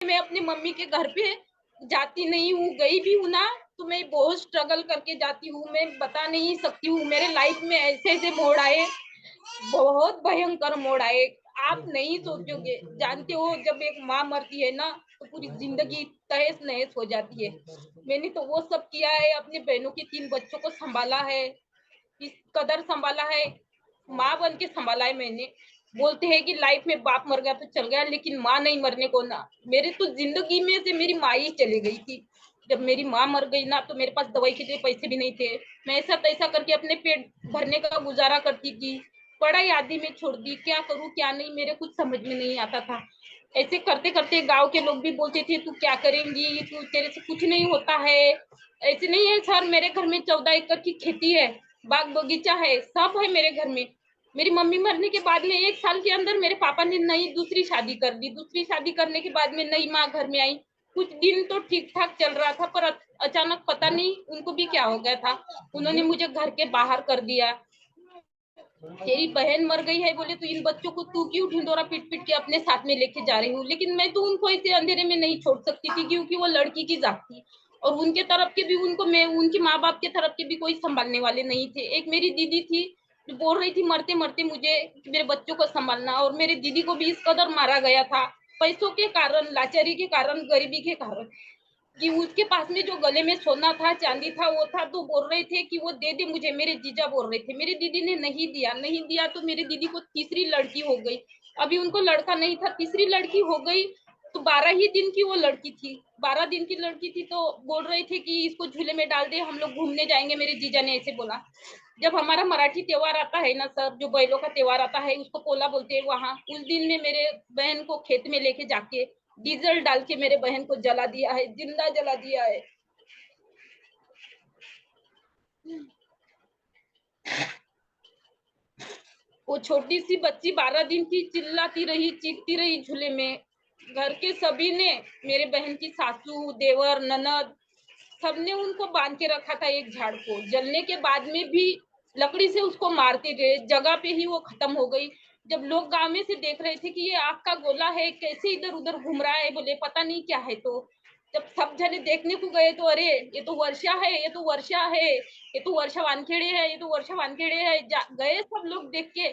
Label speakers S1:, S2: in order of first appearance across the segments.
S1: मैं अपनी मम्मी के घर पे जाती नहीं हूँ, गई भी हूँ ना तो मैं बहुत स्ट्रगल करके जाती हूँ। मैं बता नहीं सकती हूँ, मेरे लाइफ में ऐसे ऐसे मोड़ आए, बहुत भयंकर मोड़ आए। आप नहीं सोचोगे, जानते हो जब एक माँ मरती है ना तो पूरी जिंदगी तहस नहस हो जाती है। मैंने तो वो सब किया है, अपने बहनों के 3 बच्चों को संभाला है, इस कदर संभाला है, माँ बन के संभाला है मैंने। बोलते हैं कि लाइफ में बाप मर गया तो चल गया, लेकिन माँ नहीं मरने को ना। मेरे तो जिंदगी में से मेरी माँ ही चली गई थी। जब मेरी माँ मर गई ना तो मेरे पास दवाई के लिए पैसे भी नहीं थे। मैं ऐसा तैसा करके अपने पेट भरने का गुजारा करती थी। पढ़ाई आदि में छोड़ दी, क्या करूँ क्या नहीं मेरे कुछ समझ में नहीं आता था। ऐसे करते करते गांव के लोग भी बोलते थे तू क्या करेंगी, तू तेरे से कुछ नहीं होता है। ऐसे नहीं है सर, मेरे घर में 14 एकड़ की खेती है, बाग बगीचा है, सब है मेरे घर में। मेरी मम्मी मरने के बाद में 1 साल के अंदर मेरे पापा ने नई दूसरी शादी कर दी। दूसरी शादी करने के बाद में नई माँ घर में आई। कुछ दिन तो ठीक ठाक चल रहा था, पर अचानक पता नहीं उनको भी क्या हो गया था, उन्होंने मुझे घर के बाहर कर दिया। तेरी बहन मर गई है बोले तो इन बच्चों को तू क्यों ढिंडोरा पीट पीट के अपने साथ में लेके जा रही हूँ। लेकिन मैं तो उनको ऐसे अंधेरे में नहीं छोड़ सकती थी, क्योंकि वो लड़की की जात थी और उनके तरफ के भी उनको, मैं उनके माँ बाप के तरफ के भी कोई संभालने वाले नहीं थे। एक मेरी दीदी थी जो बोल रही थी मरते मरते मुझे मेरे बच्चों को संभालना, और मेरे दीदी को भी इस कदर मारा गया था पैसों के कारण, लाचारी के कारण, गरीबी के कारण, कि उसके पास में जो गले में सोना था चांदी था वो था, तो बोल रहे थे कि वो दे दे मुझे, मेरे जीजा बोल रहे थे। मेरी दीदी ने नहीं दिया, नहीं दिया तो मेरी दीदी को तीसरी लड़की हो गई। अभी उनको लड़का नहीं था, तीसरी लड़की हो गई। तो 12 ही दिन की वो लड़की थी, 12 दिन की लड़की थी, तो बोल रहे थे कि इसको झूले में डाल दे, हम लोग घूमने जाएंगे, मेरे जीजा ने ऐसे बोला। जब हमारा मराठी त्योहार आता है ना सर, जो बैलों का त्योहार आता है उसको पोला बोलते हैं वहां, उस दिन में मेरे बहन को खेत में लेके जाके डीजल डाल के मेरे बहन को जला दिया है, जिंदा जला दिया है। वो छोटी सी बच्ची 12 दिन की चिल्लाती रही, चीखती रही झूले में। घर के सभी ने, मेरे बहन की सासू, देवर, ननद, सबने उनको बांध के रखा था एक झाड़ को। जलने के बाद में भी लकड़ी से उसको मारते थे, जगह पे ही वो खत्म हो गई। जब लोग गांव में से देख रहे थे कि ये आग का गोला है, कैसे इधर उधर घूम रहा है, बोले पता नहीं क्या है, तो जब सब जने देखने को गए तो अरे ये तो वर्षा है, ये तो वर्षा है, ये तो वर्षा वानखेड़े है, ये तो वर्षा वानखेड़े है, गए सब लोग देख के।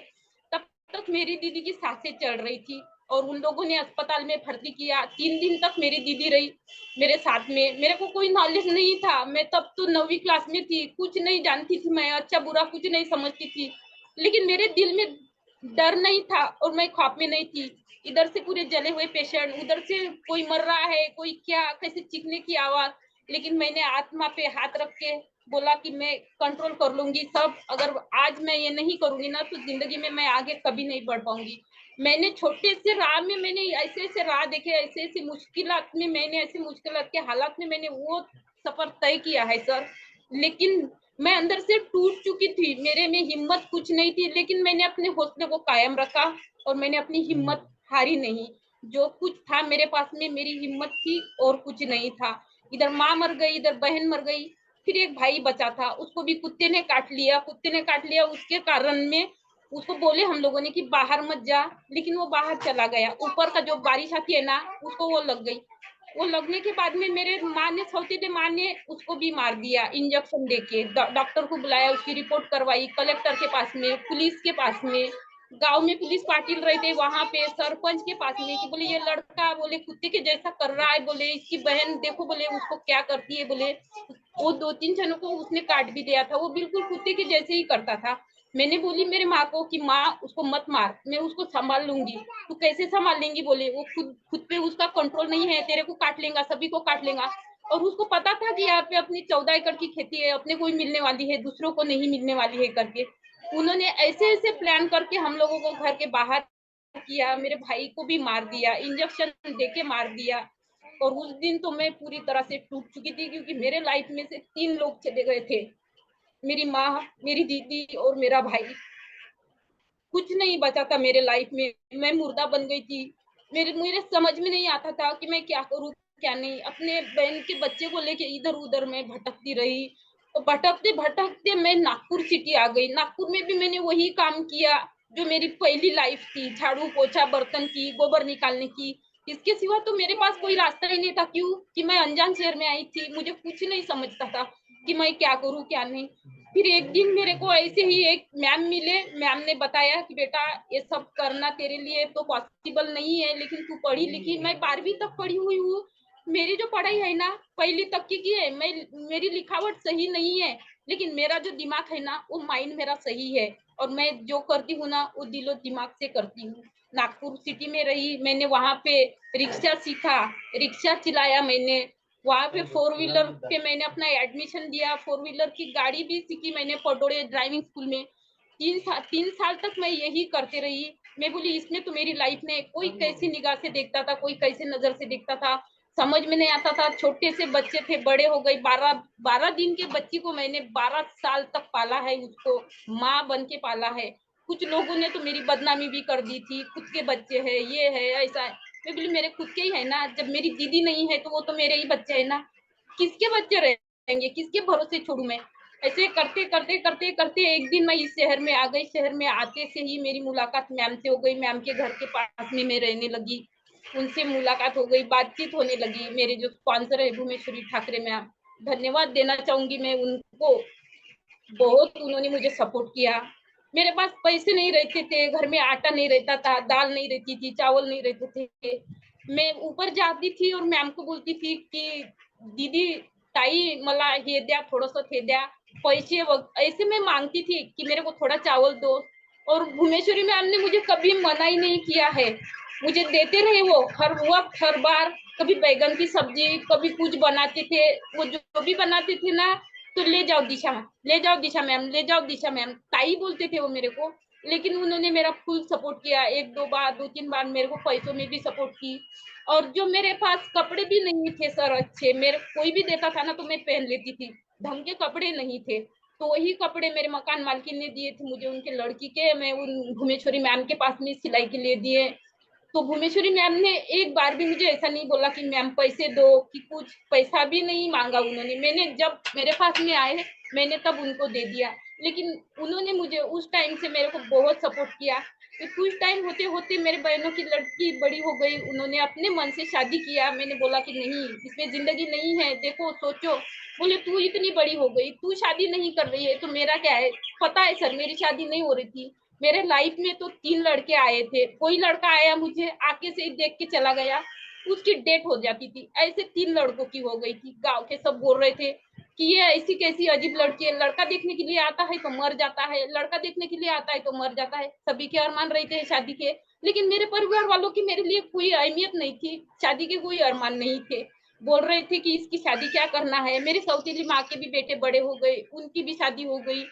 S1: तब तक मेरी दीदी की सांसें चढ़ रही थी और उन लोगों ने अस्पताल में भर्ती किया। 3 दिन तक मेरी दीदी रही मेरे साथ में। मेरे को कोई नॉलेज नहीं था, मैं तब तो 9वीं क्लास में थी, कुछ नहीं जानती थी, मैं अच्छा बुरा कुछ नहीं समझती थी। लेकिन मेरे दिल में डर नहीं था और मैं ख्वाब में नहीं थी। इधर से पूरे जले हुए पेशेंट, उधर से कोई मर रहा है, कोई क्या, कैसे चीखने की आवाज। लेकिन मैंने आत्मा पे हाथ रख के बोला कि मैं कंट्रोल कर लूंगी सब, अगर आज मैं ये नहीं करूंगी ना तो जिंदगी में मैं आगे कभी नहीं बढ़ पाऊंगी। मैंने छोटे से राह में मैंने ऐसे ऐसे राह देखे, ऐसे ऐसे मुश्किलात में, मैंने ऐसे मुश्किलात के हालात में मैंने वो सफर तय किया है सर। लेकिन मैं अंदर से टूट चुकी थी, मेरे में हिम्मत कुछ नहीं थी, लेकिन मैंने अपने हौसले को कायम रखा और मैंने अपनी हिम्मत हारी नहीं। जो कुछ था मेरे पास में मेरी हिम्मत थी और कुछ नहीं था। इधर माँ मर गई, इधर बहन मर गई, फिर एक भाई बचा था, उसको भी कुत्ते ने काट लिया, कुत्ते ने काट लिया। उसके कारण में उसको बोले हम लोगों ने कि बाहर मत जा, लेकिन वो बाहर चला गया। ऊपर का जो बारिश आती है ना उसको वो लग गई। वो लगने के बाद में मेरे माँ ने, सौतेले माँ ने उसको भी मार दिया इंजेक्शन देके। डॉक्टर को बुलाया, उसकी रिपोर्ट करवाई कलेक्टर के पास में, पुलिस के पास में, गांव में पुलिस पाटिल रहे थे वहां पे, सरपंच के पास में, कि बोले ये लड़का बोले कुत्ते के जैसा कर रहा है, बोले इसकी बहन देखो बोले उसको क्या करती है, बोले वो 2-3 जनों को उसने काट भी दिया था, वो बिल्कुल कुत्ते के जैसे ही करता था। मैंने बोली मेरे माँ को कि माँ उसको मत मार, मैं उसको संभाल लूंगी। तू कैसे संभाल लेंगी, बोले वो खुद खुद पे उसका कंट्रोल नहीं है, तेरे को काट लेगा, सभी को काट लेगा। और उसको पता था कि यहाँ पे अपनी 14 एकड़ की खेती है, अपने को ही मिलने वाली है, दूसरों को नहीं मिलने वाली है करके उन्होंने ऐसे ऐसे प्लान करके हम लोगों को घर के बाहर किया। मेरे भाई को भी मार दिया, इंजेक्शन देके मार दिया। और उस दिन तो मैं पूरी तरह से टूट चुकी थी, क्योंकि मेरे लाइफ में से 3 लोग चले गए थे, मेरी माँ, मेरी दीदी और मेरा भाई। कुछ नहीं बचा था मेरे लाइफ में, मैं मुर्दा बन गई थी। मेरे मेरे समझ में नहीं आता था कि मैं क्या करूँ क्या नहीं। अपने बहन के बच्चे को लेके इधर उधर मैं भटकती रही, तो भटकते भटकते मैं नागपुर सिटी आ गई। नागपुर में भी मैंने वही काम किया जो मेरी पहली लाइफ थी, झाड़ू पोछा बर्तन की, गोबर निकालने की। इसके सिवा तो मेरे पास कोई रास्ता ही नहीं था। क्यों कि मैं अनजान शहर में आई थी, मुझे कुछ नहीं समझता था कि मैं क्या करूं क्या नहीं। फिर एक दिन मेरे को ऐसे ही एक मैम मिले, मैम ने बताया कि बेटा ये सब करना तेरे लिए तो पॉसिबल नहीं है, लेकिन तू पढ़ी लिखी, मैं 12वीं तक पढ़ी हुई हूँ। मेरी जो पढ़ाई है ना पहली तक की है, मैं मेरी लिखावट सही नहीं है, लेकिन मेरा जो दिमाग है ना वो माइंड मेरा सही है, और मैं जो करती हूँ ना वो दिलो दिमाग से करती हूँ। नागपुर सिटी में रही मैंने, वहां पे रिक्शा सीखा, रिक्शा चलाया मैंने, वहां पे 4 व्हीलर पे मैंने अपना एडमिशन दिया, 4 व्हीलर की गाड़ी भी सीखी मैंने पटोड़े ड्राइविंग स्कूल में। 3 साल तक मैं यही करते रही। मैं बोली इसमें तो मेरी लाइफ में कोई कैसी निगाह से देखता था, कोई कैसे नजर से देखता था, समझ में नहीं आता था। छोटे से बच्चे थे, बड़े हो गई, 12 दिन के बच्ची को मैंने 12 साल तक पाला है, उसको माँ बन के पाला है। कुछ लोगों ने तो मेरी बदनामी भी कर दी थी, खुद के बच्चे है, ये है, ऐसा है। मैं बोली मेरे खुद के ही है ना, जब मेरी दीदी नहीं है तो वो तो मेरे ही बच्चे है ना, किसके बच्चे रहेंगे, किसके भरोसे छोड़ू मैं। ऐसे करते करते करते करते एक दिन मैं इस शहर में आ गई। शहर में आते से ही मेरी मुलाकात मैम से हो गई, मैम के घर के पास में मैं रहने लगी, उनसे मुलाकात हो गई, बातचीत होने लगी। मेरे जो स्पॉन्सर है भुवनेश्वरी ठाकरे मैम, धन्यवाद देना चाहूंगी मैं उनको, बहुत उन्होंने मुझे सपोर्ट किया। मेरे पास पैसे नहीं रहते थे, घर में आटा नहीं रहता था, दाल नहीं रहती थी, चावल नहीं रहते थे। मैं ऊपर जाती थी और मैम को बोलती थी कि दीदी ताई मला हे द्या, थोडंसं हे द्या, पैसे ऐसे मैं मांगती थी कि मेरे को थोड़ा चावल दो। और भुवनेश्वरी मैम ने मुझे कभी मना ही नहीं किया है, मुझे देते रहे वो हर वक्त हर बार। कभी बैगन की सब्जी, कभी कुछ बनाते थे, वो जो भी बनाते थे ना, तो ले जाओ दिशा, ले जाओ दिशा मैम, ले जाओ दिशा मैम, ताई बोलते थे वो मेरे को। लेकिन उन्होंने मेरा फुल सपोर्ट किया, एक दो बार, 2-3 बार मेरे को पैसों में भी सपोर्ट की। और जो मेरे पास कपड़े भी नहीं थे सर अच्छे, मेरे कोई भी देता था ना तो मैं पहन लेती थी, ढंग के कपड़े नहीं थे, तो वही कपड़े मेरे मकान मालकिन ने दिए थे मुझे, उनके लड़की के, मैं उन भुवनेश्वरी मैम के पास में सिलाई के लिए दिए। तो भुवनेश्वरी मैम ने एक बार भी मुझे ऐसा नहीं बोला कि मैम पैसे दो, कि कुछ पैसा भी नहीं मांगा उन्होंने। मैंने जब मेरे पास में आए मैंने तब उनको दे दिया। लेकिन उन्होंने मुझे उस टाइम से मेरे को बहुत सपोर्ट किया। तो कुछ टाइम होते होते मेरे बहनों की लड़की बड़ी हो गई, उन्होंने अपने मन से शादी किया। मैंने बोला कि नहीं, इसमें जिंदगी नहीं है, देखो सोचो। बोले तू इतनी बड़ी हो गई, तू शादी नहीं कर रही है तो मेरा क्या है। पता है सर मेरी शादी नहीं हो रही थी, मेरे लाइफ में तो 3 लड़के आए थे, कोई लड़का आया मुझे आके से ही देख के चला गया, उसकी डेट हो जाती थी। ऐसे 3 लड़कों की हो गई थी। गांव के सब बोल रहे थे कि ये ऐसी कैसी अजीब लड़की है, लड़का देखने के लिए आता है तो मर जाता है, लड़का देखने के लिए आता है तो मर जाता है। सभी के अरमान रहते हैं शादी के, लेकिन मेरे परिवार वालों की मेरे लिए कोई अहमियत नहीं थी, शादी के कोई अरमान नहीं थे। बोल रहे थे कि इसकी शादी क्या करना है। मेरे सौतेली माँ के भी बेटे बड़े हो गए, उनकी भी शादी हो गई।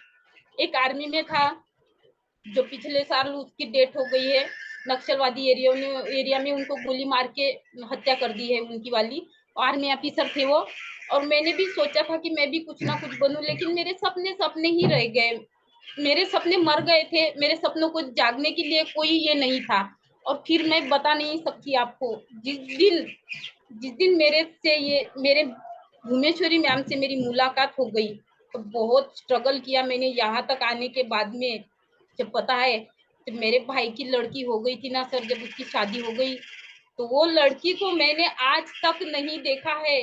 S1: एक आर्मी में था जो पिछले साल उसकी डेथ हो गई है, नक्सलवादी एरिया में उनको गोली मार के हत्या कर दी है उनकी वाली, आर्मी ऑफिसर थे वो। और मैंने भी सोचा था कि मैं भी कुछ ना कुछ बनूं, लेकिन मेरे सपने सपने ही रह गए, मेरे सपने मर गए थे, मेरे सपनों को जागने के लिए कोई ये नहीं था। और फिर मैं बता नहीं सकती आपको, जिस दिन मेरे भुवनेश्वरी मैम से मेरी मुलाकात हो गई, तो बहुत स्ट्रगल किया मैंने यहाँ तक आने के बाद में। जब पता है, जब मेरे भाई की लड़की हो गई थी ना सर, जब उसकी शादी हो गई, तो वो लड़की को मैंने आज तक नहीं देखा है।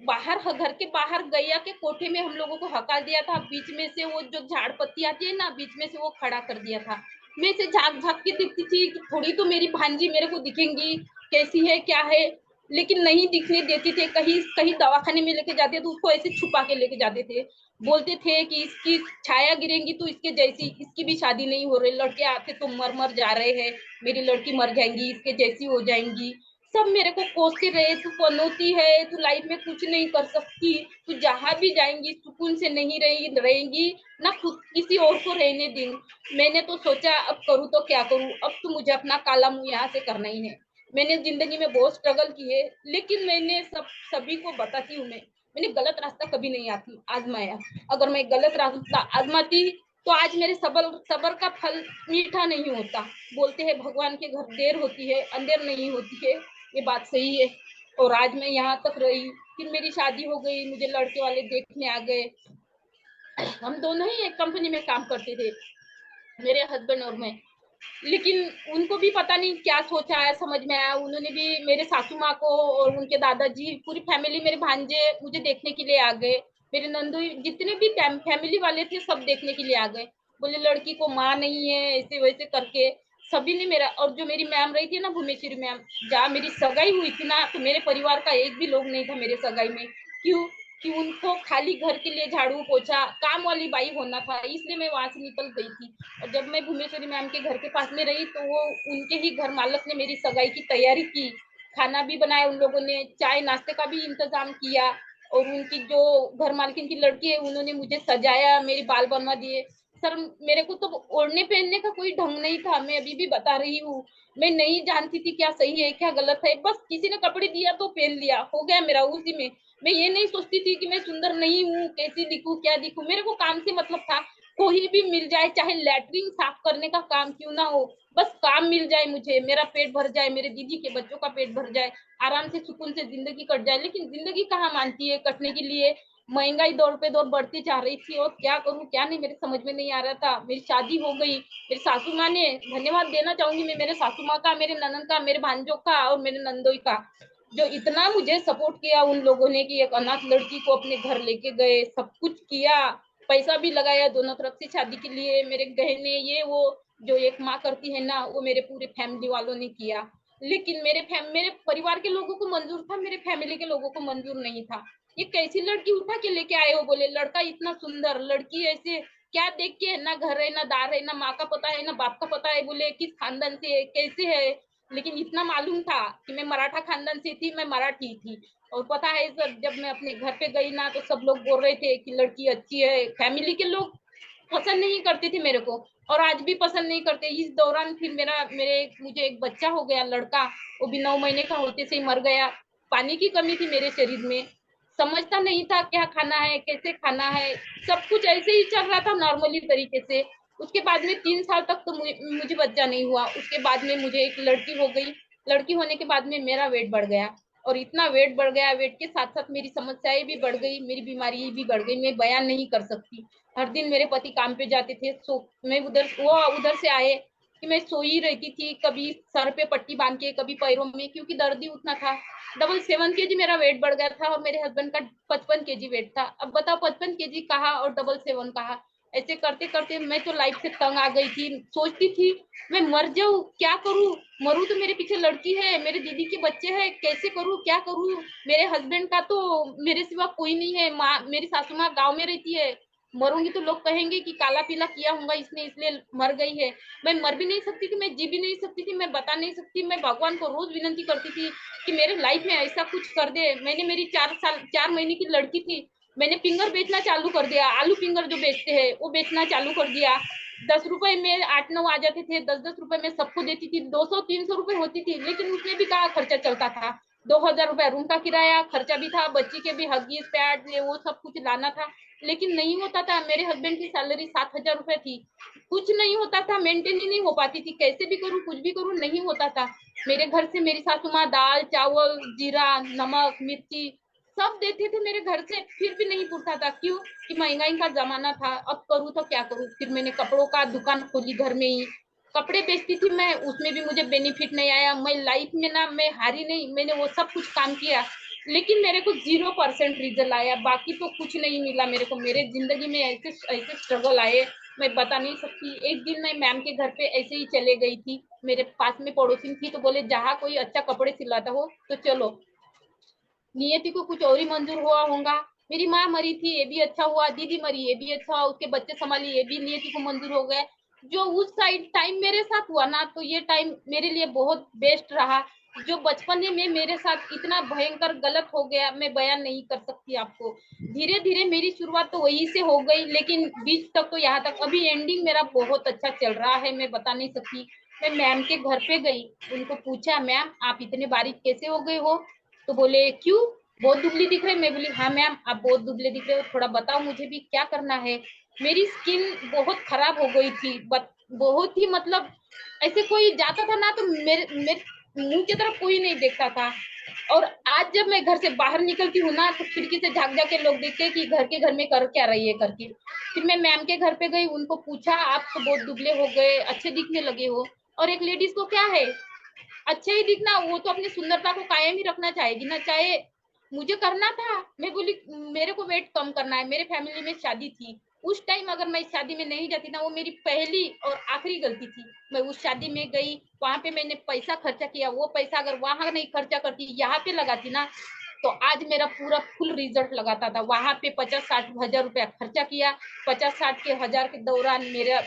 S1: बाहर घर के बाहर गैया के कोठे में हम लोगों को हका दिया था, बीच में से वो जो झाड़ पत्ती आती है ना, बीच में से वो खड़ा कर दिया था। मैं से झाँक झाँक के देखती थी कि थोड़ी तो मेरी भांजी मेरे को दिखेंगी, कैसी है क्या है, लेकिन नहीं दिखने देते थे। कहीं कहीं दवाखाने में लेके जाते तो उसको ऐसे छुपा के लेके जाते थे, बोलते थे कि इसकी छाया गिरेंगी तो इसके जैसी, इसकी भी शादी नहीं हो रही, लड़के आते तो मर मर जा रहे हैं, मेरी लड़की मर जाएंगी, इसके जैसी हो जाएंगी। सब मेरे को कोसते रहे, तू पनौती है, तू लाइफ में कुछ नहीं कर सकती, तू जहां भी जाएंगी सुकून से नहीं रहेंगी ना, खुद किसी और को रहने देंगी। मैंने तो सोचा अब करूँ तो क्या करूँ, अब तो मुझे अपना काला मुंह यहाँ से करना ही है। मैंने जिंदगी में बहुत स्ट्रगल की है, लेकिन मैंने सभी को बताती हूँ, मैंने गलत रास्ता कभी नहीं आजमाया। अगर मैं गलत रास्ता आजमाती तो आज मेरे सबर का फल मीठा नहीं होता। बोलते हैं भगवान के घर देर होती है अंधेर नहीं होती है, ये बात सही है। और आज मैं यहाँ तक रही, फिर मेरी शादी हो गई, मुझे लड़के वाले देखने आ गए। हम दोनों ही एक कंपनी में काम करते थे, मेरे हस्बैंड और मैं। लेकिन उनको भी पता नहीं क्या सोचा है, समझ में आया। उन्होंने भी मेरे सासू माँ को और उनके दादाजी, पूरी फैमिली, मेरे भांजे मुझे देखने के लिए आ गए। मेरे नंदू, जितने भी फैमिली वाले थे सब देखने के लिए आ गए। बोले लड़की को माँ नहीं है, ऐसे वैसे करके सभी ने मेरा। और जो मेरी मैम रही थी ना, भुवनेश्वरी मैम, जहाँ मेरी सगाई हुई थी ना, तो मेरे परिवार का एक भी लोग नहीं था मेरे सगाई में। क्यों? कि उनको खाली घर के लिए झाड़ू पोछा काम वाली बाई होना था, इसलिए मैं वहां से निकल गई थी। और जब मैं भुवनेश्वरी मैम के घर के पास में रही, तो वो उनके ही घर मालक ने मेरी सगाई की तैयारी की। खाना भी बनाया उन लोगों ने, चाय नाश्ते का भी इंतजाम किया। और उनकी जो घर मालकिन की लड़की है, उन्होंने मुझे सजाया, मेरे बाल बनवा दिए। सर, मेरे को तो ओढ़ने पहनने का कोई ढंग नहीं था, मैं अभी भी बता रही हूँ। मैं नहीं जानती थी क्या सही है क्या गलत है, बस किसी ने कपड़े दिया तो पहन लिया, हो गया मेरा उसी में। मैं ये नहीं सोचती थी कि मैं सुंदर नहीं हूँ, कैसी दिखूं क्या दिखूं, मेरे को काम से मतलब था। कोई भी मिल जाए, चाहे लैट्रिन साफ करने का काम क्यों ना हो, बस काम मिल जाए मुझे, मेरा पेट भर जाए, मेरे दीदी के बच्चों का पेट भर जाए, आराम से सुकून से जिंदगी कट जाए। लेकिन जिंदगी कहाँ मानती है कटने के लिए। महंगाई दौर पे दौर बढ़ती जा रही थी, और क्या करूं क्या नहीं मेरे समझ में नहीं आ रहा था। मेरी शादी हो गई, मेरी सासू माँ ने, धन्यवाद देना चाहूंगी मैं मेरे सासू माँ का, मेरे ननद का, मेरे भांजों का और मेरे नंदोई का, जो इतना मुझे सपोर्ट किया उन लोगों ने कि एक अनाथ लड़की को अपने घर लेके गए, सब कुछ किया, पैसा भी लगाया दोनों तरफ से शादी के लिए, मेरे गहने ये वो जो एक माँ करती है ना, वो मेरे पूरे फैमिली वालों ने किया। लेकिन मेरे परिवार के लोगों को मंजूर था, मेरे फैमिली के लोगों को मंजूर नहीं था। ये कैसी लड़की उठा के लेके आए हो, बोले लड़का इतना सुंदर, लड़की ऐसे क्या देख के, ना घर है ना दार है, ना माँ का पता है ना बाप का पता है, बोले किस खानदान से है, कैसे है। लेकिन इतना मालूम था कि मैं मराठा खानदान से थी, मैं मराठी थी। और पता है सर, जब मैं अपने घर पे गई ना, तो सब लोग बोल रहे थे कि लड़की अच्छी है। फैमिली के लोग पसंद नहीं करते थे मेरे को, और आज भी पसंद नहीं करते। इस दौरान फिर मुझे एक बच्चा हो गया, लड़का। वो भी 9 महीने का होते से ही मर गया। पानी की कमी थी मेरे शरीर में, समझता नहीं था क्या खाना है कैसे खाना है, सब कुछ ऐसे ही चल रहा था नॉर्मली तरीके से। उसके बाद में 3 साल तक तो मुझे बच्चा नहीं हुआ। उसके बाद में मुझे एक लड़की हो गई। लड़की होने के बाद में मेरा वेट बढ़ गया, और इतना वेट बढ़ गया, वेट के साथ साथ मेरी समस्याएं भी बढ़ गई, मेरी बीमारी भी बढ़ गई, मैं बयान नहीं कर सकती। हर दिन मेरे पति काम पे जाते थे, मैं उधर से आए कि मैं सोई रहती थी, कभी सर पे पट्टी बांध के, कभी पैरों में, क्योंकि दर्द ही उतना था। 777 kg मेरा वेट बढ़ गया था, और मेरे हस्बैंड का 55 kg वेट था। अब बताओ 55 kg कहा और 777 कहा। ऐसे करते करते मैं तो लाइफ से तंग आ गई थी। सोचती थी मैं मर जाऊं, क्या करूं, मरूं तो मेरे पीछे लड़की है, मेरे दीदी के बच्चे हैं, कैसे करूं क्या करूं। मेरे हस्बैंड का तो मेरे सिवा कोई नहीं है, माँ, मेरी सासू माँ गाँव में रहती है। मरूंगी तो लोग कहेंगे कि काला पीला किया होगा इसने, इसलिए मर गई है। मैं मर भी नहीं सकती थी, मैं जी भी नहीं सकती थी, मैं बता नहीं सकती। मैं भगवान को रोज विनती करती थी कि मेरे लाइफ में ऐसा कुछ कर दे। मैंने मेरी 4 महीने की लड़की थी, मैंने फिंगर बेचना चालू कर दिया, आलू फिंगर जो बेचते हैं वो बेचना चालू कर दिया। 10 रुपए में 8-9 आ जाते थे, 10-10 रुपए में सबको देती थी, 200-300 रुपए होती थी, लेकिन उसमें भी कहाँ खर्चा चलता था। 2,000 रुपया रूम का किराया खर्चा भी था, बच्ची के भी हगीज पैड वो सब कुछ लाना था। लेकिन नहीं होता था। मेरे हस्बैंड की सैलरी 7,000 रुपए थी, कुछ नहीं होता था, मेंटेन ही नहीं हो पाती थी, कैसे भी करूँ कुछ भी करूँ नहीं होता था। मेरे घर से मेरी सासू माँ दाल चावल जीरा नमक मिर्ची सब देते थे मेरे घर से, फिर भी नहीं पूछता था। क्यों? कि महंगाई का जमाना था, अब करूँ तो क्या करूँ। फिर मैंने कपड़ों का दुकान खोली घर में ही, कपड़े बेचती थी मैं, उसमें भी मुझे बेनिफिट नहीं आया। मैं लाइफ में ना, मैं हारी नहीं, मैंने वो सब कुछ काम किया, लेकिन मेरे को 0% रिजल्ट आया, बाकी तो कुछ नहीं मिला मेरे को। मेरे जिंदगी में ऐसे ऐसे स्ट्रगल आए, मैं बता नहीं सकती। एक दिन मैं मैम के घर पे ऐसे ही चले गई थी, मेरे पास में पड़ोसी थी, तो बोले जहाँ कोई अच्छा कपड़े सिलाता हो तो चलो। नियति को कुछ और ही मंजूर हुआ होगा। मेरी माँ मरी थी, ये भी अच्छा हुआ, दीदी मरी ये भी अच्छा हुआ, उसके बच्चे संभाली ये भी नियति को मंजूर हो गए। जो उस साइड टाइम मेरे साथ हुआ ना, तो ये टाइम मेरे लिए बहुत बेस्ट रहा। जो बचपन में मेरे साथ इतना भयंकर गलत हो गया, मैं बयान नहीं कर सकती आपको। धीरे धीरे मेरी शुरुआत तो वही से हो गई, लेकिन बीच तक तो यहाँ तक, अभी एंडिंग मेरा बहुत अच्छा चल रहा है, मैं बता नहीं सकती। मैं मैम के घर पे गई, उनको पूछा मैम आप इतने बारीक कैसे हो गए हो। तो बोले क्यों, बहुत दुबली दिख रहे। मैं बोली हाँ मैम आप बहुत दुबले दिख रहे हो, थोड़ा बताओ मुझे भी क्या करना है। मेरी स्किन बहुत खराब हो गई थी, बहुत ही मतलब, ऐसे कोई जाता था ना तो मेरे मेरे मुंह की तरफ कोई नहीं देखता था। और आज जब मैं घर से बाहर निकलती हूँ ना, तो खिड़की से झाँक झाँक के लोग देखते हैं कि घर के घर में कर क्या रही है करके। फिर मैं मैम के घर पे गई, उनको पूछा, आप तो बहुत दुबले हो गए, अच्छे दिखने लगे हो। और एक लेडीज को क्या है, अच्छे ही दिखना, वो तो अपनी सुंदरता को कायम ही रखना चाहेगी ना। चाहे मुझे करना था, मैं बोली मेरे को वेट कम करना है, मेरे फैमिली में शादी थी उस टाइम, अगर मैं इस शादी में नहीं जाती ना, वो मेरी पहली और आखिरी गलती थी। मैं उस शादी में गई, वहां पे मैंने पैसा खर्चा किया, वो पैसा अगर वहां नहीं खर्चा करती, यहाँ पे लगाती ना, तो आज मेरा पूरा फुल रिजल्ट लगाता था। वहां पे 50-60 हजार रुपया खर्चा किया। 50-60 के हजार के दौरान मेरा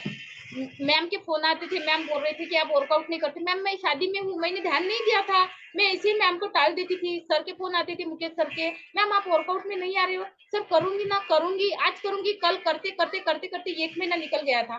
S1: मैम के फोन आते थे, मैम बोल रहे थे कि आप वर्कआउट नहीं करते। मैम मैं शादी में हूँ, मैंने ध्यान नहीं दिया था, मैं ऐसे ही मैम को टाल देती थी। सर के फोन आते थे, मुकेश सर के, मैम आप वर्कआउट में नहीं आ रहे हो। सर करूंगी ना, करूंगी, आज करूंगी, कल, करते करते करते करते 1 महीना निकल गया था।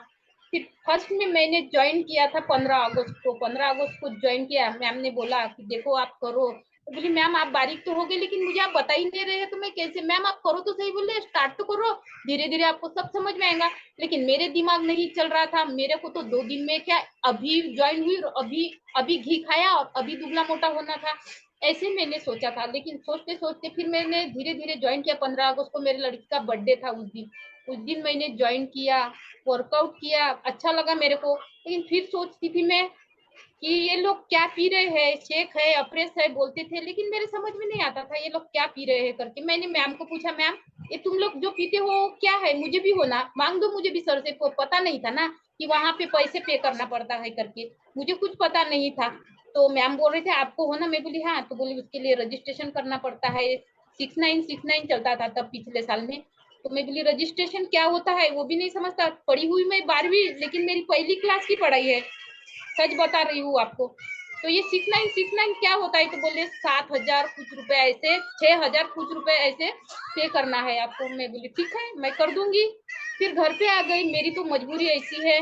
S1: फिर फर्स्ट में मैंने ज्वाइन किया था 15 अगस्त को। 15 अगस्त को ज्वाइन किया, मैम ने बोला कि देखो आप करो। तो बोली मैम आप बारीक तो हो गए, लेकिन मुझे आप बता ही नहीं रहे, तो मैं कैसे। मैम आप करो तो सही, बोले स्टार्ट तो करो, धीरे धीरे आपको सब समझ में आएगा। लेकिन मेरे दिमाग नहीं चल रहा था। मेरे को तो 2 दिन में क्या, अभी ज्वाइन हुई और अभी अभी घी खाया और अभी दुबला मोटा होना था, ऐसे मैंने सोचा था। लेकिन सोचते सोचते फिर मैंने धीरे धीरे ज्वाइन किया। 15 अगस्त को मेरे लड़की का बर्थडे था, उस दिन मैंने ज्वाइन किया, वर्कआउट किया, अच्छा लगा मेरे को। लेकिन फिर सोचती थी मैं कि ये लोग क्या पी रहे हैं, शेक है, अप्रेस है बोलते थे, लेकिन मेरे समझ में नहीं आता था ये लोग क्या पी रहे हैं करके। मैंने मैम को पूछा, मैम ये तुम लोग जो पीते हो क्या है, मुझे भी होना, मांग दो मुझे भी सर से। पता नहीं था ना कि वहां पे पैसे पे करना पड़ता है करके, मुझे कुछ पता नहीं था। तो मैम बोल रहे थे आपको होना, मैं बोली हाँ। तो बोली उसके लिए रजिस्ट्रेशन करना पड़ता है, 6969 चलता था तब पिछले साल में। तो मैं बोली रजिस्ट्रेशन क्या होता है, वो भी नहीं समझता। पढ़ी हुई मैं 12वीं, लेकिन मेरी पहली क्लास की पढ़ाई है, सच बता रही हूँ आपको। तो ये 6969 क्या होता है, तो बोले 7,000 कुछ रुपए ऐसे, 6,000 कुछ रुपए ऐसे पे करना है आपको। मैं बोली ठीक है मैं कर दूंगी। फिर घर पे आ गई, मेरी तो मजबूरी ऐसी है,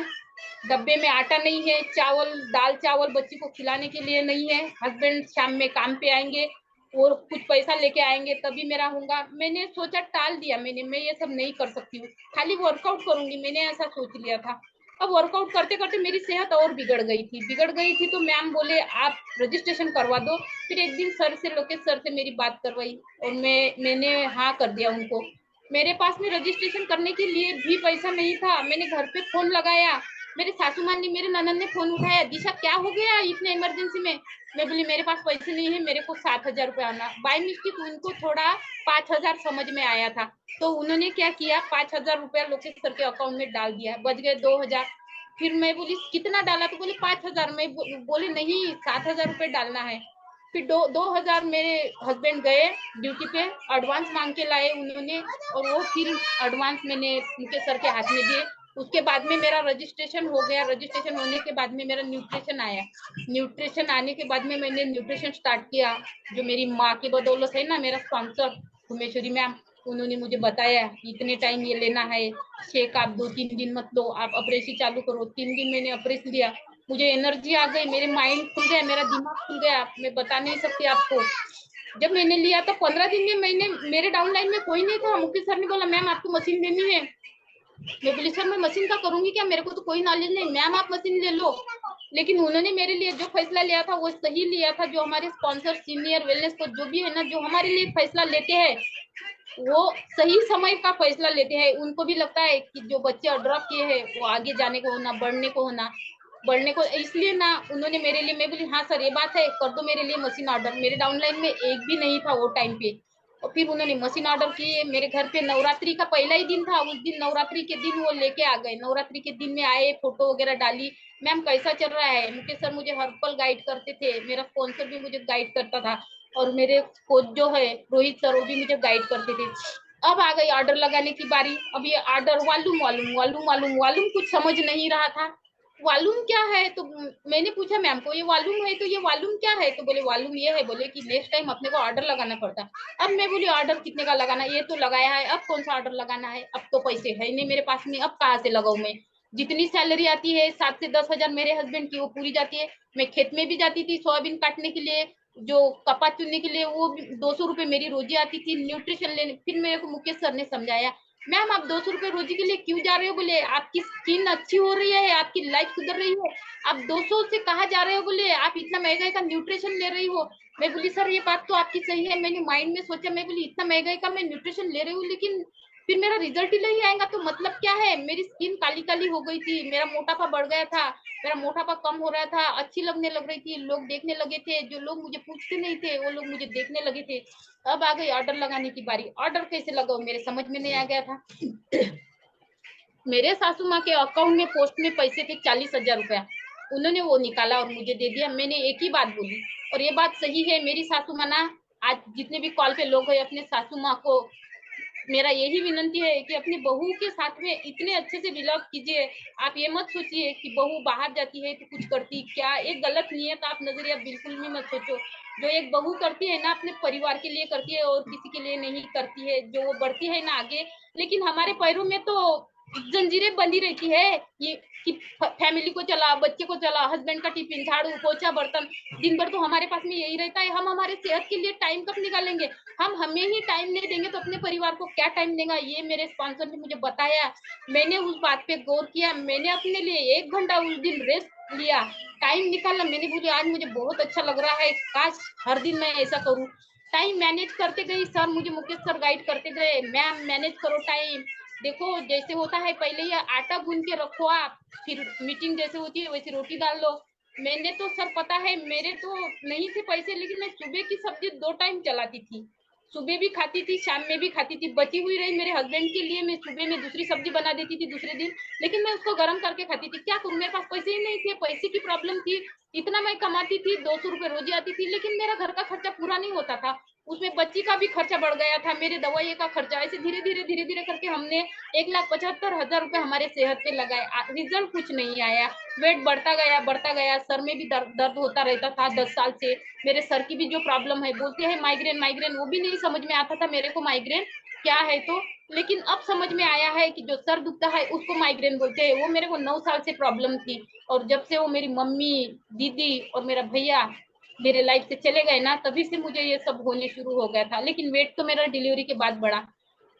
S1: डब्बे में आटा नहीं है, चावल दाल चावल बच्ची को खिलाने के लिए नहीं है, हस्बैंड शाम में काम पे आएंगे और कुछ पैसा लेके आएंगे तभी मेरा होगा। मैंने सोचा, टाल दिया मैंने, मैं ये सब नहीं कर सकती हूँ, खाली वर्कआउट करूंगी, मैंने ऐसा सोच लिया था। अब वर्कआउट करते करते मेरी सेहत और बिगड़ गई थी। तो मैम बोले आप रजिस्ट्रेशन करवा दो। फिर एक दिन सर से, लोकेश सर से मेरी बात करवाई और मैंने हाँ कर दिया उनको। मेरे पास में रजिस्ट्रेशन करने के लिए भी पैसा नहीं था। मैंने घर पे फोन लगाया, मेरे सासू माँ ने, मेरे ननद ने फोन उठाया, दिशा क्या हो गया इतने इमरजेंसी में। मैं बोली मेरे पास पैसे नहीं है, मेरे को 7,000 रुपया आना। बाय मिस्टेक उनको थोड़ा 5,000 समझ में आया था, तो उन्होंने क्या किया, 5,000 रुपया लोकेश सर के अकाउंट में डाल दिया, बच गए 2,000। फिर मैं बोली कितना डाला, तो बोले 5,000। मैं बोले नहीं 7,000 रुपये डालना है। फिर 2,000 मेरे हस्बैंड गए ड्यूटी पे, एडवांस मांग के लाए उन्होंने, और वो फिर एडवांस मैंने उनके सर के हाथ में दिए। उसके बाद में मेरा रजिस्ट्रेशन हो गया। रजिस्ट्रेशन होने के बाद में मेरा न्यूट्रिशन आया। न्यूट्रिशन आने के बाद में मैंने न्यूट्रिशन स्टार्ट किया। जो मेरी माँ की बदौलत है ना, मेरा स्पॉन्सर उमेश्वरी मैम, उन्होंने मुझे बताया इतने टाइम ये लेना है, शेक आप 2-3 दिन मत लो, आप अप्रेस ही चालू करो। 3 दिन मैंने अप्रेस लिया, मुझे एनर्जी आ गई, मेरे माइंड खुल गया, मेरा दिमाग खुल गया, मैं बता नहीं सकती आपको। जब मैंने लिया तो 15 दिन में मैंने, मेरे डाउनलाइन में कोई नहीं था। मुकेश सर ने बोला मैम आपको मशीन देनी है। मैं बोली सर मैं मशीन का करूंगी क्या, मेरे को तो कोई नॉलेज नहीं। मैम आप मशीन ले लो। लेकिन उन्होंने मेरे लिए जो फैसला लिया था वो सही लिया था। जो हमारे स्पॉन्सर सीनियर वेलनेस को जो भी है ना, जो हमारे लिए फैसला लेते हैं, वो सही समय का फैसला लेते हैं। उनको भी लगता है कि जो बच्चे ड्रॉप किए हैं वो आगे जाने को होना, बढ़ने को, इसलिए ना उन्होंने मेरे लिए, मैं बोली हाँ सर ये बात है, कर दो मेरे लिए मशीन ऑर्डर। मेरे डाउनलाइन में एक भी नहीं था वो टाइम पे। और फिर उन्होंने मशीन ऑर्डर किए। मेरे घर पे नवरात्रि का पहला ही दिन था, उस दिन नवरात्रि के दिन वो लेके आ गए। नवरात्रि के दिन में आए, फोटो वगैरह डाली, मैम कैसा चल रहा है। मुकेश सर मुझे हर पल गाइड करते थे, मेरा स्पॉन्सर भी मुझे गाइड करता था, और मेरे कोच जो है रोहित सर, वो भी मुझे गाइड करते थे। अब आ गई ऑर्डर लगाने की बारी। अब ये ऑर्डर वालूम कुछ समझ नहीं रहा था। वालूम क्या है, तो मैंने पूछा मैम को, ये वालूम है तो ये वालूम क्या है, तो बोले वालूम ये है, बोले कि नेक्स्ट टाइम अपने को ऑर्डर लगाना पड़ता। अब मैं बोली ऑर्डर कितने का लगाना, ये तो लगाया है, अब कौन सा ऑर्डर लगाना है, अब तो पैसे है नहीं मेरे पास में, अब कहाँ से लगाऊ मैं। जितनी सैलरी आती है 7 से 10 हजार मेरे हस्बैंड की, वो पूरी जाती है। मैं खेत में भी जाती थी सोयाबीन काटने के लिए, जो कपास चुनने के लिए, वो 200 रुपए मेरी रोजी आती थी। न्यूट्रिशन लेने, फिर मेरे को मुकेश सर ने समझाया
S2: मैम आप 200 रुपए रोजी के लिए क्यों जा रहे हो? बोले आपकी स्किन अच्छी हो रही है, आपकी लाइफ सुधर रही है, आप 200 से कहा जा रहे हो? बोले आप इतना महंगाई का न्यूट्रिशन ले रही हो। मैं बोली सर ये बात तो आपकी सही है, मैंने माइंड में सोचा, मैं बोली इतना महंगाई का मैं न्यूट्रिशन ले रही हूँ, लेकिन फिर मेरा रिजल्ट ही नहीं आएगा तो मतलब क्या है? मेरी स्किन काली काली हो गई थी, मेरा मोटापा बढ़ गया था, मेरा मोटापा कम हो रहा था, अच्छी लगने लग रही थी, लोग देखने लगे थे, जो लोग मुझे पूछते नहीं थे वो लोग मुझे देखने लगे थे। अब आ गई ऑर्डर लगाने की बारी। ऑर्डर कैसे लगाओ मेरे समझ में नहीं आ गया था। मेरे सासू माँ के अकाउंट में पोस्ट में पैसे थे 40,000 रुपया, उन्होंने वो निकाला और मुझे दे दिया। मैंने एक ही बात बोली और ये बात सही है, मेरी सासू माँ ना, आज जितने भी कॉल पे लोग हैं अपने सासू माँ को मेरा यही विनंती है कि अपनी बहू के साथ में इतने अच्छे से बिहेव कीजिए। आप ये मत सोचिए कि बहू बाहर जाती है तो कुछ करती क्या, एक गलत नियत आप नजरिया बिल्कुल भी मत सोचो। जो एक बहू करती है ना अपने परिवार के लिए करती है और किसी के लिए नहीं करती है, जो वो बढ़ती है ना आगे। लेकिन हमारे पैरों में तो जंजीरें बंधी रहती है ये कि फैमिली को चला, बच्चे को चला, हस्बैंड का टिफिन, झाड़ू पोछा बर्तन, दिन भर तो हमारे पास में यही रहता है। हम हमारे सेहत के लिए टाइम कब निकालेंगे? हम हमें ही टाइम नहीं देंगे तो अपने परिवार को क्या टाइम देगा? ये मेरे स्पॉन्सर ने मुझे बताया, मैंने उस बात पे गौर किया, मैंने अपने लिए 1 घंटा उस दिन रेस्ट लिया, टाइम निकाला। मैंने बोली आज मुझे बहुत अच्छा लग रहा है, काश हर दिन मैं ऐसा करूं। टाइम मैनेज करते गई सर, मुझे मुकेश सर गाइड करते गए, मैम मैनेज करो टाइम। देखो जैसे होता है पहले ये आटा गूंद के रखो आप, फिर मीटिंग जैसे होती है वैसे रोटी डाल लो। मैंने तो सर पता है मेरे तो नहीं थे पैसे, लेकिन मैं सुबह की सब्जी 2 टाइम चलाती थी, सुबह भी खाती थी शाम में भी खाती थी, बची हुई रही मेरे हस्बैंड के लिए मैं सुबह में दूसरी सब्जी बना देती थी दूसरे दिन, लेकिन मैं उसको गर्म करके खाती थी। क्या करूं, मेरे पास पैसे ही नहीं थे, पैसे की प्रॉब्लम थी। इतना मैं कमाती थी, 200 रुपए रोजी आती थी, लेकिन मेरा घर का खर्चा पूरा नहीं होता था, उसमें बच्ची का भी खर्चा बढ़ गया था, मेरे दवाई का खर्चा। ऐसे धीरे धीरे करके हमने 1,75,000 रुपए हमारे सेहत पे लगाए, रिजल्ट कुछ नहीं आया। वेट बढ़ता गया, सर में भी दर्द होता रहता था 10 साल से। मेरे सर की भी जो प्रॉब्लम है, बोलते हैं माइग्रेन माइग्रेन, वो भी नहीं समझ में आता था मेरे को माइग्रेन क्या है तो। लेकिन अब समझ में आया है कि जो सर दुखता है उसको माइग्रेन बोलते हैं। वो मेरे को 9 साल से प्रॉब्लम थी, और जब से वो मेरी मम्मी, दीदी और मेरा भैया मेरे लाइफ से चले गए ना, तभी से मुझे ये सब होने शुरू हो गया था। लेकिन वेट तो मेरा डिलीवरी के बाद बढ़ा।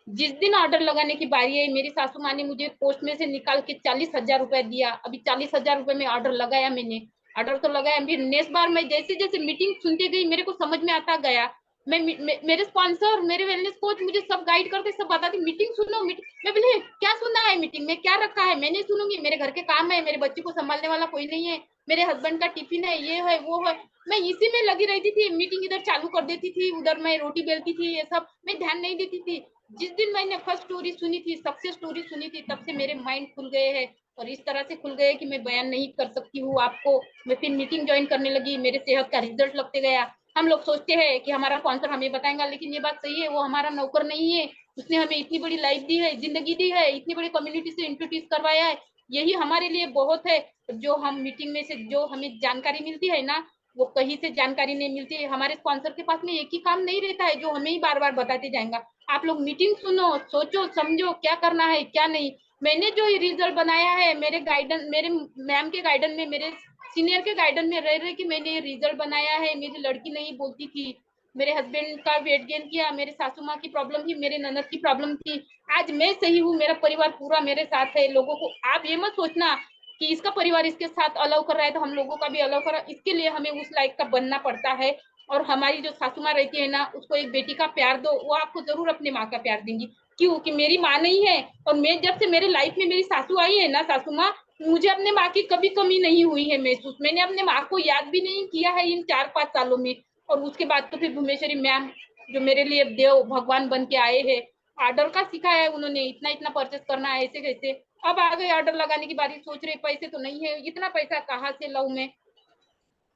S2: जिस दिन ऑर्डर लगाने की बारी है, मेरी सासू माँ ने मुझे पोस्ट में से निकाल के 40,000 रुपया दिया। अभी 40,000 रुपए में ऑर्डर लगाया मैंने, ऑर्डर तो लगाया, फिर नेक्स्ट बार मैं जैसे जैसे मीटिंग सुनती गई मेरे को समझ में आता गया। मेरे स्पॉन्सर, मेरे वेलनेस कोच मुझे सब गाइड करते, सब बताते मीटिंग सुनो मीटिंग। मैं बोले क्या सुनना है मीटिंग में, क्या रखा है, मैं नहीं सुनूंगी, मेरे घर के काम है, मेरे बच्चे को संभालने वाला कोई नहीं है, मेरे हस्बैंड का टिफिन है, ये है वो है। मैं इसी में लगी रहती थी, मीटिंग इधर चालू कर देती थी, उधर मैं रोटी बेलती थी, ये सब मैं ध्यान नहीं देती थी। जिस दिन मैंने फर्स्ट स्टोरी सुनी थी, सक्सेस स्टोरी सुनी थी, तब से मेरे माइंड खुल गए हैं, और इस तरह से खुल गए कि मैं बयान नहीं कर सकती हूँ आपको। मैं फिर मीटिंग ज्वाइन करने लगी, मेरे सेहत का रिजल्ट लगते गया। हम लोग सोचते हैं कि हमारा स्पॉन्सर हमें बताएगा, लेकिन ये बात सही है, वो हमारा नौकर नहीं है। उसने हमें इतनी बड़ी लाइफ दी है, जिंदगी दी है, इतनी बड़ी कम्युनिटी से इंट्रोड्यूस करवाया है, यही हमारे लिए बहुत है। जो हम मीटिंग में से जो हमें जानकारी मिलती है ना, वो कहीं से जानकारी नहीं मिलती है। हमारे स्पॉन्सर के पास में एक ही काम नहीं रहता है जो हमें ही बार बार बताते जाएगा। आप लोग मीटिंग सुनो, सोचो समझो क्या करना है क्या नहीं। मैंने जो रिजल्ट बनाया है, मेरे गाइडेंस, मेरे मैम के गाइडेंस में, मेरे सीनियर के गाइडेंस में रह रहे कि मैंने ये रिजल्ट बनाया है। मेरी लड़की नहीं बोलती थी, मेरे हस्बैंड का वेट गेन किया, मेरे सासू माँ की प्रॉब्लम थी, मेरे ननद की प्रॉब्लम थी, आज मैं सही हूँ, मेरा परिवार पूरा मेरे साथ है। लोगों को आप ये मत सोचना कि इसका परिवार इसके साथ अलाउ कर रहा है तो हम लोगों का भी अलाउ कर रहा है। इसके लिए हमें उस लायक का बनना पड़ता है। और हमारी जो सासू माँ रहती है ना, उसको एक बेटी का प्यार दो, वो आपको जरूर अपने माँ का प्यार देंगी। क्यों कि मेरी माँ नहीं है, और मैं जब से मेरे लाइफ में मेरी सासू आई है ना, सासू माँ, मुझे अपने माँ की कभी कमी नहीं हुई है महसूस। मैंने अपने माँ को याद भी नहीं किया है इन 4-5 सालों में। और उसके बाद तो फिर भुवनेश्वरी मैम, जो मेरे लिए देव भगवान बन के आए हैं, ऑर्डर का सिखाया है उन्होंने, इतना इतना परचेस करना है, ऐसे कैसे। अब आ गए ऑर्डर लगाने की बारी, सोच रहे पैसे तो नहीं है, इतना पैसा कहाँ से लाऊं मैं।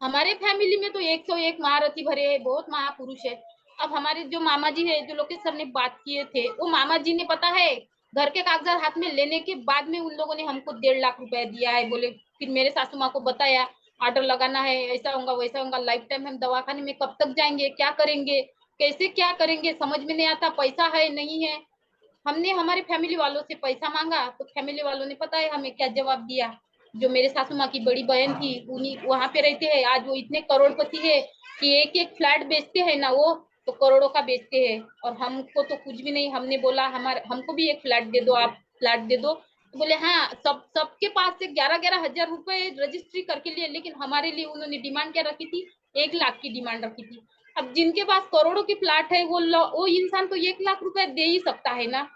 S2: हमारे फैमिली में तो 101 महारथी भरे हैं, बहुत महापुरुष है। अब हमारे जो मामा जी है, जो लोकेश सर ने बात किए थे, वो मामा जी ने पता है घर के कागजात हाथ में लेने के बाद में उन लोगों ने हमको 1.5 लाख रुपए दिया है। बोले फिर मेरे सासू माँ को बताया ऑर्डर लगाना है, ऐसा होगा वैसा होगा, लाइफ टाइम हम दवाखाने में कब तक जाएंगे, क्या करेंगे, कैसे क्या करेंगे, समझ में नहीं आता, पैसा है नहीं है। हमने हमारे फैमिली वालों से पैसा मांगा तो फैमिली वालों ने पता है हमें क्या जवाब दिया। जो मेरे सासू माँ की बड़ी बहन थी, उन्हीं वहां पे रहते हैं, आज वो इतने करोड़पति है कि एक एक फ्लैट बेचते हैं ना वो, तो करोड़ों का बेचते हैं, और हमको तो कुछ भी नहीं। हमने बोला हमको भी एक फ्लैट दे दो, आप फ्लैट दे दो। तो बोले हाँ, सबके पास से 11,000 रुपए रजिस्ट्री करके लिए, लेकिन हमारे लिए उन्होंने डिमांड क्या रखी थी, 1 लाख की डिमांड रखी थी। अब जिनके पास करोड़ों की प्लाट है, वो इंसान तो 1 लाख रुपए दे ही सकता है ना,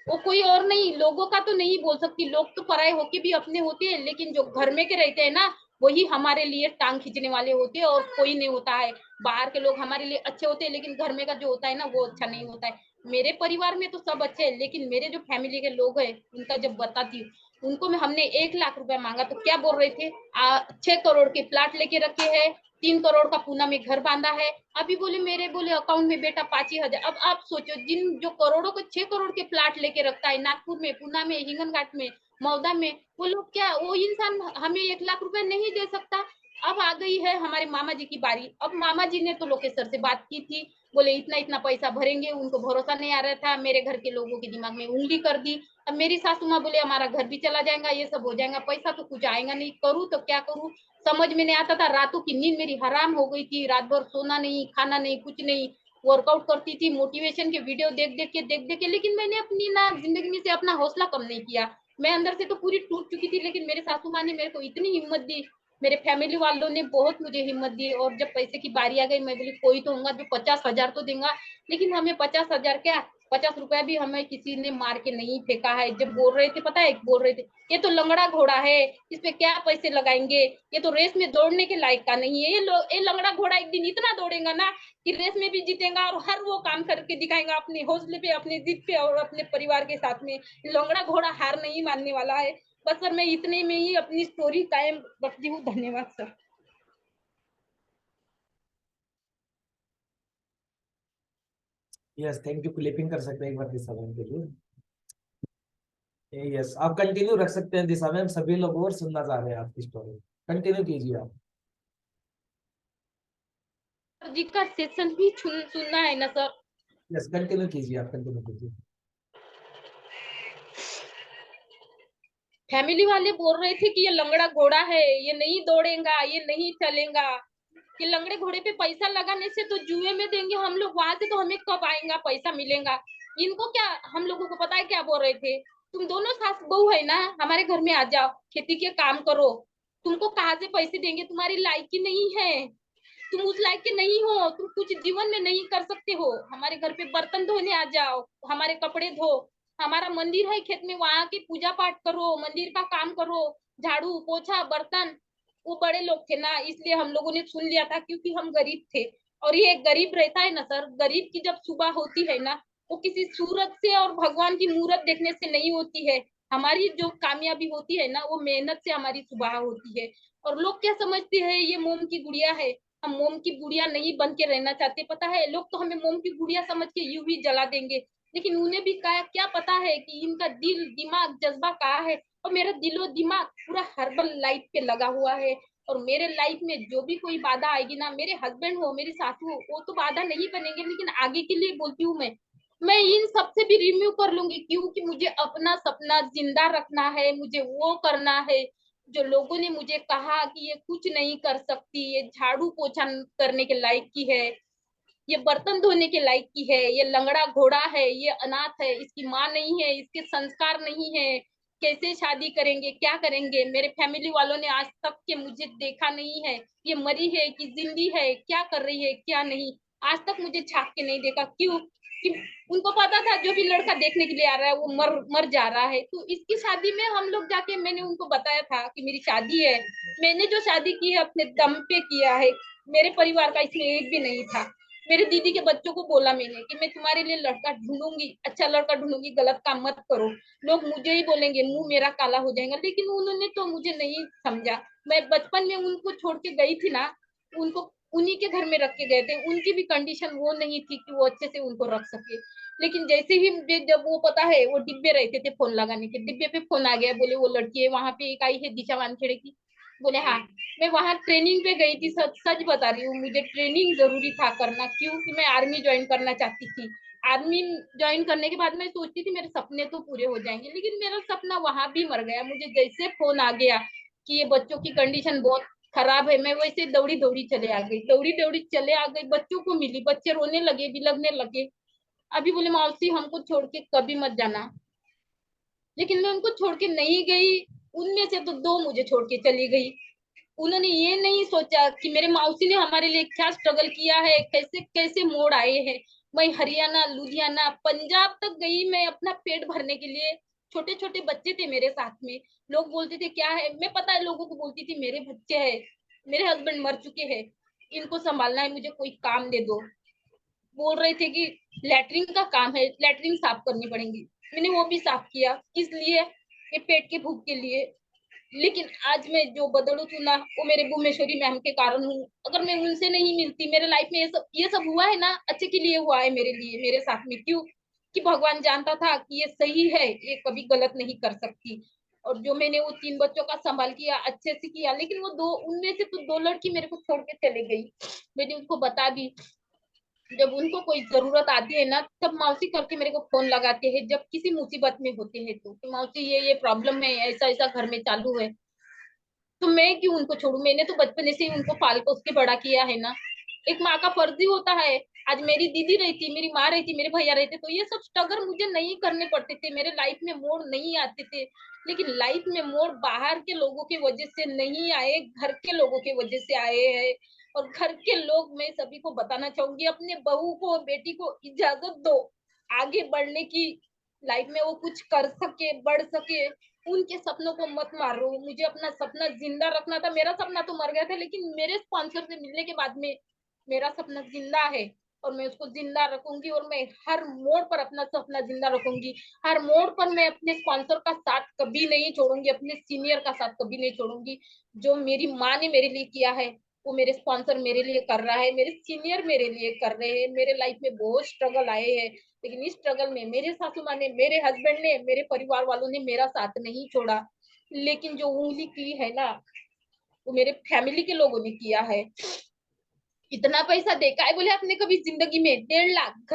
S2: वो कोई और नहीं। लोगों का तो नहीं बोल सकती, लोग तो पराये होके भी अपने होते हैं, लेकिन जो घर में के रहते हैं ना, वही हमारे लिए टांग खींचने वाले होते हैं, और कोई नहीं होता है। बाहर के लोग हमारे लिए अच्छे होते हैं, लेकिन घर में का जो होता है ना, वो अच्छा नहीं होता है। मेरे परिवार में तो सब अच्छे हैं, लेकिन मेरे जो फैमिली के लोग हैं, उनका जब बताती हूँ उनको, में हमने 1 लाख रुपए मांगा तो क्या बोल रहे थे, 6 करोड़ के प्लाट लेके रखे हैं, 3 करोड़ का पूना में घर बांधा है। अभी बोले अकाउंट में बेटा 5 ही हजार। अब आप सोचो, जिन जो करोड़ों को 6 करोड़ के प्लाट लेके रखता है नागपुर में, पूना में, हिंगनघाट में, मौदा में, वो लोग क्या, वो इंसान हमें 1 लाख रुपए नहीं दे सकता। अब आ गई है हमारे मामा जी की बारी। अब मामा जी ने तो लोकेसर से बात की थी, बोले इतना इतना पैसा भरेंगे, उनको भरोसा नहीं आ रहा था। मेरे घर के लोगों के दिमाग में उंगली कर दी। अब मेरी सासू माँ बोले हमारा घर भी चला जाएगा, ये सब हो जाएगा, पैसा तो कुछ आएगा नहीं, करूँ तो क्या करूँ, समझ में नहीं आता था। रातों की नींद मेरी हराम हो गई थी, रात भर सोना नहीं, खाना नहीं, कुछ नहीं। वर्कआउट करती थी, मोटिवेशन के वीडियो देख देख के, लेकिन मैंने अपनी ना जिंदगी में से अपना हौसला कम नहीं किया। मैं अंदर से तो पूरी टूट चुकी थी, लेकिन मेरे सासू माँ ने मेरे को इतनी हिम्मत दी, मेरे फैमिली वालों ने बहुत मुझे हिम्मत दी। और जब पैसे की बारी आ गई, मैं बोली कोई तो होगा जो 50,000 तो देगा। लेकिन हमें 50,000 क्या, 50 रुपया भी हमें किसी ने मार के नहीं फेंका है। जब बोल रहे थे, पता है बोल रहे थे, ये तो लंगड़ा घोड़ा है, इस पे क्या पैसे लगाएंगे, ये तो रेस में दौड़ने के लायक का नहीं है। ये लंगड़ा घोड़ा एक दिन इतना दौड़ेगा ना कि रेस में भी जीतेगा, और हर वो काम करके दिखाएगा अपने हौसले पे, अपने जिद पे, और अपने परिवार के साथ में। लंगड़ा घोड़ा हार नहीं मानने वाला है। बस सर, मैं इतने में ही अपनी स्टोरी कायम रखती हूँ। धन्यवाद sir.
S3: Yes, thank you. Clipping कर सकते हैं एक बार दिशा मैम के लिए। यस, आप कंटिन्यू रख सकते हैं दिशा मैम, सभी लोग और सुनना चाह रहे हैं आपकी स्टोरी, कंटिन्यू कीजिए आप।
S2: जी का सेशन भी सुनना है ना सर?
S3: यस, कंटिन्यू कीजिए, आप कंटिन्यू कीजिए।
S2: फैमिली वाले बोल रहे थे कि ये लंगड़ा घोड़ा है, ये नहीं दौड़ेगा, ये नहीं चलेगा, कि लंगड़े घोड़े पे पैसा लगाने से तो जुए में देंगे हम लोग, वहां से तो हमें कब आएगा पैसा मिलेगा। इनको क्या, हम लोगों को पता है क्या बोल रहे थे, तुम दोनों सास बहू है ना, हमारे घर में आ जाओ, खेती के काम करो, तुमको कहाँ से पैसे देंगे, तुम्हारी लायक ही नहीं है, तुम उस लायक के नहीं हो, तुम कुछ जीवन में नहीं कर सकते हो, हमारे घर पे बर्तन धोने आ जाओ, हमारे कपड़े धो, हमारा मंदिर है खेत में, वहां की पूजा पाठ करो, मंदिर का काम करो, झाड़ू पोछा बर्तन। वो बड़े लोग थे ना, इसलिए हम लोगों ने सुन लिया था, क्योंकि हम गरीब थे। और ये गरीब रहता है ना सर, गरीब की जब सुबह होती है ना, वो किसी सूरत से और भगवान की मूरत देखने से नहीं होती है। हमारी जो कामयाबी होती है ना, वो मेहनत से हमारी सुबह होती है। और लोग क्या समझते हैं, ये मोम की गुड़िया है। हम मोम की गुड़िया नहीं बन के रहना चाहते, पता है, लोग तो हमें मोम की गुड़िया समझ के यूं ही जला देंगे, लेकिन उन्हें भी क्या पता है कि इनका दिल दिमाग जज्बा कहाँ है। और मेरा दिलो दिमाग पूरा हर्बल लाइफ पे लगा हुआ है। और मेरे लाइफ में जो भी कोई बाधा आएगी ना, मेरे हस्बैंड हो, मेरी सासू हो, वो तो बाधा नहीं बनेंगे, लेकिन आगे के लिए बोलती हूँ मैं इन सबसे भी रिम्यू कर लूंगी, क्योंकि मुझे अपना सपना जिंदा रखना है, मुझे वो करना है। जो लोगों ने मुझे कहा कि ये कुछ नहीं कर सकती, ये झाड़ू पोछा करने के लायक की है, ये बर्तन धोने के लायक की है, ये लंगड़ा घोड़ा है, ये अनाथ है, इसकी माँ नहीं है, इसके संस्कार नहीं है, कैसे शादी करेंगे, क्या करेंगे। मेरे फैमिली वालों ने आज तक के मुझे देखा नहीं है, ये मरी है कि जिंदी है, क्या कर रही है क्या नहीं, आज तक मुझे झांक के नहीं देखा। क्यों? कि उनको पता था जो भी लड़का देखने के लिए आ रहा है वो मर मर जा रहा है। तो इसकी शादी में हम लोग जाके, मैंने उनको बताया था कि मेरी शादी है, मैंने जो शादी की है अपने दम पे किया है, मेरे परिवार का इसमें एक भी नहीं था। मेरे दीदी के बच्चों को बोला मैंने कि मैं तुम्हारे लिए लड़का ढूंढूंगी, अच्छा लड़का ढूंढूंगी, गलत काम मत करो, लोग मुझे ही बोलेंगे, मुंह मेरा काला हो जाएगा। लेकिन उन्होंने तो मुझे नहीं समझा। मैं बचपन में उनको छोड़ के गई थी ना, उनको उन्हीं के घर में रख के गए थे, उनकी भी कंडीशन वो नहीं थी कि वो अच्छे से उनको रख सके। लेकिन जैसे ही मुझे, जब वो पता है, वो डिब्बे रहते थे फोन लगाने के, डिब्बे पे फोन आ गया, बोले वो लड़की है वहां पे, एक आई है दिशा वानखेड़े की। बोले हाँ। मैं वहां ट्रेनिंग पे गई थी, सच सच बता रही हूँ, मुझे ट्रेनिंग जरूरी था करना, क्योंकि मैं आर्मी ज्वाइन करना चाहती थी। आर्मी ज्वाइन करने के बाद मैं सोचती थी मेरे सपने तो पूरे हो जाएंगे, लेकिन मेरा सपना वहां भी मर गया। मुझे जैसे फोन आ गया कि ये बच्चों की कंडीशन बहुत खराब है। मैं वैसे दौड़ी दौड़ी चले आ गई, बच्चों को मिली, बच्चे रोने लगे, बिलखने लगे। अभी बोले मौसी हमको छोड़ के कभी मत जाना, लेकिन मैं उनको छोड़ के नहीं गई। उनमें से तो 2 मुझे छोड़ के चली गई। उन्होंने ये नहीं सोचा कि मेरे मौसी ने हमारे लिए क्या स्ट्रगल किया है, कैसे कैसे मोड़ आए हैं। मैं हरियाणा, लुधियाना, पंजाब तक गई मैं अपना पेट भरने के लिए। छोटे छोटे बच्चे थे मेरे साथ में। लोग बोलते थे क्या है, मैं पता है लोगों को बोलती थी मेरे बच्चे हैं, मेरे हस्बैंड मर चुके हैं, इनको संभालना है, मुझे कोई काम दे दो। बोल रहे थे कि लैटरिन का काम है, लैटरिन साफ करनी पड़ेगी। मैंने वो भी साफ किया, किस लिए? ये पेट के भूख के लिए। लेकिन आज मैं जो बदौलत हूँ ना, वो मेरे भुवनेश्वरी मैम के कारण हूँ। अगर मैं उनसे नहीं मिलती, मेरे लाइफ में ये सब हुआ है ना, अच्छे के लिए हुआ है मेरे लिए, मेरे साथ में। क्यों? कि भगवान जानता था कि ये सही है, ये कभी गलत नहीं कर सकती। और जो मैंने वो 3 बच्चों का संभाल किया, अच्छे से किया। लेकिन वो 2, उनमें से तो 2 लड़की मेरे को छोड़ के चले गई। मैंने उनको बता दी। जब उनको कोई जरूरत आती है ना, तब मौसी करके मेरे को फोन लगाते हैं, जब किसी मुसीबत में होते हैं तो कि मौसी ये प्रॉब्लम है, ऐसा ऐसा घर में चालू है। तो मैं क्यों उनको छोड़ू? मैंने तो बचपन से ही उनको पाल पोस के बड़ा किया है ना। एक माँ का फर्ज ही होता है। आज मेरी दीदी रहती, मेरी माँ रहती, मेरे भैया रहते, तो ये सब स्ट्रगल मुझे नहीं करने पड़ते थे, मेरे लाइफ में मोड़ नहीं आते थे। लेकिन लाइफ में मोड़ बाहर के लोगों की वजह से नहीं आए, घर के लोगों की वजह से आए हैं। और घर के लोग, मैं सभी को बताना चाहूंगी, अपने बहू को, बेटी को इजाजत दो आगे बढ़ने की। लाइफ में वो कुछ कर सके, बढ़ सके। उनके सपनों को मत मारो। मुझे अपना सपना जिंदा रखना था। मेरा सपना तो मर गया था, लेकिन मेरे स्पॉन्सर से मिलने के बाद में मेरा सपना जिंदा है, और मैं उसको जिंदा रखूंगी। और मैं हर मोड़ पर अपना सपना जिंदा रखूंगी। हर मोड़ पर मैं अपने स्पॉन्सर का साथ कभी नहीं छोड़ूंगी, अपने सीनियर का साथ कभी नहीं छोड़ूंगी। जो मेरी माँ ने मेरे लिए किया है, वो मेरे स्पॉन्सर मेरे लिए कर रहा है, मेरे सीनियर मेरे लिए कर रहे हैं। मेरे लाइफ में बहुत स्ट्रगल आए हैं, लेकिन इस स्ट्रगल में मेरे सासू माँ ने, मेरे हस्बैंड ने, मेरे परिवार वालों ने मेरा साथ नहीं छोड़ा। लेकिन जो उंगली की है ना, वो मेरे फैमिली के लोगों ने किया है। इतना पैसा देखा है बोले आपने कभी जिंदगी में? 1.5 लाख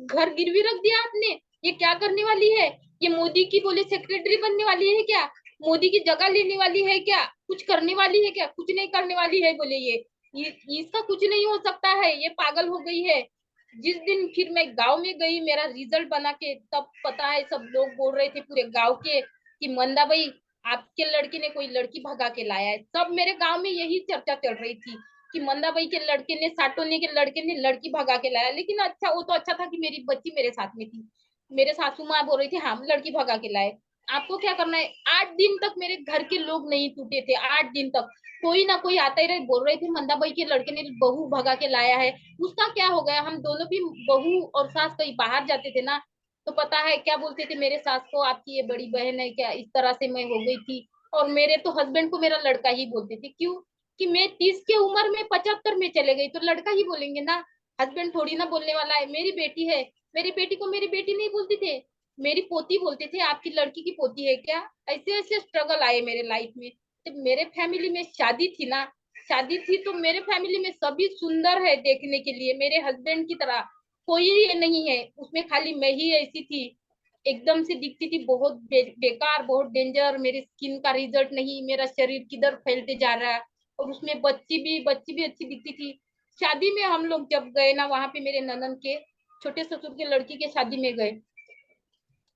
S2: घर गिरवी रख दिया आपने। ये क्या करने वाली है? ये मोदी की बोले सेक्रेटरी बनने वाली है क्या? मोदी की जगह लेने वाली है क्या? कुछ करने वाली है क्या? कुछ नहीं करने वाली है बोले ये इसका कुछ नहीं हो सकता है, ये पागल हो गई है। जिस दिन फिर मैं गांव में गई, मेरा रिजल्ट बना के, तब पता है सब लोग बोल रहे थे पूरे गांव के कि मंदा भाई, आपके लड़के ने कोई लड़की भगा के लाया है। सब मेरे गांव में यही चर्चा चल रही थी कि मंदाबाई के लड़के ने, साटोने के लड़के ने लड़की भगा के लाया। लेकिन अच्छा, वो तो अच्छा था कि मेरी बच्ची मेरे साथ में थी। मेरे सासू माँ बोल रही थी हाँ लड़की भगा के लाए। आपको क्या करना है? 8 दिन तक मेरे घर के लोग नहीं टूटे थे। 8 दिन तक कोई ना कोई आता ही रहे, बोल रहे थे मंदाबाई के लड़के ने बहू भगा के लाया है। उसका क्या हो गया? हम दोनों भी बहू और सास कहीं बाहर जाते थे ना, तो पता है क्या बोलते थे मेरे सास को, आपकी ये बड़ी बहन है क्या? इस तरह से मैं हो गई थी। और मेरे तो हस्बैंड को मेरा लड़का ही बोलते थे। क्यों? कि मैं 30 की उम्र में 75 में चले गई, तो लड़का ही बोलेंगे ना, हस्बैंड थोड़ी ना बोलने वाला है। मेरी बेटी है, मेरी बेटी को मेरी बेटी नहीं बोलते थे, मेरी पोती बोलते थे। आपकी लड़की की पोती है क्या? ऐसे ऐसे स्ट्रगल आए मेरे लाइफ में। जब मेरे फैमिली में शादी थी ना, शादी थी तो मेरे फैमिली में सभी सुंदर है देखने के लिए, मेरे हस्बैंड की तरह कोई ये नहीं है उसमें, खाली मैं ही ऐसी थी, एकदम से दिखती थी बहुत बेकार, बहुत डेंजर। मेरी स्किन का रिजल्ट नहीं, मेरा शरीर किधर फैलते जा रहा है। और उसमें बच्ची भी अच्छी दिखती थी। शादी में हम लोग जब गए ना, वहां पे मेरे ननद के छोटे ससुर के लड़की के शादी में गए,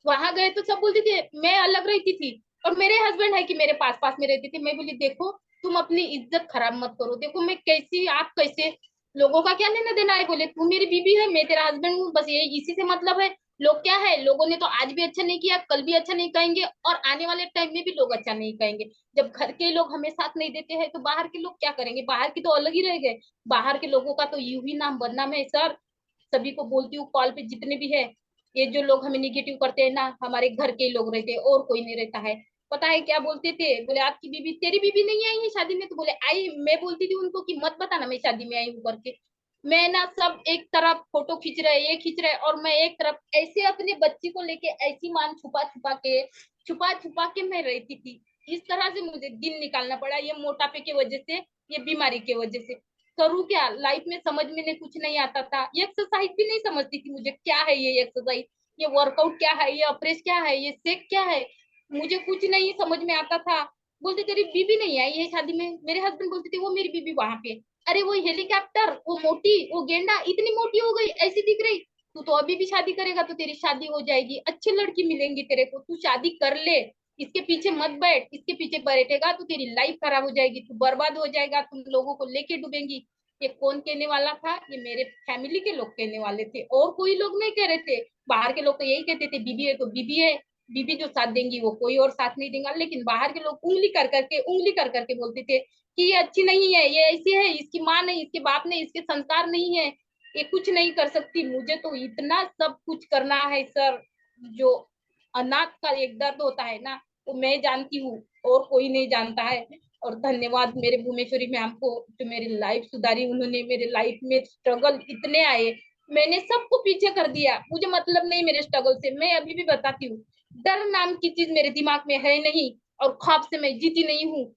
S2: वहां गए तो सब बोलते थे मैं अलग रहती थी, और मेरे हस्बैंड है कि मेरे पास पास में रहते थे। मैं बोली देखो तुम अपनी इज्जत खराब मत करो, देखो मैं कैसी, आप कैसे, लोगों का क्या लेना देना है? बोले तू मेरी बीबी है, मैं तेरा हस्बैंड हूँ, बस ये इसी से मतलब है। लोग क्या है, लोगों ने तो आज भी अच्छा नहीं किया, कल भी अच्छा नहीं कहेंगे, और आने वाले टाइम में भी लोग अच्छा नहीं कहेंगे। जब घर के लोग हमें साथ नहीं देते हैं, तो बाहर के लोग क्या करेंगे? बाहर की तो अलग ही रह गए। बाहर के लोगों का तो यूं ही नाम बदनाम है सर। सभी को बोलती हूँ, कॉल पे जितने भी है, ये जो लोग हमें निगेटिव करते हैं ना, हमारे घर के लोग रहते हैं, और कोई नहीं रहता है। पता है क्या बोलते थे? बोले आपकी बीबी, तेरी बीबी नहीं आई है शादी में? तो बोले आई। मैं बोलती थी उनको कि मत बताना मैं शादी में आई हूँ करके। मैं ना, सब एक तरफ फोटो खींच रहे, ये खींच रहे, और मैं एक तरफ ऐसे अपने बच्ची को लेके ऐसी मान छुपा छुपा के मैं रहती थी। इस तरह से मुझे दिन निकालना पड़ा, ये मोटापे की वजह से, ये बीमारी की वजह से। करूँ क्या? लाइफ में समझ में नहीं, कुछ नहीं आता था। ये एक्सरसाइज भी नहीं समझती थी मुझे, क्या है ये एक्सरसाइज, ये वर्कआउट क्या है, ये अप्रेस क्या है, ये सेक क्या है, मुझे कुछ नहीं समझ में आता था। बोलते तेरी बीबी नहीं आई है शादी में। मेरे हस्बैंड बोलते थे वो मेरी बीबी वहां पे। अरे वो हेलीकॉप्टर, वो मोटी, वो गेंडा इतनी मोटी हो गई, ऐसी दिख रही। तू तो अभी भी शादी करेगा तो तेरी शादी हो जाएगी, अच्छी लड़की मिलेंगी तेरे को, तू शादी कर ले, इसके पीछे मत बैठ, इसके पीछे बैठेगा तो तेरी लाइफ खराब हो जाएगी, तू बर्बाद हो जाएगा, तुम लोगों को लेके डूबेंगी। ये कौन कहने वाला था? ये मेरे फैमिली के लोग कहने वाले थे, और कोई लोग नहीं कह रहे थे। बाहर के लोग तो यही कहते थे बीबी है तो बीबी है, बीबी जो साथ देंगी वो कोई और साथ नहीं देगा। लेकिन बाहर के लोग उंगली कर करके बोलते थे कि ये अच्छी नहीं है, ये ऐसी है, इसकी माँ नहीं, इसके बाप नहीं, इसके संस्कार नहीं है, ये कुछ नहीं कर सकती। मुझे तो इतना सब कुछ करना है सर। जो अनाथ का एक दर्द होता है ना, वो मैं जानती हूँ, और कोई नहीं जानता है। और धन्यवाद मेरे भुवनेश्वरी मैम को, जो मेरी लाइफ सुधारी। उन्होंने मेरे लाइफ में स्ट्रगल इतने आए, मैंने सबको पीछे कर दिया, मुझे मतलब नहीं मेरे स्ट्रगल से। मैं अभी भी बताती हूँ, डर नाम की चीज मेरे दिमाग में है नहीं, और ख्वाब से मैं जीती नहीं हूँ।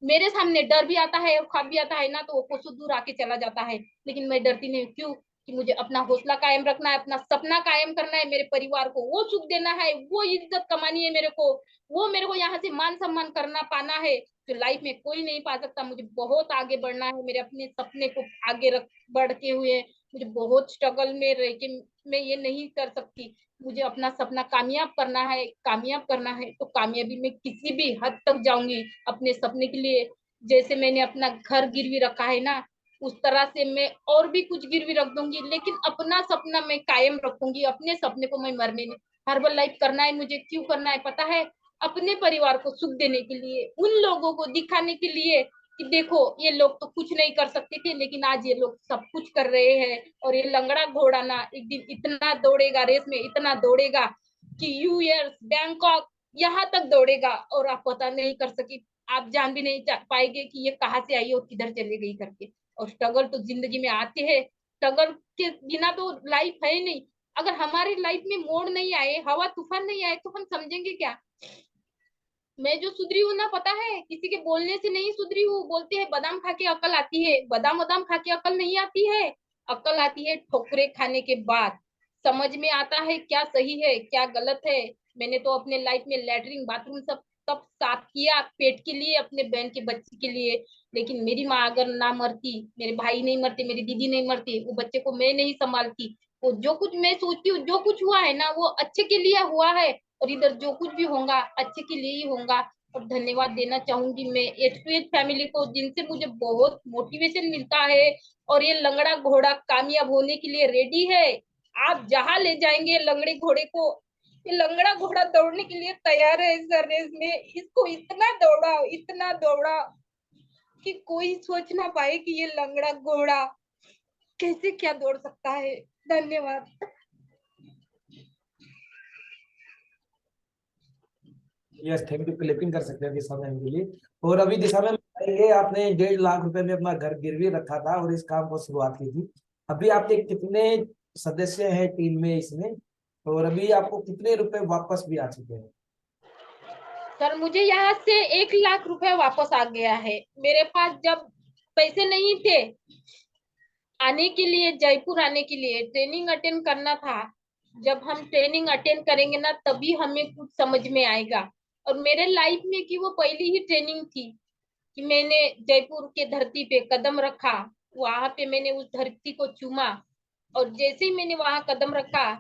S2: मेरे सामने डर भी आता है और ख्वाब भी आता है ना, तो वो कोसों दूर आके चला जाता है, लेकिन मैं डरती नहीं। क्यों? कि मुझे अपना हौसला कायम रखना है, अपना सपना कायम करना है, मेरे परिवार को वो सुख देना है, वो इज्जत कमानी है मेरे को, वो मेरे को यहाँ से मान सम्मान करना पाना है, जो लाइफ में कोई नहीं पा सकता। मुझे बहुत आगे बढ़ना है, मेरे अपने सपने को आगे रख बढ़ते हुए। मुझे बहुत स्ट्रगल में रह के मैं ये नहीं कर सकती। मुझे अपना सपना कामयाब करना है, कामयाब करना है तो कामयाबी में किसी भी हद तक जाऊंगी अपने सपने के लिए। जैसे मैंने अपना घर गिरवी रखा है ना, उस तरह से मैं और भी कुछ गिरवी रख दूंगी, लेकिन अपना सपना मैं कायम रखूंगी। अपने सपने को मैं मरने नहीं। हर्बल लाइफ करना है मुझे, क्यों करना है पता है? अपने परिवार को सुख देने के लिए, उन लोगों को दिखाने के लिए कि देखो ये लोग तो कुछ नहीं कर सकते थे, लेकिन आज ये लोग सब कुछ कर रहे हैं। और ये लंगड़ा घोड़ा ना एक दिन इतना दौड़ेगा, रेस में इतना दौड़ेगा कि यूएस बैंकॉक यहाँ तक दौड़ेगा, और आप पता नहीं कर सकी, आप जान भी नहीं पाएंगे कि ये कहाँ से आई और किधर चली गई करके। और स्ट्रगल तो जिंदगी में आते हैं, स्ट्रगल के बिना तो लाइफ है ही नहीं। अगर हमारी लाइफ में मोड़ नहीं आए, हवा तूफान नहीं आए, तो हम समझेंगे क्या? मैं जो सुधरी हूँ ना, पता है, किसी के बोलने से नहीं सुधरी हूँ। बोलते हैं बादाम खा के अकल आती है, बादाम वादाम खा के अकल नहीं आती है। अकल आती है ठोकरे खाने के बाद, समझ में आता है क्या सही है क्या गलत है। मैंने तो अपने लाइफ में लैट्रिन बाथरूम सब सब साफ किया, पेट के लिए, अपने बहन के बच्चे के लिए। लेकिन मेरी माँ अगर ना मरती, मेरे भाई नहीं मरते, मेरी दीदी नहीं मरती, वो बच्चे को मैं नहीं संभालती। वो जो कुछ मैं सोचती हूँ, जो कुछ हुआ है ना, वो अच्छे के लिए हुआ है। और इधर जो कुछ भी होगा अच्छे के लिए ही होगा। और धन्यवाद देना चाहूंगी मैं एच फैमिली को, जिनसे मुझे बहुत मोटिवेशन मिलता है। और ये लंगड़ा घोड़ा कामयाब होने के लिए रेडी है। आप जहां ले जाएंगे लंगड़े घोड़े को, ये लंगड़ा घोड़ा दौड़ने के लिए तैयार है सर। रेस में इसको इतना दौड़ा कि कोई सोच ना पाए कि ये लंगड़ा घोड़ा कैसे क्या दौड़ सकता है। धन्यवाद।
S3: Yes, thank you. क्लिपिंग कर सकते हैं दिशा मैम के लिए। और अभी दिशा मैम बताइए, आपने 1.5 लाख रुपए में अपना घर गिरवी रखा था और इस काम को शुरुआत की थी। अभी आपके कितने सदस्य हैं टीम में इसमें, और अभी आपको कितने रुपए वापस भी आ चुके हैं?
S2: सर मुझे यहाँ से 1 लाख रुपए वापस आ गया है। मेरे पास जब पैसे नहीं थे आने के लिए, जयपुर आने के लिए ट्रेनिंग अटेंड करना था। जब हम ट्रेनिंग अटेंड करेंगे ना, तभी हमें कुछ समझ में आएगा। और मेरे लाइफ में की वो पहली ही ट्रेनिंग थी कि मैंने जयपुर के धरती पे कदम रखा। वहां पे मैंने उस धरती को चूमा, और जैसे ही मैंने वहां कदम रखा,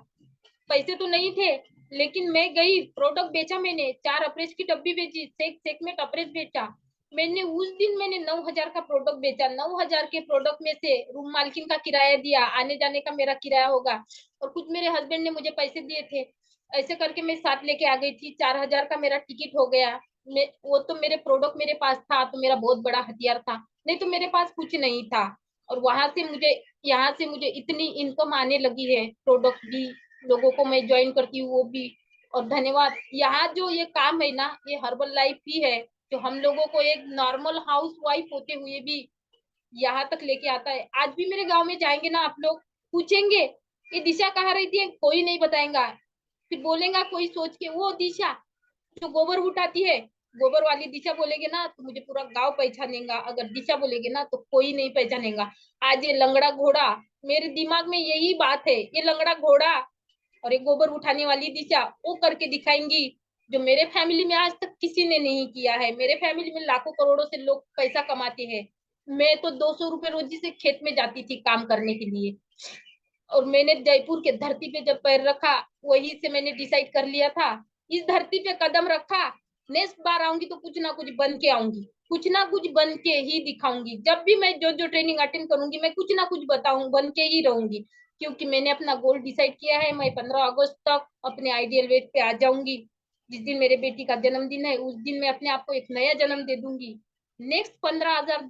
S2: पैसे तो नहीं थे, लेकिन मैं गई, प्रोडक्ट बेचा। मैंने 4 अप्रेज की डब्बी बेची, सेकमेट अप्रेज बेचा। मैंने उस दिन मैंने 9,000 का प्रोडक्ट बेचा। 9,000 के प्रोडक्ट में से रूम मालकिन का किराया दिया, आने जाने का मेरा किराया होगा, और कुछ मेरे हस्बैंड ने मुझे पैसे दिए थे। ऐसे करके मैं साथ लेके आ गई थी। 4,000 का मेरा टिकट हो गया। वो तो मेरे प्रोडक्ट मेरे पास था तो मेरा बहुत बड़ा हथियार था, नहीं तो मेरे पास कुछ नहीं था। और वहां से मुझे, यहाँ से मुझे इतनी इनकम आने लगी है, प्रोडक्ट भी, लोगों को मैं ज्वाइन करती हूँ वो भी। और धन्यवाद, यहाँ जो ये काम है ना, ये हर्बल लाइफ ही है, जो हम लोगों को एक नॉर्मल हाउस वाइफ होते हुए भी यहाँ तक लेके आता है। आज भी मेरे गांव में जाएंगे ना, आप लोग पूछेंगे ये दिशा कहाँ रहती है, कोई नहीं बताएगा। फिर बोलेगा कोई सोच के, वो दिशा जो गोबर उठाती है, गोबर वाली दिशा बोलेगे ना तो मुझे पूरा गांव पहचानेगा। अगर दिशा बोलेगे ना तो कोई नहीं पहचानेगा। आज ये लंगड़ा घोड़ा, मेरे दिमाग में यही बात है, ये लंगड़ा घोड़ा और एक गोबर उठाने वाली दिशा वो करके दिखाएंगी। जो मेरे फैमिली में आज तक किसी ने नहीं किया है। मेरे फैमिली में लाखों करोड़ों से लोग पैसा कमाते हैं, मैं तो 200 रुपए रोजी से खेत में जाती थी काम करने के लिए। और मैंने जयपुर के धरती पे जब पैर रखा, वही से मैंने डिसाइड कर लिया था, इस धरती पे कदम रखा, नेक्स्ट बार आऊंगी तो कुछ ना कुछ बन के आऊंगी, कुछ ना कुछ बन के ही दिखाऊंगी। जब भी मैं जो जो ट्रेनिंग अटेंड करूंगी, मैं कुछ ना कुछ बताऊं, बन के ही रहूंगी। क्योंकि मैंने अपना गोल डिसाइड किया है, मैं 15 अगस्त तक अपने आइडियल वेट पे आ जाऊंगी। जिस दिन मेरे बेटी का जन्मदिन है, उस दिन मैं अपने आप को एक नया जन्म दे दूंगी। नेक्स्ट 15,000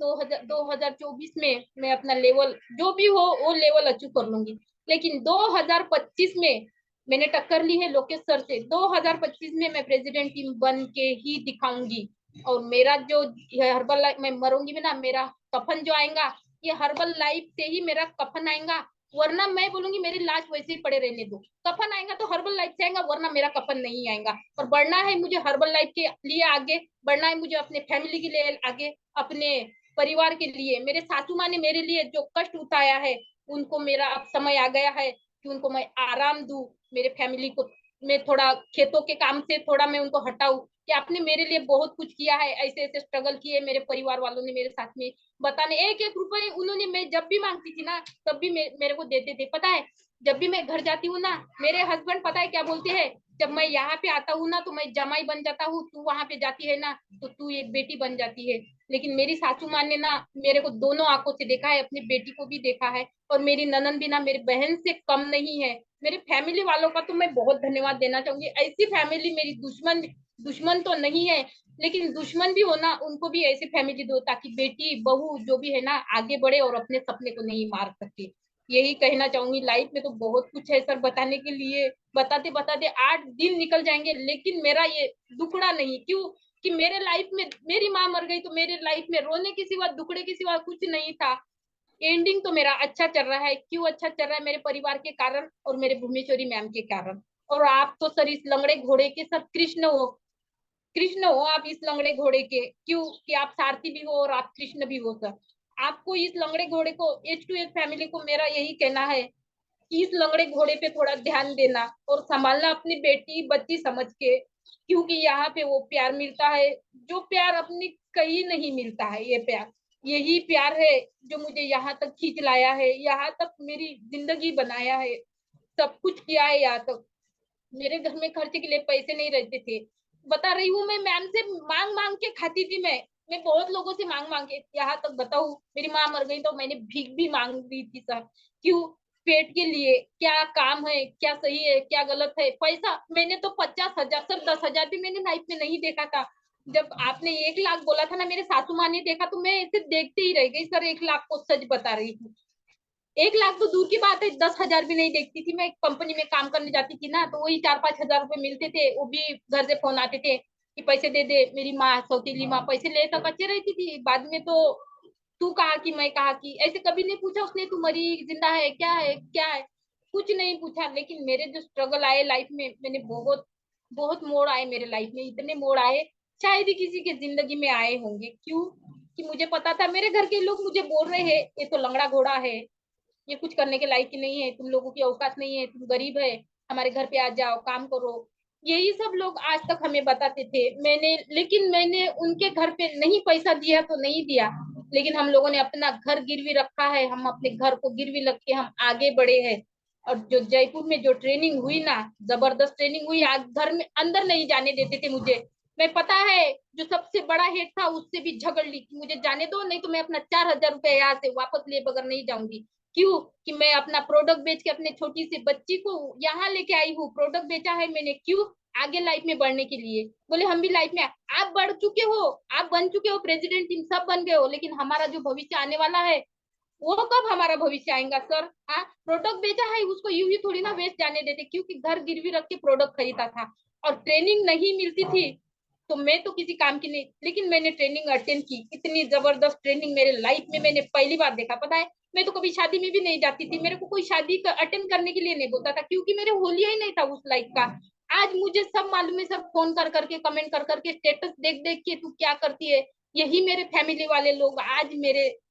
S2: 2024 में मैं अपना लेवल जो भी हो वो लेवल अचीव कर लूंगी। लेकिन 2025 में मैंने टक्कर ली है लोकेश सर से, 2025 में मैं प्रेसिडेंट टीम बन के ही दिखाऊंगी। और मेरा जो हर्बल लाइफ, मैं मरूंगी भी ना, मेरा कफन जो आएगा, ये हर्बल लाइफ से ही मेरा कफन आएगा। वरना मैं बोलूंगी मेरी लाश वैसे ही पड़े रहने दो, कफन आएगा तो हर्बल लाइफ से आएगा, वरना मेरा कफन नहीं आएगा। और बढ़ना है मुझे हर्बल लाइफ के लिए आगे, बढ़ना है मुझे अपने फैमिली के लिए आगे, अपने परिवार के लिए। मेरे सासू माँ ने मेरे लिए जो कष्ट उठाया है, उनको मेरा अब समय आ गया है कि उनको मैं आराम दूं। मेरे फैमिली को मैं थोड़ा खेतों के काम से थोड़ा मैं उनको हटाऊं कि आपने मेरे लिए बहुत कुछ किया है, ऐसे ऐसे स्ट्रगल किए मेरे परिवार वालों ने मेरे साथ में। बताने एक एक रुपए उन्होंने, मैं जब भी मांगती थी ना तब भी मेरे को देते थे। पता है, जब भी मैं घर जाती हूँ ना, मेरे हस्बैंड पता है क्या बोलते हैं, जब मैं यहाँ पे आता हूँ ना तो मैं जमाई बन जाता हूँ, तू वहां पे जाती है ना तो तू एक बेटी बन जाती है। लेकिन मेरी सासू माँ ने ना मेरे को दोनों आंखों से देखा है, अपनी बेटी को भी देखा है। और मेरी ननन भी ना मेरी बहन से कम नहीं है। मेरे फैमिली वालों का तो मैं बहुत धन्यवाद देना चाहूंगी। ऐसी फैमिली, मेरी दुश्मन दुश्मन तो नहीं है, लेकिन दुश्मन भी हो ना, उनको भी ऐसी फैमिली दो ताकि बेटी बहू जो भी है ना आगे बढ़े और अपने सपने को नहीं मार सके। यही कहना चाहूंगी। लाइफ में तो बहुत कुछ है सर बताने के लिए, बताते बताते 8 दिन निकल जाएंगे, लेकिन मेरा ये दुखड़ा नहीं। क्यों? कि मेरे लाइफ में मेरी माँ मर गई तो मेरे लाइफ में रोने के सिवा, दुखड़े के सिवा कुछ नहीं था। एंडिंग तो मेरा अच्छा चल रहा है। क्यों अच्छा चल रहा है? मेरे परिवार के कारण और मेरे भुवनेश्वरी मैम के कारण। और आप तो सर इस लंगड़े घोड़े के सब कृष्ण हो, कृष्ण हो आप इस लंगड़े घोड़े के। क्यों? कि आप सारथी भी हो और आप कृष्ण भी हो सर। आपको इस लंगड़े घोड़े को, H2H फैमिली को मेरा यही कहना है कि इस लंगड़े घोड़े पे थोड़ा ध्यान देना और संभालना अपनी बेटी बच्ची समझ के। क्योंकि यहाँ पे वो प्यार मिलता है जो प्यार अपनी कहीं नहीं मिलता है। ये प्यार, यही प्यार है जो मुझे यहाँ तक खींच लाया है, यहाँ तक मेरी जिंदगी बनाया है, सब कुछ किया है यहाँ तक। मेरे घर में खर्चे के लिए पैसे नहीं रहते थे। बता रही हूँ, मैं मैम से मांग मांग के खाती थी। मैं बहुत लोगों से मांग मांग के, यहाँ तक बताऊँ मेरी माँ मर गई तो मैंने भीख भी मांग दी थी सर। क्यों? पेट के लिए। क्या काम है, क्या सही है, क्या गलत है। पैसा मैंने तो 50,000 सर, 10,000 भी मैंने लाइफ में नहीं देखा था। जब आपने 1 लाख बोला था ना, मेरे सासू माँ ने देखा तो मैं इसे देखते ही रह गई सर। 1 लाख को सच बता रही हूँ, 1 लाख तो दूर की बात है, 10,000 भी नहीं देखती थी। मैं एक कंपनी में काम करने जाती थी ना तो वही 4-5 हजार रुपए मिलते थे, वो भी घर से फोन आते थे कि पैसे दे दे। मेरी माँ, सौतीली माँ, पैसे ले तक अच्छे रहती थी, बाद में तो तू कहा कि मैं कहा कि, ऐसे कभी नहीं पूछा उसने तू मरी जिंदा है क्या है क्या है, कुछ नहीं पूछा। लेकिन मेरे जो स्ट्रगल आए लाइफ में, मैंने बहुत बहुत मोड़ आए मेरे लाइफ में, इतने मोड़ आए शायद ही किसी के जिंदगी में आए होंगे। क्यों? कि मुझे पता था, मेरे घर के लोग मुझे बोल रहे हैं ये तो लंगड़ा घोड़ा है, ये कुछ करने के लायक ही नहीं है, तुम लोगों की औकात नहीं है, तुम गरीब है, हमारे घर पे आ जाओ काम करो। यही सब लोग आज तक हमें बताते थे। लेकिन मैंने उनके घर पे नहीं पैसा दिया तो नहीं दिया, लेकिन हम लोगों ने अपना घर गिरवी रखा है। हम अपने घर को गिरवी रख के हम आगे बढ़े हैं। और जो जयपुर में जो ट्रेनिंग हुई ना, जबरदस्त ट्रेनिंग हुई। आज घर में अंदर नहीं जाने देते थे मुझे। मैं पता है जो सबसे बड़ा हेड था उससे भी झगड़ ली कि मुझे जाने दो, नहीं तो मैं अपना 4,000 रुपए यहाँ से वापस लिए बगैर नहीं जाऊंगी। क्यों? कि मैं अपना प्रोडक्ट बेच के अपने छोटी सी बच्ची को यहाँ लेके आई हूँ। प्रोडक्ट बेचा है मैंने, क्यों? आगे लाइफ में बढ़ने के लिए। बोले हम भी लाइफ में, आप बढ़ चुके हो, आप बन चुके हो प्रेसिडेंट टीम, सब बन गए हो, लेकिन हमारा जो भविष्य आने वाला है वो कब हमारा भविष्य आएगा सर? हाँ, प्रोडक्ट बेचा है उसको यूं ही थोड़ी ना वेस्ट जाने देते। क्योंकि घर गिरवी रख के प्रोडक्ट खरीदा था और ट्रेनिंग नहीं मिलती थी तो मैं तो किसी काम की नहीं। लेकिन मैंने ट्रेनिंग अटेंड की, इतनी जबरदस्त ट्रेनिंग मेरे लाइफ में मैंने पहली बार देखा। पता है, मैं तो कभी शादी में भी नहीं जाती थी, मेरे को कोई शादी अटेंड करने के लिए नहीं बोलता था, क्योंकि मेरे होलिया ही नहीं था उस लाइफ का। आज मुझे सब मालूम है, सब फोन कर करके, कमेंट कर करके, स्टेटस देख देख के तू क्या करती है। यही मेरे फैमिली वाले लोग आज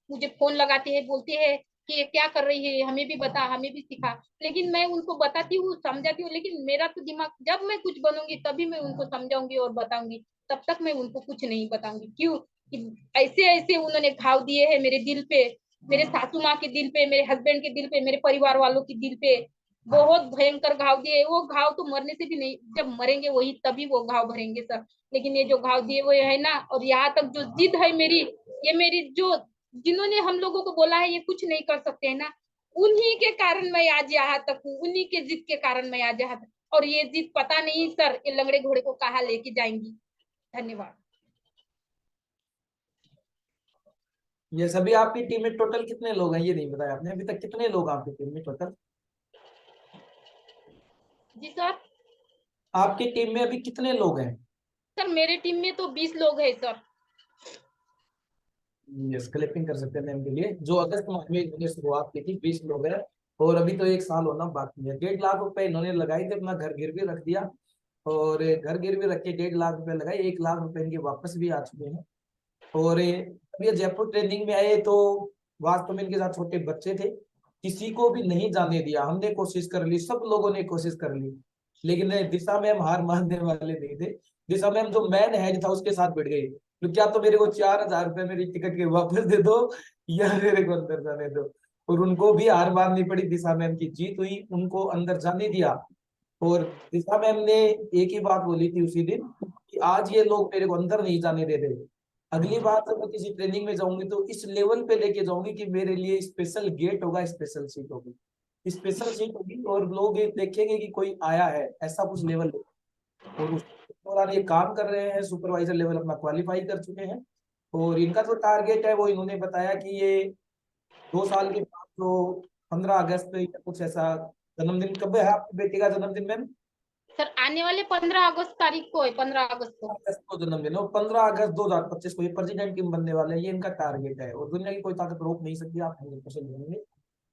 S2: मुझे फोन लगाते हैं, बोलते हैं कि ये क्या कर रही है, हमें भी बता, हमें भी सिखा। लेकिन मैं उनको बताती हूँ, समझाती हूँ, लेकिन मेरा तो दिमाग, जब मैं कुछ बनूंगी तभी मैं उनको समझाऊंगी और बताऊंगी, तब तक मैं उनको कुछ नहीं बताऊंगी। क्यों कि ऐसे ऐसे उन्होंने घाव दिए हैं मेरे दिल पे, मेरे सासू माँ के दिल पे, मेरे हस्बैंड के दिल पे, मेरे परिवार वालों के दिल पे बहुत भयंकर घाव दिए। वो घाव तो मरने से भी नहीं, जब मरेंगे वही तभी वो घाव भरेंगे सर। लेकिन ये जो घाव दिए वो है ना, और यहाँ तक जो जिद है मेरी, ये मेरी जो, जिन्होंने हम लोगों को बोला है ये कुछ नहीं कर सकते है ना, उन्हीं के कारण मैं आज यहाँ तक हूँ, उन्हीं के जिद के कारण मैं आज यहाँ तक। और ये जिद पता नहीं सर ये लंगड़े घोड़े को कहाँ लेके जाएंगी। धन्यवाद।
S3: ये सभी आपकी टीम में टोटल कितने लोग हैं, ये नहीं बताया आपने अभी तक, कितने लोग आपकी टीम में टोटल?
S2: जी सर।
S3: आपकी टीम में अभी कितने लोग हैं?
S2: सर मेरे टीम में तो 20 लोग हैं सर।
S3: यस, क्लिपिंग कर सकते हैं मैम के लिए। जो अगस्त माह में इन्होंने शुरुआत की थी, 20 लोग हैं और अभी तो 1 साल होना बाकी है। 1.5 लाख रुपए इन्होंने लगाए थे, अपना घर गिरवी रख दिया और घर गिरवी रख के 1.5 लाख रुपए लगाए। 1 लाख रुपए इनके वापस भी आ चुके हैं। और अभी ये जयपुर ट्रेनिंग में आए तो वास्तव में इनके साथ छोटे बच्चे थे, किसी को भी नहीं जाने दिया। हमने कोशिश कर ली, सब लोगों ने कोशिश कर ली, लेकिन दिशा मैम हार मानने वाले नहीं थे। दिशा मैम जो मैन हेड था उसके साथ बैठ गई, तो क्या तो मेरे को 4,000 रुपए मेरी टिकट के वापस दे दो या मेरे को अंदर जाने दो। और उनको भी हार माननी पड़ी, दिशा मैम की जीत हुई, उनको अंदर जाने दिया। और दिशा मैम ने एक ही बात बोली थी उसी दिन कि आज ये लोग मेरे को अंदर नहीं जाने दे रहे, अगली बार जब मैं किसी ट्रेनिंग में जाऊंगी तो इस लेवल पे लेके जाऊंगी कि मेरे लिए स्पेशल गेट होगा, स्पेशल सीट होगी, स्पेशल सीट होगी और लोग ये देखेंगे कि कोई आया है, ऐसा कुछ लेवल। और उस दौरान ये काम कर रहे हैं, सुपरवाइजर लेवल अपना क्वालिफाई कर चुके हैं। और इनका जो टारगेट है वो इन्होंने बताया कि ये 2 साल के बाद जो 15 अगस्त या कुछ ऐसा, जन्मदिन कब है आपकी बेटी का जन्मदिन मैम?
S2: सर आने वाले 15 अगस्त तारीख को है, 15 अगस्त को।
S3: 15 अगस्त को जन्मदिन है और 15 अगस्त 2025 को ये प्रेसिडेंट टीम बनने वाले हैं। ये इनका टारगेट है और दुनिया की कोई ताकत रोक नहीं सकती, आप 100% बनेंगे।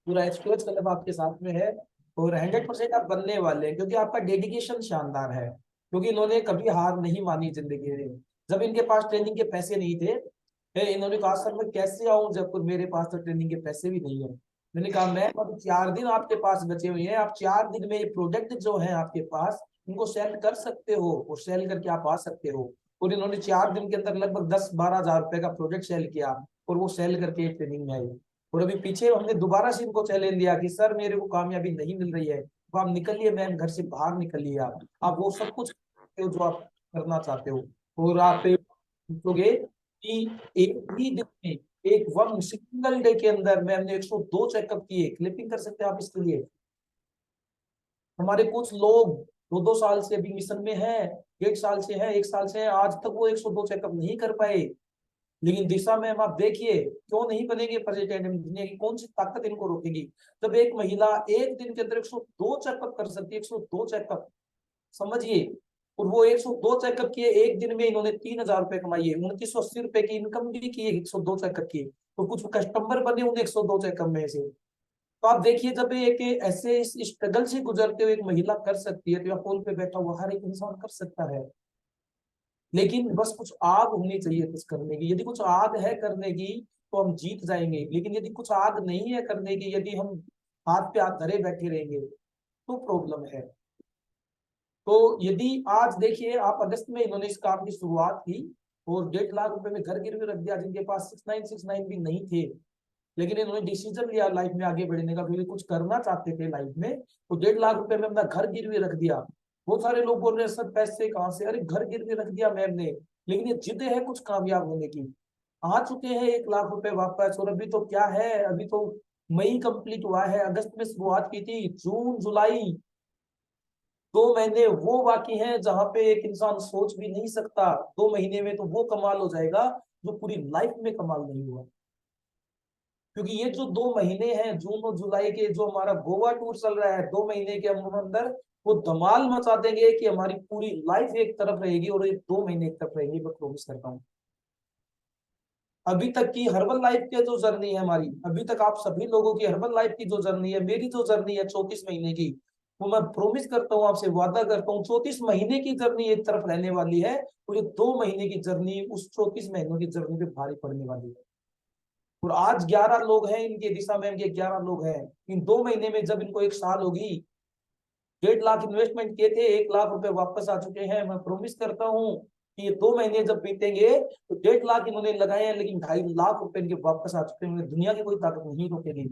S3: पूरा एक्सपीरियंस क्लब आपके साथ में है और 100% आप बनने वाले हैं, क्योंकि आपका डेडिकेशन शानदार है। क्योंकि इन्होंने कभी हार नहीं मानी जिंदगी में। जब इनके पास ट्रेनिंग के पैसे नहीं थे, इन्होंने कहा सर मैं कैसे आऊं जबकि मेरे पास तो ट्रेनिंग के पैसे भी नहीं है। मैंने कहा मैम अब 4 दिन आपके पास बचे हुए हैं, आप 4 दिन में ये प्रोडक्ट जो है आपके पास उनको सेल कर सकते हो और सेल करके आप आ सकते हो। और इन्होंने 4 दिन के अंदर लगभग 10-12 हजार रुपए का प्रोडक्ट सेल किया और वो सेल करके ट्रेनिंग में आई। और अभी पीछे हमने दोबारा से इनको चैलेंज दिया कि सर मेरे को कामयाबी नहीं मिल रही है, तो आप निकलिए मैम, घर से बाहर निकलिए, आप वो सब कुछ करते हो जो आप करना चाहते हो। और आप पूछोगे कि एक ही दिन में, एक वन सिंगल डे के अंदर मैम ने 102 चेकअप किए। क्लिपिंग कर सकते हैं आप इसके लिए। हमारे कुछ लोग 2-2 साल से अभी मिशन में है, 1.5 साल से है, 1 साल से है, आज तक वो 102 चेकअप नहीं कर पाए। लेकिन दिशा में आप देखिए क्यों नहीं बनेंगे प्रेसिडेंट, दुनिया की कौन सी ताकत इनको रोकेगी? जब एक महिला एक दिन के अंदर 102 चेकअप कर सकती है, 102 चेकअप, समझिए। और वो 102 चेकअप किए एक दिन में, इन्होंने 3,000 रुपए कमाई है, 2980 रुपए की इनकम भी की है 102 चेकअप की। तो कुछ कस्टमर बने उन 102 चेकअप में से। तो आप देखिए जब एक ऐसे इस स्ट्रगल से गुजरते हुए एक महिला कर सकती है, तो या फोन पे बैठा हुआ हर एक इंसान कर सकता है। लेकिन बस कुछ आग होनी चाहिए कुछ करने की। यदि कुछ आग है करने की तो हम जीत जाएंगे, लेकिन यदि कुछ आग नहीं है करने की, यदि हम हाथ पे हाथ धरे बैठे रहेंगे तो प्रॉब्लम है। तो यदि आज देखिए आप, अगस्त में इन्होंने इस काम की शुरुआत की और 1.5 लाख रुपए में घर गिरवी रख दिया, जिनके पास 6969 भी नहीं थे। लेकिन इन्होंने डिसीजन लिया लाइफ में आगे बढ़ने का, क्योंकि कुछ करना चाहते थे लाइफ में, तो 1.5 लाख रुपए में अपना घर गिरवी रख दिया। बहुत सारे लोग बोल रहे हैं सर पैसे कहाँ से, अरे घर गिरवी रख दिया मैम ने। लेकिन ये जिद है कुछ कामयाब होने की। आ चुके हैं 1 लाख रुपए वापस। और अभी तो क्या है, अभी तो मई कंप्लीट हुआ है, अगस्त में शुरुआत की थी, जून जुलाई 2 महीने वो बाकी हैं जहां पे एक इंसान सोच भी नहीं सकता 2 महीने में तो वो कमाल हो जाएगा जो पूरी लाइफ में कमाल नहीं हुआ। क्योंकि ये जो 2 महीने हैं जून और जुलाई के, जो हमारा गोवा टूर चल रहा है 2 महीने के अंदर, वो धमाल मचा देंगे कि हमारी पूरी लाइफ एक तरफ रहेगी और ये 2 महीने एक तरफ रहेंगी, मैं प्रॉमिस करता हूँ। अभी तक की हर्बल लाइफ की जो जर्नी है हमारी, अभी तक आप सभी लोगों की हर्बल लाइफ की जो जर्नी है, मेरी जो जर्नी है 34 महीने की, वो मैं प्रॉमिस करता हूँ आपसे, वादा करता हूँ 34 महीने की जर्नी एक तरफ रहने वाली है और ये 2 महीने की जर्नी उस 34 महीनों की जर्नी पे भारी पड़ने वाली है। और आज 11 लोग हैं इनके, दिशा मैम के 11 लोग हैं। इन 2 महीने में जब इनको 1 साल होगी, 1.5 लाख इन्वेस्टमेंट किए थे, 1 लाख रुपए वापस आ चुके हैं। मैं प्रॉमिस करता हूँ कि ये 2 महीने जब बीतेंगे तो 1.5 लाख इन्होंने लगाए हैं, लेकिन 2.5 लाख रुपए इनके वापस आ चुके हैं। दुनिया की कोई ताकत नहीं रोकेगी।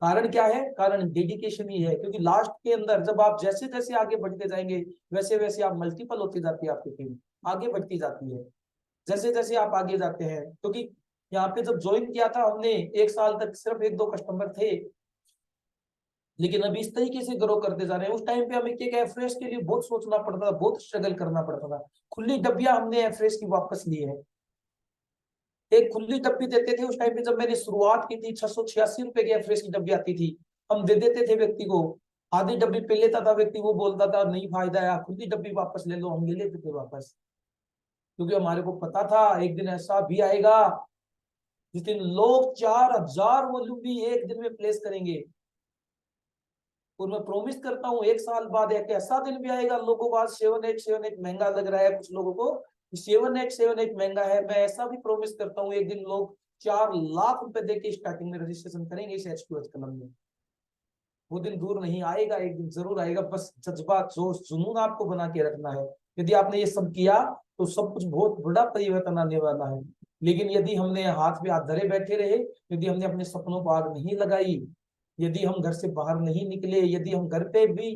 S3: कारण क्या है? कारण डेडिकेशन ही है। क्योंकि लास्ट के अंदर जब आप जैसे जैसे आगे बढ़ते जाएंगे, वैसे वैसे आप मल्टीपल होती जाती है, आपकी टीम आगे बढ़ती जाती है जैसे जैसे आप आगे जाते हैं। क्योंकि यहाँ पे जब ज्वाइन किया था हमने, 1 साल तक सिर्फ 1-2 कस्टमर थे, लेकिन अभी इस तरीके से ग्रो करते जा रहे हैं। उस टाइम पे हमें क्या एफरेश के लिए बहुत सोचना पड़ता था, बहुत स्ट्रगल करना पड़ता था। खुली डब्बियां हमने एफरेश की वापस ली है। एक खुली डब्बी देते थे उस टाइम पे, जब मैंने शुरुआत की थी 686 रुपए की एफरेश की डब्बी आती थी, हम दे देते थे व्यक्ति को। आधी डब्बी पे लेता था व्यक्ति, वो बोलता था नहीं फायदा है, खुली डब्बी वापस ले लो, हम ले लेते थे वापस। क्योंकि हमारे को पता था एक दिन ऐसा भी आएगा जिस दिन लोग 4000 वॉल्यूम भी एक दिन में प्लेस करेंगे। और मैं प्रॉमिस करता हूँ 1 साल बाद एक ऐसा दिन भी आएगा, लोगों को आज 7878 महंगा लग रहा है कुछ लोगों को, 7878 महंगा है। मैं ऐसा भी प्रॉमिस करता हूँ एक दिन लोग 4 लाख रुपए देके स्टार्टिंग में रजिस्ट्रेशन करेंगे इस HQH कलम में। वो दिन दूर नहीं आएगा, एक दिन जरूर आएगा। बस जज्बा, जोश, जुनून आपको बना के रखना है। यदि आपने ये सब किया तो सब कुछ बहुत बड़ा परिवर्तन आने वाला है। लेकिन यदि हमने हाथ पे हाथ धरे बैठे रहे, यदि हमने अपने सपनों को आग नहीं लगाई, यदि हम घर से बाहर नहीं निकले, यदि हम घर पे भी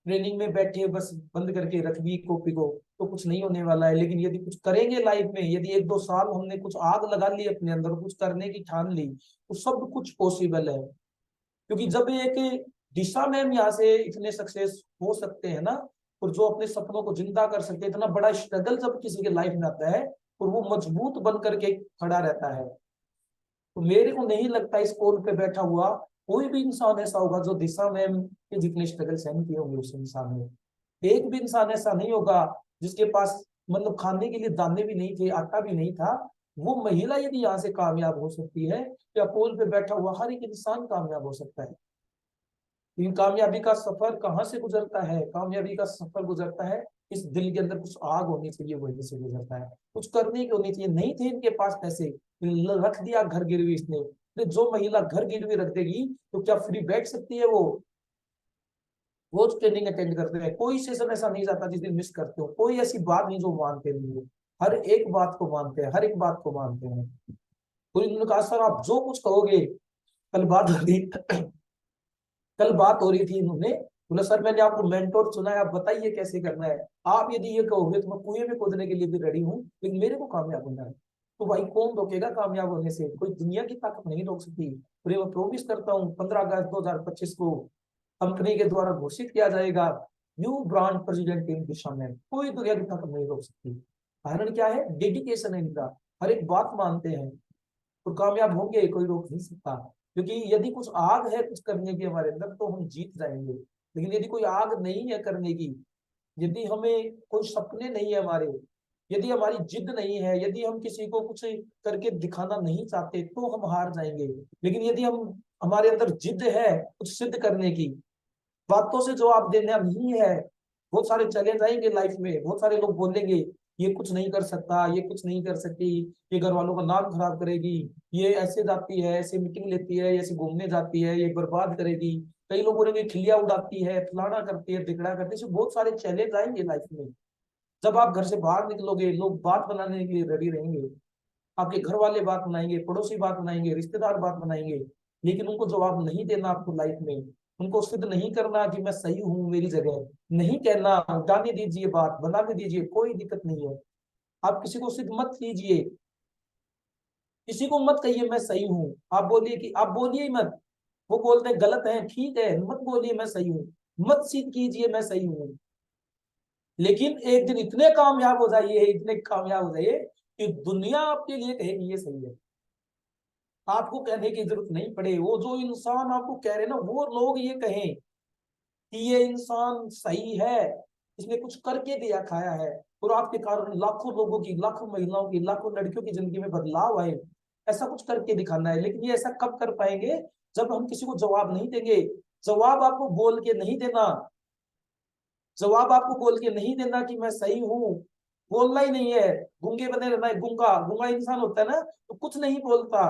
S3: ट्रेनिंग में बैठे बस बंद करके रख दी कॉपी को, तो कुछ नहीं होने वाला है। लेकिन यदि कुछ करेंगे लाइफ में, यदि 1-2 साल हमने कुछ आग लगा ली अपने अंदर, कुछ करने की ठान ली, तो सब कुछ पॉसिबल है। क्योंकि जब एक दिशा मैम यहाँ से इतने सक्सेस हो सकते हैं ना, और जो अपने सपनों को जिंदा कर सकते हैं, इतना बड़ा स्ट्रगल जब किसी के लाइफ में आता है और वो मजबूत बन करके खड़ा रहता है, तो मेरे को नहीं लगता इस कॉल पे बैठा हुआ कोई भी इंसान ऐसा होगा जो दिशा मैम के जितने स्ट्रगल सहन किए होंगे उस इंसान ने। एक भी इंसान ऐसा नहीं होगा जिसके पास मतलब खाने के लिए दाने भी नहीं थे, आटा भी नहीं था। वो महिला यदि यहाँ से कामयाब हो सकती है, या पोल पे बैठा हुआ हर एक इंसान कामयाब हो सकता है। लेकिन कामयाबी का सफर कहाँ से गुजरता है? कामयाबी का सफर गुजरता है इस दिल के अंदर कुछ आग होनी चाहिए, वहीं से गुजरता है। कुछ करने की होनी चाहिए। नहीं थे इनके पास पैसे, रख दिया घर गिरवी इसने। तो जो महिला घर गिरवी रख देगी तो क्या फ्री बैठ सकती है? वो ट्रेनिंग अटेंड करते हैं, कोई सेशन ऐसा नहीं जाता जिस दिन मिस करते हो। कोई ऐसी बात नहीं जो मानते नहीं हो, हर एक बात को मानते हैं, हर एक बात को मानते हैं। तो इन्होंने कहा सर आप जो कुछ कहोगे, कल बात हो रही कल बात हो रही थी, इन्होंने बोला सर मैंने आपको मेंटोर चुना है, आप बताइए कैसे करना है। आप यदि ये कहोगे तो मैं कुएं में कूदने के लिए भी रेडी हूँ, लेकिन मेरे को कामयाब होना है। तो भाई कौन रोकेगा कामयाब होने से? कोई दुनिया की ताकत नहीं रोक सकती। और ये मैं प्रोमिस करता हूँ 15 अगस्त 2025 को कंपनी के द्वारा घोषित किया जाएगा न्यू ब्रांड प्रेसिडेंट इन दिशा में। कोई दुनिया की ताकत नहीं रोक सकती। कारण क्या है? डेडिकेशन है इनका, हर एक बात मानते हैं तो कामयाब होंगे, कोई रोक नहीं सकता। क्योंकि यदि कुछ आग है कुछ करने की हमारे अंदर तो हम जीत जाएंगे। लेकिन यदि कोई आग नहीं है करने की, यदि हमें कोई सपने नहीं है हमारे, यदि हमारी जिद नहीं है, यदि हम किसी को कुछ करके दिखाना नहीं चाहते, तो हम हार जाएंगे। लेकिन यदि हम हमारे अंदर जिद है कुछ सिद्ध करने की, बातों से जवाब देना नहीं है, बहुत सारे चैलेंज आएंगे लाइफ में, बहुत सारे लोग बोलेंगे ये कुछ नहीं कर सकता, ये कुछ नहीं कर सकती, ये घर वालों का नाम खराब करेगी, ये ऐसे जाती है, ऐसे मीटिंग लेती है, ऐसे घूमने जाती है, ये बर्बाद करेगी। कई लोग बोलेंगे खिलिया उड़ाती है, फलाना करती है, दिखड़ा करती है। ऐसे बहुत सारे चैलेंज आएंगे लाइफ में। जब आप घर से बाहर निकलोगे, लोग बात बनाने के लिए रेडी रहेंगे, आपके घर वाले बात बनाएंगे, पड़ोसी बात बनाएंगे, रिश्तेदार बात बनाएंगे, लेकिन उनको जवाब नहीं देना आपको लाइफ में। उनको सिद्ध नहीं करना कि मैं सही हूँ, मेरी जगह नहीं कहना, जाने दीजिए, बात बनाने दीजिए, कोई दिक्कत नहीं है। आप किसी को सिद्ध मत कीजिए, किसी को मत कहिए मैं सही हूँ। आप बोलिए कि आप बोलिए ही मत। वो बोलते हैं गलत है, ठीक है, मत बोलिए मैं सही हूँ, मत सिद्ध कीजिए मैं सही हूँ। लेकिन एक दिन इतने कामयाब हो जाइए, इतने कामयाब हो जाइए कि दुनिया आपके लिए कहेगी ये सही है। आपको कहने की जरूरत नहीं पड़े। वो जो इंसान आपको कह रहे ना, वो लोग ये कहें कि ये इंसान सही है, इसने कुछ करके दिया खाया है, और आपके कारण लाखों लोगों की, लाखों महिलाओं की, लाखों लड़कियों की जिंदगी में बदलाव आए। ऐसा कुछ करके दिखाना है। लेकिन ये ऐसा कब कर पाएंगे? जब हम किसी को जवाब नहीं देंगे। जवाब आपको बोल के नहीं देना, जवाब आपको बोल के नहीं देना कि मैं सही हूँ, बोलना ही नहीं है। गूंगे बने रहना है। गूंगा गूंगा इंसान होता है ना, तो कुछ नहीं बोलता,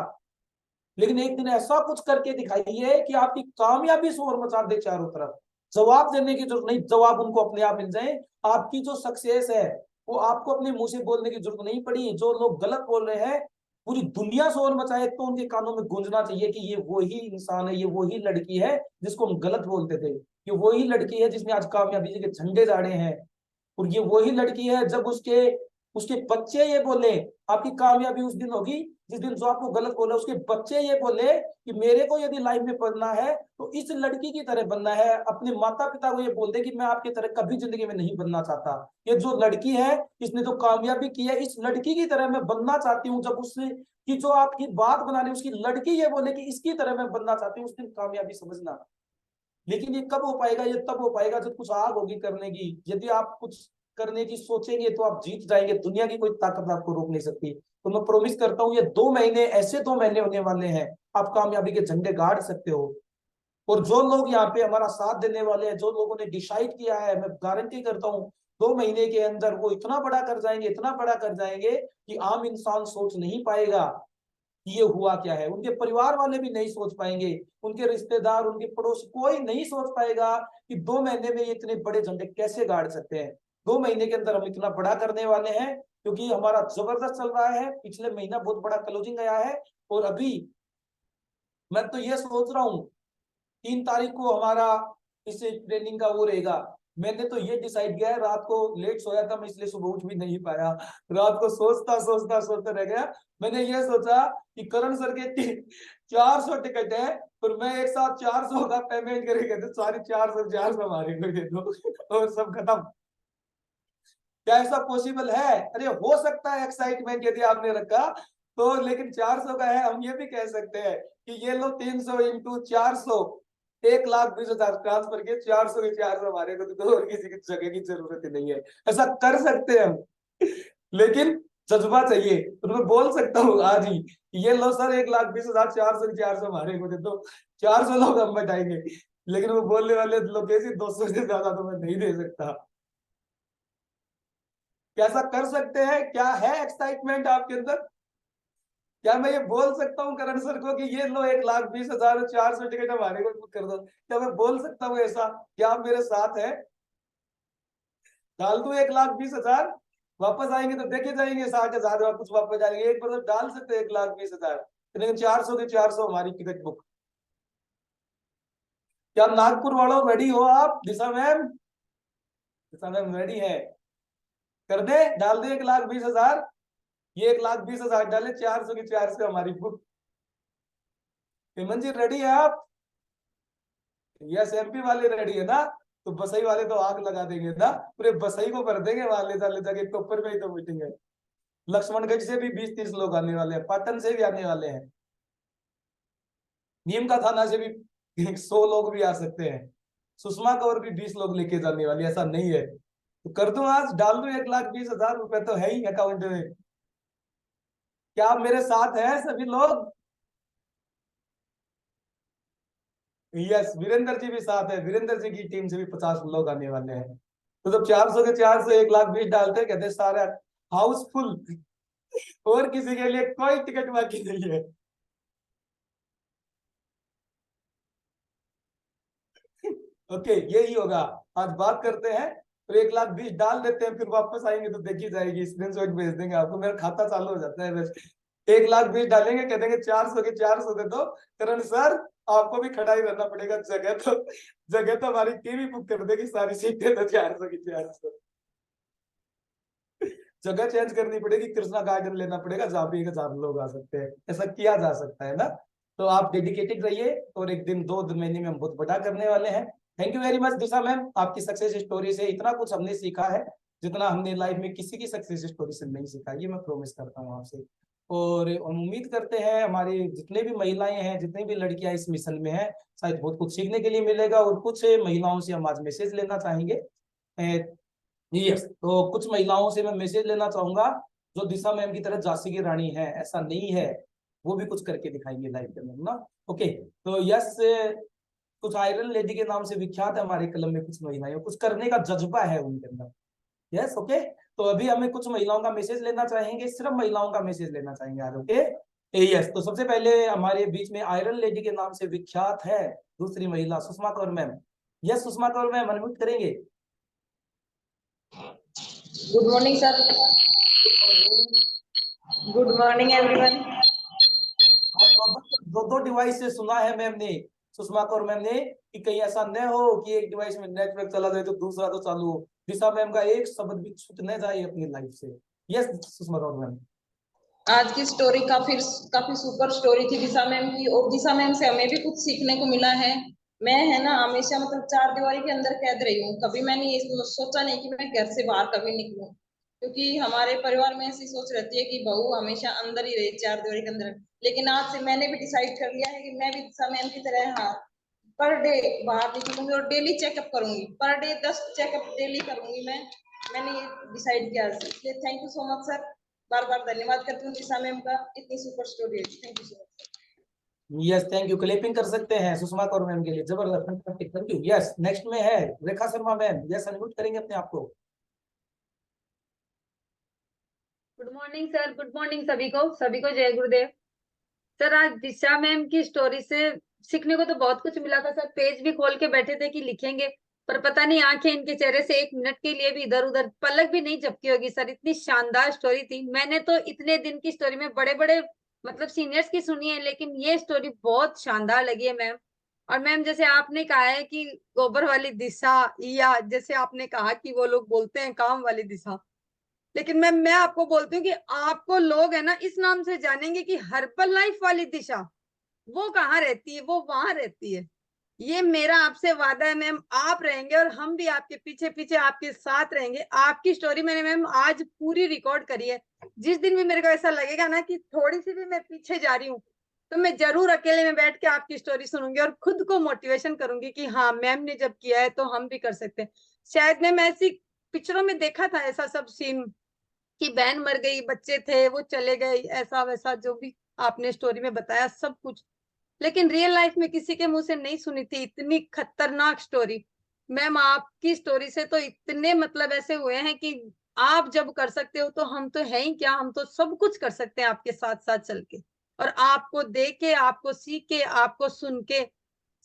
S3: लेकिन एक दिन ऐसा कुछ करके दिखाइए कि आपकी कामयाबी शोर मचा दे चारों तरफ। जवाब देने की जरूरत नहीं, जवाब उनको अपने आप मिल जाए। आपकी जो सक्सेस है वो आपको अपने मुंह से बोलने की जरूरत नहीं पड़ी। जो लोग गलत बोल रहे हैं, पूरी दुनिया शोर मचाए तो उनके कानों में गूंजना चाहिए कि ये वही इंसान है, ये वही लड़की है जिसको हम गलत बोलते थे, ये वही लड़की है जिसने आज कामयाबी के झंडे गाड़े हैं, और ये वही लड़की है जब उसके उसके बच्चे ये बोले आपकी कामयाबी उस दिन होगी जिस दिन जो आपको गलत बोला, उसके बच्चे ये बोले कि मेरे को यदि लाइफ में बनना है तो इस लड़की की तरह बनना है। अपने माता पिता को ये बोल दे कि मैं आपकी तरह कभी जिंदगी में नहीं बनना चाहता। ये जो लड़की है इसने जो कामयाबी की है, इस लड़की की तरह मैं बनना चाहती हूँ। जब उसने कि जो आपकी बात बना रही उसकी लड़की ये बोले कि इसकी तरह मैं बनना चाहती हूँ, उस दिन कामयाबी समझना। लेकिन ये कब हो पाएगा? ये तब हो पाएगा जब कुछ आग होगी करने की। यदि आप कुछ करने की सोचेंगे तो आप जीत जाएंगे, दुनिया की कोई ताकत आपको रोक नहीं सकती। तो मैं प्रॉमिस करता हूँ ये 2 महीने ऐसे 2 महीने होने वाले हैं, आप कामयाबी के झंडे गाड़ सकते हो। और जो लोग यहाँ पे हमारा साथ देने वाले हैं, जो लोगों ने डिसाइड किया है, मैं गारंटी करता हूँ 2 महीने के अंदर वो इतना बड़ा कर जाएंगे, इतना बड़ा कर जाएंगे कि आम इंसान सोच नहीं पाएगा ये हुआ क्या है। उनके परिवार वाले भी नहीं सोच पाएंगे, उनके रिश्तेदार, उनके पड़ोस, कोई नहीं सोच पाएगा कि 2 महीने में ये इतने बड़े झंडे कैसे गाड़ सकते हैं। 2 महीने के अंदर हम इतना बड़ा करने वाले हैं, क्योंकि हमारा जबरदस्त चल रहा है। पिछले महीना बहुत बड़ा क्लोजिंग आया है, और अभी मैं तो ये सोच रहा हूँ 3 तारीख को हमारा इस ट्रेनिंग का वो रहेगा। मैंने तो ये डिसाइड किया है, रात को लेट सोया था मैं इसलिए सुबह उठ भी नहीं पाया, रात को सोचता सोचता सोचता रह गया। मैंने ये सोचा कि करण सर के 400 टिकट है, और मैं एक साथ 400 का पेमेंट करेंगे तो सारी 400 हमारे को दे दो और सब खत्म। क्या ऐसा पॉसिबल है? अरे हो सकता है एक्साइटमेंट यदि आपने रखा तो, लेकिन 400 का है। हम ये भी कह सकते हैं कि ये लो 300 इंटू 400, 1,20,000 ट्रांसफर के 400 के 400 हमारे को तो और किसी की जगह की जरूरत ही नहीं है। ऐसा कर सकते हैं हम, लेकिन जज्बा चाहिए। तो मैं बोल सकता हूँ आज ही, ये लो सर 1,20,000 400 के 400 हमारे को दे दो, 400 लोग हम बैठाएंगे। लेकिन वो बोलने वाले लोग कैसे 200 से ज्यादा तो मैं नहीं दे सकता। कैसा कर सकते हैं? क्या है एक्साइटमेंट आपके अंदर? क्या मैं ये बोल सकता हूँ करण सर को कि ये लो 1,20,000 400 टिकट हमारे को बुक कर दो? क्या मैं बोल सकता हूँ ऐसा? क्या आप मेरे साथ है? डाल दू 1,20,000, वापस आएंगे तो देखे जाएंगे 60,000 वापस वापस जाएंगे। एक बार डाल सकते 1,20,000, लेकिन 400 के 400 हमारी टिकट बुक। क्या नागपुर वालों रेडी हो आप? दिशा मैम, दिशा मैम रेडी है? कर दे, डाल दे 1,20,000। ये 1,20,000 डाले, 400 की 400 हमारी बुक। हेमंत जी रेडी है आप? यस, एमपी वाले रेडी है ना? तो बसई वाले तो आग लगा देंगे ना, पूरे बसई को भर देंगे वहां ले जाके। टोपर में ही तो मीटिंग है। लक्ष्मणगढ़ से भी 20-30 लोग आने वाले हैं, पाटन से भी आने वाले हैं, नीम का थाना से भी 100 लोग भी आ सकते हैं। सुषमा को और भी 20 लोग लेके जाने वाली, ऐसा नहीं है। तो कर दूं आज, डाल दूं 1,20,000 रुपए तो है ही अकाउंट में। क्या आप मेरे साथ हैं सभी लोग? यस, वीरेंद्र जी भी साथ है। वीरेंद्र जी की टीम से भी 50 लोग आने वाले हैं। तो जब 400 के 400 1,20,000 डालते हैं, कहते सारा हाउसफुल, और किसी के लिए कोई टिकट बाकी नहीं है। ओके, यही होगा। आज बात करते हैं, तो 1,20,000 डाल देते हैं, फिर वापस आएंगे तो देखी जाएगी। स्क्रीनशॉट भेज देंगे आपको, मेरा खाता चालू हो जाता है वैसे। 1,20,000 डालेंगे, कह देंगे 400 के 400 दे दो। करण सर आपको भी खड़ा ही रहना पड़ेगा, जगह तो हमारी टीम ही बुक कर देगी सारी सीटें, तो 400 की 400 जगह चेंज करनी पड़ेगी, कृष्णा गार्डन लेना पड़ेगा जहाँ पे 1,000 लोग आ सकते हैं। ऐसा किया जा सकता है ना? तो आप डेडिकेटेड रहिए, और एक दिन 2 महीने में हम बहुत बड़ा करने वाले हैं। Thank you very much Disha ma'am, आपकी सक्सेस स्टोरी से इतना कुछ हमने सीखा है जितना हमने लाइफ में किसी की सक्सेस स्टोरी से नहीं सीखा, ये मैं प्रॉमिस करता हूँ आपसे। और हम उम्मीद करते हैं हमारी जितने भी महिलाएं हैं, जितनी भी लड़कियां इस मिशन में हैं, शायद बहुत कुछ सीखने के लिए मिलेगा। और कुछ महिलाओं से हम आज मैसेज लेना चाहेंगे। यस, तो कुछ महिलाओं से मैं मैसेज लेना चाहूंगा जो दिशा मैम की तरह झांसी की रानी है, ऐसा नहीं है, वो भी कुछ करके दिखाएंगे लाइफ के अंदर ना। ओके, तो यस, कुछ आयरन लेडी के नाम से विख्यात है हमारे कलम में कुछ महिलाएं, कुछ करने का जज्बा है उनके अंदर। Yes, okay. तो अभी हमें कुछ महिलाओं का मैसेज लेना चाहेंगे, सिर्फ महिलाओं का मैसेज लेना चाहेंगे आज। ओके, यस, तो सबसे पहले हमारे बीच में आयरन लेडी के नाम से विख्यात है दूसरी महिला Sushma Kaur ma'am. Yes Sushma Kaur ma'am, unmute करेंगे।
S4: Good morning sir. Good morning everyone.
S3: दो दो डिवाइस से सुना है मैम ने, सुषमा कौर मैम ने, कि कहीं ऐसा न हो कि एक डिवाइस में नेटवर्क चला जाए तो दूसरा तो चालू हो। दिशा मैम का एक शब्द भी छूट न जाए अपनी लाइफ से। Yes Sushma Kaur ma'am.
S4: आज की स्टोरी काफी सुपर स्टोरी थी दिशा मैम की, और दिशा मैम से हमें भी कुछ सीखने को मिला है। मैं है ना हमेशा मतलब चार दीवारी के अंदर कैद रही हूँ, कभी मैंने ये सोचा नहीं कि मैं घर से बाहर कभी निकलूं, क्योंकि हमारे परिवार में ऐसी सोच रहती है कि बहू हमेशा अंदर ही रहे चार दीवारी के अंदर। लेकिन आज से मैंने भी डिसाइड कर लिया है कि मैं भी दिशा मैम की तरह, हाँ, पर डे बाहर निकलूंगी और डेली चेकअप करूंगी, पर डे 10 चेकअप डेली करूंगी मैंने ये डिसाइड किया। इसलिए thank you so much sir, बार बार धन्यवाद करती हूँ दिशा मैम का, इतनी सुपर स्टोरी है। Thank you so much.
S3: Yes thank you, clapping कर सकते हैं सुषमा कौर मैम के लिए, जबरदस्त, थैंक यू। यस नेक्स्ट में है Rekha Sharma ma'am. Yes unmute करेंगे अपने आप को।
S5: Good morning sir, good morning सभी को जय गुरुदेव। सर आज दिशा मैम की स्टोरी से सीखने को तो बहुत कुछ मिला था सर। पेज भी खोल के बैठे थे कि लिखेंगे, पर पता नहीं आंखें इनके चेहरे से एक मिनट के लिए भी इधर उधर पलक भी नहीं झपकी होगी सर। इतनी शानदार स्टोरी थी। मैंने तो इतने दिन की स्टोरी में बड़े बड़े मतलब सीनियर्स की सुनी है, लेकिन ये स्टोरी बहुत शानदार लगी है मैम। और मैम जैसे आपने कहा है कि गोबर वाली दिशा, या जैसे आपने कहा कि वो लोग बोलते हैं काम वाली दिशा, लेकिन मैं आपको बोलती हूँ कि आपको लोग है ना इस नाम से जानेंगे कि हर्बल लाइफ वाली दिशा वो कहाँ रहती है, वो वहां रहती है। ये मेरा आपसे वादा है मैम, आप रहेंगे और हम भी आपके पीछे पीछे आपके साथ रहेंगे। आपकी स्टोरी मैंने मैम आज पूरी रिकॉर्ड करी है। जिस दिन भी मेरे को ऐसा लगेगा ना कि थोड़ी सी भी मैं पीछे जा रही हूँ, तो मैं जरूर अकेले में बैठ के आपकी स्टोरी सुनूंगी और खुद को मोटिवेशन करूंगी कि हाँ मैम ने जब किया है तो हम भी कर सकते हैं। शायद मैम ऐसी पिक्चरों में देखा था ऐसा सब सीन कि बहन मर गई, बच्चे थे वो चले गए, ऐसा वैसा जो भी आपने स्टोरी में बताया सब कुछ, लेकिन रियल लाइफ में किसी के मुंह से नहीं सुनी थी इतनी खतरनाक स्टोरी। मैम आपकी स्टोरी से तो इतने मतलब ऐसे हुए हैं कि आप जब कर सकते हो तो हम तो है ही क्या, हम तो सब कुछ कर सकते हैं आपके साथ साथ चल के। और आपको देख के, आपको सीख के, आपको सुन के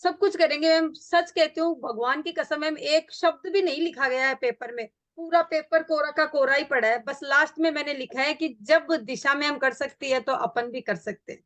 S5: सब कुछ करेंगे मैम। सच कहती हूँ भगवान की कसम मैम, एक शब्द भी नहीं लिखा गया है पेपर में, पूरा पेपर कोरा का कोरा ही पड़ा है। बस लास्ट में मैंने लिखा है कि जब दिशा मैम कर सकती है तो अपन भी कर सकते हैं।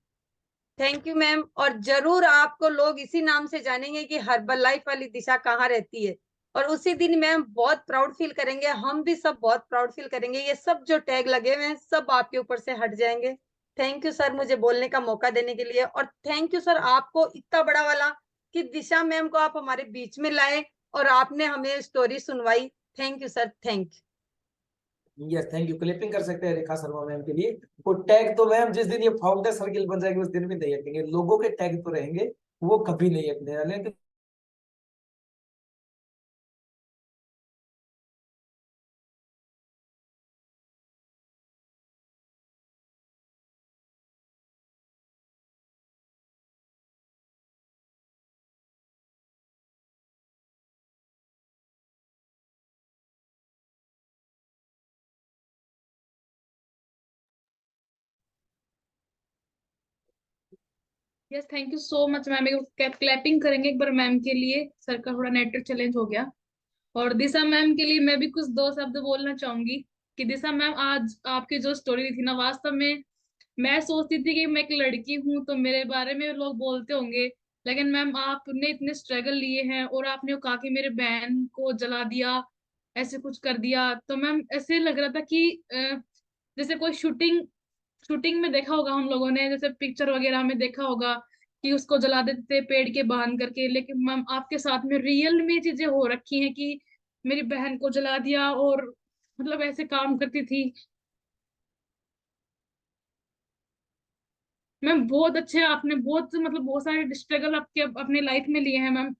S5: Thank you ma'am. और जरूर आपको लोग इसी नाम से जानेंगे कि हर्बल लाइफ वाली दिशा कहाँ रहती है। और उसी दिन मैम बहुत प्राउड फील करेंगे, हम भी सब बहुत प्राउड फील करेंगे। ये सब जो टैग लगे हुए हैं सब आपके ऊपर से हट जाएंगे। थैंक यू सर मुझे बोलने का मौका देने के लिए, और थैंक यू सर आपको इतना बड़ा वाला कि दिशा मैम को आप हमारे बीच में लाए और आपने हमें स्टोरी सुनवाई। Thank you sir, thank you.
S3: Yes thank you, clipping कर सकते हैं रेखा शर्मा मैम के लिए। वो टैग तो मैम जिस दिन ये फाउंडर सर्किल बन जाएगी उस दिन भी नहीं हटेंगे, लोगों के टैग तो रहेंगे, वो कभी नहीं हटने वाले।
S6: Yes thank you so much ma'am. Clapping करेंगे एक बार मैम के लिए, सर का थोड़ा नेटवर्क चैलेंज हो गया। और दिशा मैम के लिए मैं भी कुछ दो शब्द बोलना चाहूंगी कि दिशा मैम आज आपकी जो स्टोरी थी ना, वास्तव में मैं सोचती थी कि मैं एक लड़की हूँ तो मेरे बारे में लोग बोलते होंगे, लेकिन मैम आपने इतने स्ट्रगल लिए हैं और आपने कहा कि मेरे बहन को जला दिया, ऐसे कुछ कर दिया। तो मैम ऐसे लग रहा था कि जैसे कोई शूटिंग शूटिंग में देखा होगा हम लोगों ने, जैसे पिक्चर वगैरह में देखा होगा कि उसको जला देते थे पेड़ के बांध करके, लेकिन मैम आपके साथ में रियल में चीजें हो रखी हैं कि मेरी बहन को जला दिया और मतलब ऐसे काम करती थी। मैम बहुत अच्छे, आपने बहुत मतलब बहुत सारे स्ट्रगल आपके अपने लाइफ में लिए हैं मैम।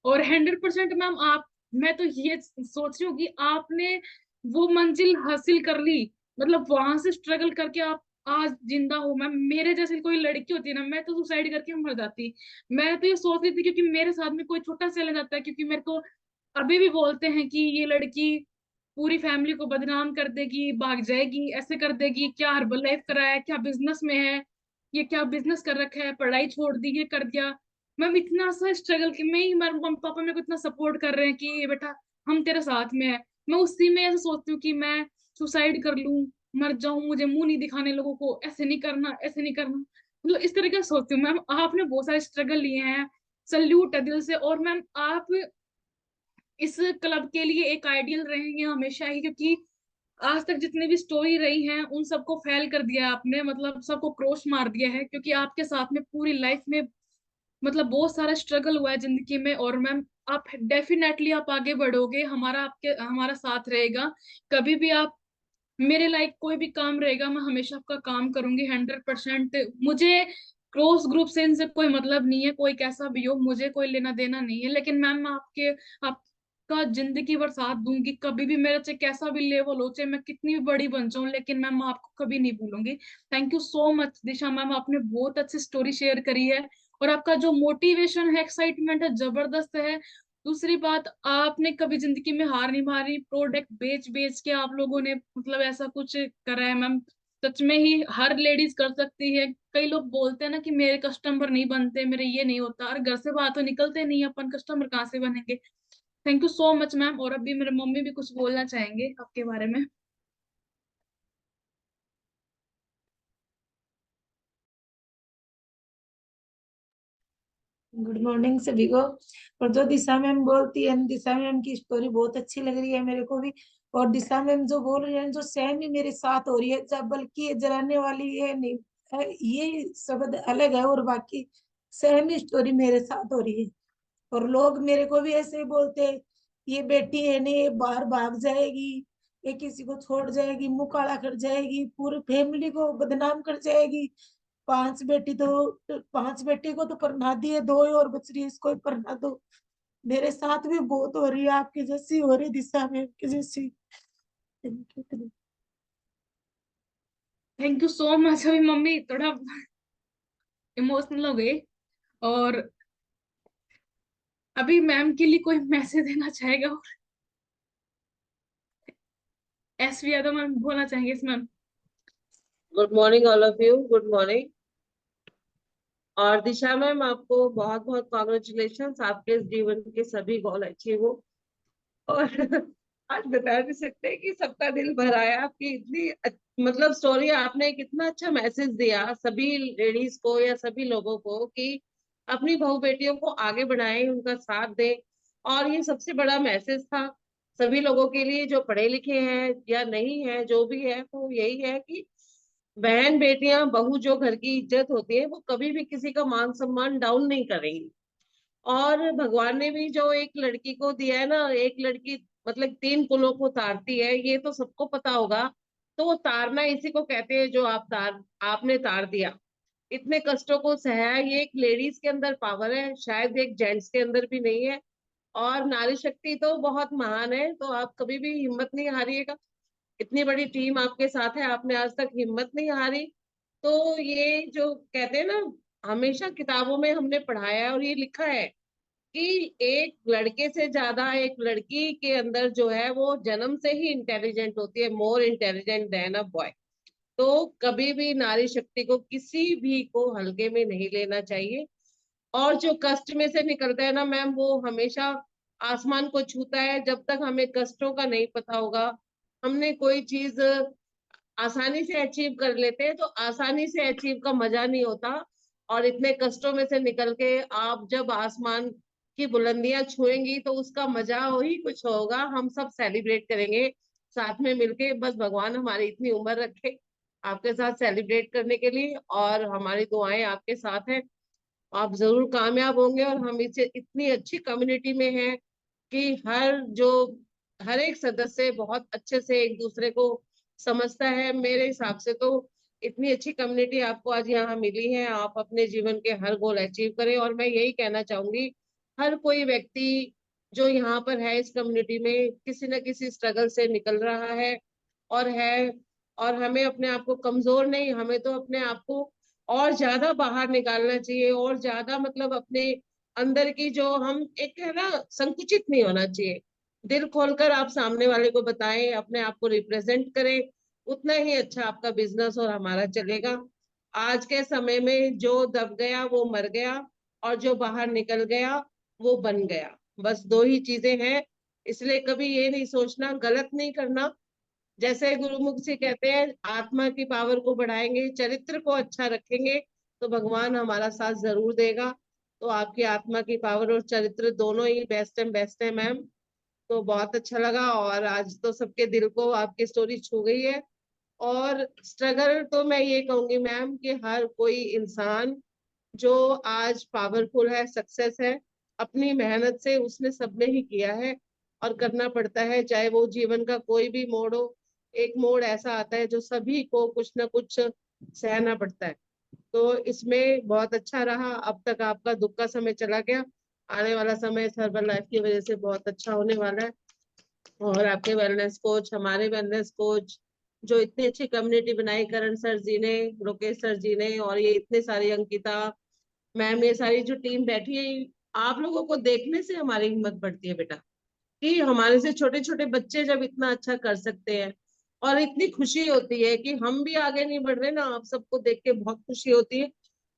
S6: और 100% मैम आप, मैं तो ये सोच रही हूँ कि आपने वो मंजिल हासिल कर ली, मतलब वहां से स्ट्रगल करके आप आज जिंदा हो मैम। मेरे जैसी कोई लड़की होती है ना, मैं तो सुसाइड करके मर जाती। मैं तो ये सोच रही थी क्योंकि मेरे साथ में कोई छोटा सा चला जाता है, क्योंकि मेरे को अभी भी बोलते हैं कि ये लड़की पूरी फैमिली को बदनाम कर देगी, भाग जाएगी, ऐसे कर देगी, क्या हर्बल लाइफ करा है, क्या बिजनेस में है। ये क्या बिजनेस कर रखा है, पढ़ाई छोड़ दी, ये कर दिया। मैम इतना सा स्ट्रगल कि मैं ही, मेरे मम्मी पापा मेरे को इतना सपोर्ट कर रहे हैं कि ये बेटा हम तेरे साथ में है। मैं उसी में ऐसे सोचती हूँ कि मैं सुसाइड कर लूं, मर जाऊं, मुझे मुंह नहीं दिखाने लोगों को, ऐसे नहीं करना, ऐसे नहीं करना। मतलब इस तरीके से सोचती हूँ। मैम आपने बहुत सारे स्ट्रगल लिए हैं, सल्यूट है दिल से। और मैम आप इस क्लब के लिए एक आइडियल रहेंगे हमेशा ही, क्योंकि आज तक जितनी भी स्टोरी रही हैं उन सबको फेल कर दिया आपने, मतलब सबको क्रॉस मार दिया है, क्योंकि आपके साथ में पूरी लाइफ में मतलब बहुत सारा स्ट्रगल हुआ है जिंदगी में। और मैम आप डेफिनेटली आप आगे बढ़ोगे, हमारा साथ रहेगा। कभी भी आप मेरे लायक कोई भी काम रहेगा, मैं हमेशा आपका काम करूंगी 100%। मुझे क्रॉस ग्रुप से इनसे कोई मतलब नहीं है, कोई कैसा भी हो, मुझे कोई लेना देना नहीं है। लेकिन मैम मैं आपका जिंदगी भर साथ दूंगी, कभी भी मेरा चाहे कैसा भी लेवल हो, चाहे मैं कितनी भी बड़ी बन जाऊं, लेकिन मैम मैं आपको कभी नहीं भूलूंगी। Thank you so much Disha ma'am, आपने बहुत अच्छी स्टोरी शेयर करी है। और आपका जो मोटिवेशन है, एक्साइटमेंट है, जबरदस्त है। दूसरी बात, आपने कभी जिंदगी में हार नहीं मारी, प्रोडक्ट बेच बेच के आप लोगों ने मतलब ऐसा कुछ करा है मैम। सच में ही हर लेडीज कर सकती है। कई लोग बोलते हैं ना कि मेरे कस्टमर नहीं बनते, मेरे ये नहीं होता, और घर से बाहर तो निकलते नहीं, अपन कस्टमर कहाँ से बनेंगे। Thank you so much ma'am. और अभी मेरे मम्मी भी कुछ बोलना चाहेंगे आपके बारे में।
S7: गुड मॉर्निंग सभी को। और जो दिशा मैम बोलती है, दिशा मैम की स्टोरी बहुत अच्छी लग रही है मेरे को भी। और दिशा मैम जो बोल रही है, जो सेम ही मेरे साथ हो रही है, जब बल्कि ये जलाने वाली है नहीं ये शब्द अलग है, और बाकी सेम ही स्टोरी मेरे साथ हो रही है। और लोग मेरे को भी ऐसे ही बोलते हैं, ये बेटी है नहीं, ये बाहर भाग जाएगी, ये किसी को छोड़ जाएगी, मुंह काला कर जाएगी, पूरी फैमिली को बदनाम कर जाएगी। पांच बेटी को तो पढ़ना दिए, दो ही और बच रही है, इसको ही पढ़ना दो। मेरे साथ भी बहुत हो रही है, आपकी जैसी हो रही, दिशा में आपकी जैसी।
S6: Thank you so much. अभी मम्मी थोड़ा इमोशनल हो गई। और अभी मैम के लिए कोई मैसेज देना चाहेगा? एसवी यादव मैम बोलना चाहेंगे इस ma'am.
S8: Good morning all of you, good morning. और दिशा मैम, आपको बहुत बहुत कॉन्ग्रेचुलेशन, आपके जीवन के सभी गोल अचीव हो। और आज बता नहीं सकते कि सबका दिल भर आया आपकी इतनी मतलब स्टोरी। आपने कितना अच्छा मैसेज दिया सभी लेडीज को या सभी लोगों को कि अपनी बहू बेटियों को आगे बढ़ाएं, उनका साथ दें। और ये सबसे बड़ा मैसेज था सभी लोगों के लिए, जो पढ़े लिखे हैं या नहीं है, जो भी है, तो यही है कि बहन बेटियां बहू जो घर की इज्जत होती है, वो कभी भी किसी का मान सम्मान डाउन नहीं करेंगी। और भगवान ने भी जो एक लड़की को दिया है ना, एक लड़की मतलब 3 कुलों को तारती है, ये तो सबको पता होगा। तो वो तारना इसी को कहते हैं जो आपने तार दिया। इतने कष्टों को सहा है, ये एक लेडीज के अंदर पावर है, शायद एक जेंट्स के अंदर भी नहीं है। और नारी शक्ति तो बहुत महान है, तो आप कभी भी हिम्मत नहीं हारिएगा। इतनी बड़ी टीम आपके साथ है, आपने आज तक हिम्मत नहीं हारी। तो ये जो कहते हैं ना, हमेशा किताबों में हमने पढ़ा है और ये लिखा है कि एक लड़के से ज्यादा एक लड़की के अंदर जो है वो जन्म से ही इंटेलिजेंट होती है, more intelligent then a boy. तो कभी भी नारी शक्ति को किसी भी को हल्के में नहीं लेना चाहिए। और जो कष्ट में से निकलता है ना मैम, वो हमेशा आसमान को छूता है। जब तक हमें कष्टों का नहीं पता होगा, हमने कोई चीज आसानी से अचीव कर लेते हैं, तो आसानी से अचीव का मजा नहीं होता। और इतने कष्टों में से निकल के आप जब आसमान की बुलंदियां छुएंगी, तो उसका मजा ही कुछ होगा। हम सब सेलिब्रेट करेंगे साथ में मिलके। बस भगवान हमारी इतनी उम्र रखे आपके साथ सेलिब्रेट करने के लिए, और हमारी दुआएं आपके साथ हैं। आप जरूर कामयाब होंगे। और हम इसे इतनी अच्छी कम्युनिटी में हैं कि हर एक सदस्य बहुत अच्छे से एक दूसरे को समझता है। मेरे हिसाब से तो इतनी अच्छी कम्युनिटी आपको आज यहाँ मिली है। आप अपने जीवन के हर गोल अचीव करें। और मैं यही कहना चाहूंगी, हर कोई व्यक्ति जो यहाँ पर है इस कम्युनिटी में, किसी न किसी स्ट्रगल से निकल रहा है और है। और हमें अपने आप को कमजोर नहीं, हमें तो अपने आप को और ज्यादा बाहर निकालना चाहिए, और ज्यादा मतलब अपने अंदर की जो हम एक है ना, संकुचित नहीं होना चाहिए। दिल खोलकर आप सामने वाले को बताएं, अपने आप को रिप्रेजेंट करें, उतना ही अच्छा आपका बिजनेस और हमारा चलेगा। आज के समय में जो दब गया वो मर गया, और जो बाहर निकल गया वो बन गया। बस दो ही चीजें हैं। इसलिए कभी ये नहीं सोचना, गलत नहीं करना। जैसे गुरुमुख से कहते हैं, आत्मा की पावर को बढ़ाएंगे, चरित्र को अच्छा रखेंगे, तो भगवान हमारा साथ जरूर देगा। तो आपकी आत्मा की पावर और चरित्र दोनों ही बेस्ट है मैम। तो बहुत अच्छा लगा, और आज तो सबके दिल को आपकी स्टोरी छू गई है। और स्ट्रगल तो मैं ये कहूंगी मैम कि हर कोई इंसान जो आज पावरफुल है, सक्सेस है, अपनी मेहनत से उसने सबने ही किया है और करना पड़ता है। चाहे वो जीवन का कोई भी मोड़ हो, एक मोड़ ऐसा आता है जो सभी को कुछ ना कुछ सहना पड़ता है। तो इसमें बहुत अच्छा रहा, अब तक आपका दुख का समय चला गया। आने वाला समय हर्बल लाइफ की वजह से बहुत अच्छा होने वाला है। और आपके वेलनेस कोच, हमारे वेलनेस कोच, जो इतनी अच्छी कम्युनिटी बनाई करण सर जी ने, लोकेश सर जी ने, और ये इतने सारी अंकिता मैम, ये सारी जो टीम बैठी है, आप लोगों को देखने से हमारी हिम्मत बढ़ती है बेटा, कि हमारे से छोटे छोटे बच्चे जब इतना अच्छा कर सकते हैं, और इतनी खुशी होती है कि हम भी आगे नहीं बढ़ रहे ना, आप सबको देख के बहुत खुशी होती है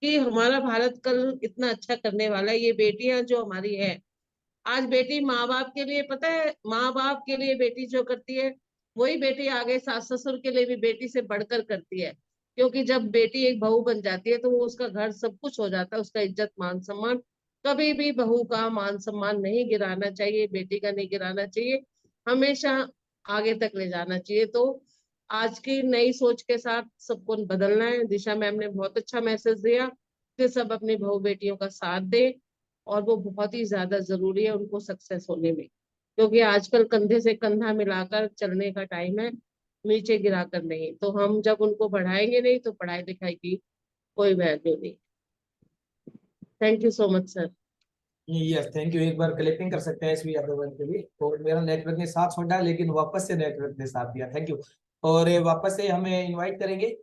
S8: कि हमारा भारत कल इतना अच्छा करने वाला है। ये बेटियां जो हमारी है, आज बेटी माँ बाप के लिए, पता है, माँ बाप के लिए बेटी जो करती है, वही बेटी आगे सास ससुर के लिए भी बेटी से बढ़कर करती है। क्योंकि जब बेटी एक बहू बन जाती है तो वो उसका घर सब कुछ हो जाता है, उसका इज्जत मान सम्मान। कभी भी बहू का मान सम्मान नहीं गिराना चाहिए, बेटी का नहीं गिराना चाहिए, हमेशा आगे तक ले जाना चाहिए। तो आज की नई सोच के साथ सबको बदलना है। दिशा मैम ने बहुत अच्छा मैसेज दिया कि सब अपनी बहू बेटियों का साथ दे, और वो बहुत ही ज्यादा जरूरी है उनको सक्सेस होने में, क्योंकि आजकल कंधे से कंधा मिलाकर चलने का टाइम है, नीचे गिराकर नहीं। तो हम जब उनको बढ़ाएंगे नहीं तो पढ़ाई लिखाई की कोई वैल्यू नहीं। Thank you so much sir.
S3: Yes thank you. एक बार क्लिपिंग कर सकते हैं एसवी यादव के लिए। और मेरा नेटवर्क ने साथ छोड़ा लेकिन वापस से नेटवर्क ने साथ दिया, थैंक यू। और वापस से हमें इनवाइट करेंगे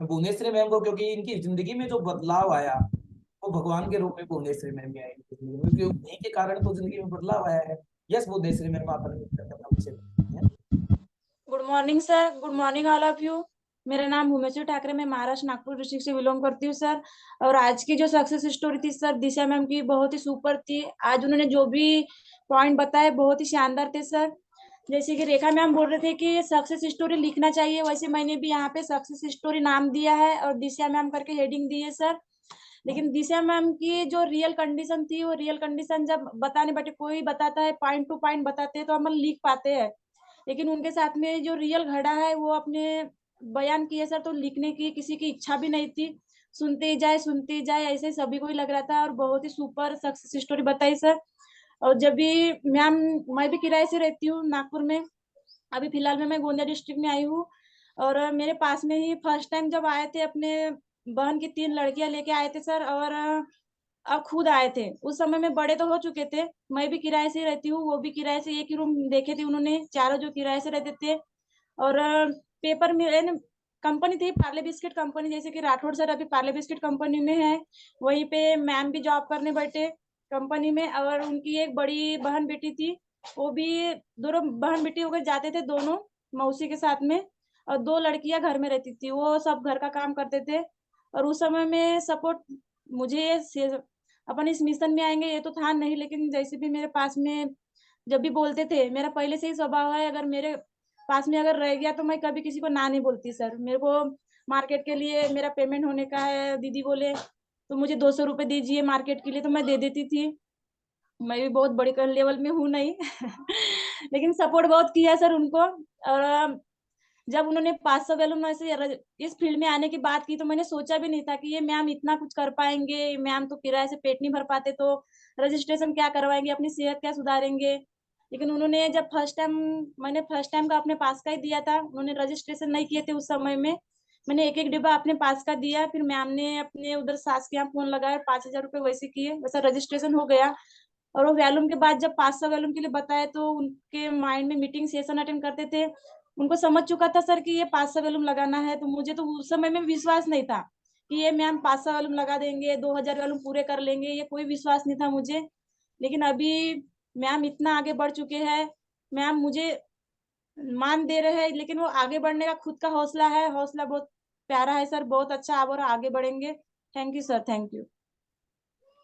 S3: भुवनेश्वरी मैम को, क्योंकि इनकी जिंदगी में जो बदलाव आया वो भगवान के रूप में भुवनेश्वरी मैम में आएगी, क्योंकि उन्हीं के कारण तो जिंदगी में बदलाव आया है। यस भुवनेश्वरी मैम, आप अपना विषय बताते हैं।
S9: Good morning sir, good morning all of you. मेरा नाम भुवनेश्वरी ठाकरे, मैं महाराष्ट्र नागपुर डिस्ट्रिक्ट से बिलोंग करती हूँ सर। और आज की जो सक्सेस स्टोरी थी सर, दिशा मैम की, बहुत ही सुपर थी। आज उन्होंने जो भी पॉइंट बताए बहुत ही शानदार थे सर। जैसे कि रेखा मैम बोल रहे थे कि सक्सेस स्टोरी लिखना चाहिए, वैसे मैंने भी यहाँ पे सक्सेस स्टोरी नाम दिया है और दिशा मैम करके हेडिंग दी है सर। लेकिन दिशा मैम की जो रियल कंडीशन थी, वो रियल कंडीशन जब बताने बैठे, कोई बताता है पॉइंट टू पॉइंट बताते हैं तो हम लिख पाते हैं, लेकिन उनके साथ में जो रियल घड़ा है वो अपने बयान किए सर, तो लिखने की किसी की इच्छा भी नहीं थी। सुनते ही जाए ऐसे सभी को ही लग रहा था, और बहुत ही सुपर सक्सेस स्टोरी बताई सर। और जब भी मैम, मैं भी किराए से रहती हूँ नागपुर में, अभी फिलहाल में मैं गोंदिया डिस्ट्रिक्ट में आई हूँ। और मेरे पास में ही फर्स्ट टाइम जब आए थे, अपने बहन की 3 लड़कियां लेके आए थे सर, और अब खुद आए थे। उस समय में बड़े तो हो चुके थे, मैं भी किराए से रहती हूँ, वो भी किराए से, एक ही रूम देखे थे उन्होंने, चारों जो किराए से रहते थे। और पेपर में कंपनी थी पार्ले बिस्किट कंपनी, जैसे कि राठौड़ सर अभी पार्ले बिस्किट कंपनी में है, वहीं पे मैम भी जॉब करने बैठे कंपनी में। और उनकी एक बड़ी बहन बेटी थी, वो भी, दोनों बहन बेटी होकर जाते थे दोनों मौसी के साथ में। और 2 लड़कियां घर में रहती थी, वो सब घर का काम करते थे। और उस समय में सपोर्ट मुझे अपन इस मिशन में आएंगे ये तो था नहीं, लेकिन जैसे भी मेरे पास में जब भी बोलते थे, मेरा पहले से ही स्वभाव है, अगर मेरे पास में अगर रह गया तो मैं कभी किसी को ना नहीं बोलती सर। मेरे को मार्केट के लिए मेरा पेमेंट होने का है, दीदी बोले तो मुझे 200 रुपए दीजिए मार्केट के लिए, तो मैं दे देती थी। मैं भी बहुत बड़ी लेवल में हूँ नहीं लेकिन सपोर्ट बहुत किया सर उनको। और जब उन्होंने 500 बैलून में से इस फील्ड में आने की बात की, तो मैंने सोचा भी नहीं था कि ये मैम इतना कुछ कर पाएंगे। मैम तो किराए से पेट नहीं भर पाते, तो रजिस्ट्रेशन क्या करवाएंगे, अपनी सेहत क्या सुधारेंगे। लेकिन उन्होंने जब मैंने फर्स्ट टाइम का अपने पास का ही दिया था, उन्होंने रजिस्ट्रेशन नहीं किए थे उस समय में, मैंने एक एक डिब्बा अपने पास का दिया। फिर मैम ने अपने उधर सास के यहाँ फोन लगाया, 5,000 रुपए वैसे किए, वैसा रजिस्ट्रेशन हो गया। और वो वैल्यूम के बाद जब 500 वैल्यूम के लिए बताए, तो उनके माइंड में मीटिंग सेशन अटेंड करते थे, उनको समझ चुका था सर कि ये 500 वैल्यूम लगाना है। तो मुझे तो उस समय में विश्वास नहीं था कि ये मैम 500 वैल्यूम लगा देंगे, 2000 वैल्यूम पूरे कर लेंगे, ये कोई विश्वास नहीं था मुझे। लेकिन अभी मैम इतना आगे बढ़ चुके हैं, मैम मुझे मान दे रहे हैं, लेकिन वो आगे बढ़ने का खुद का हौसला है, हौसला बहुत प्यारा है सर, बहुत अच्छा, आप और आगे बढ़ेंगे। Thank you sir, thank you.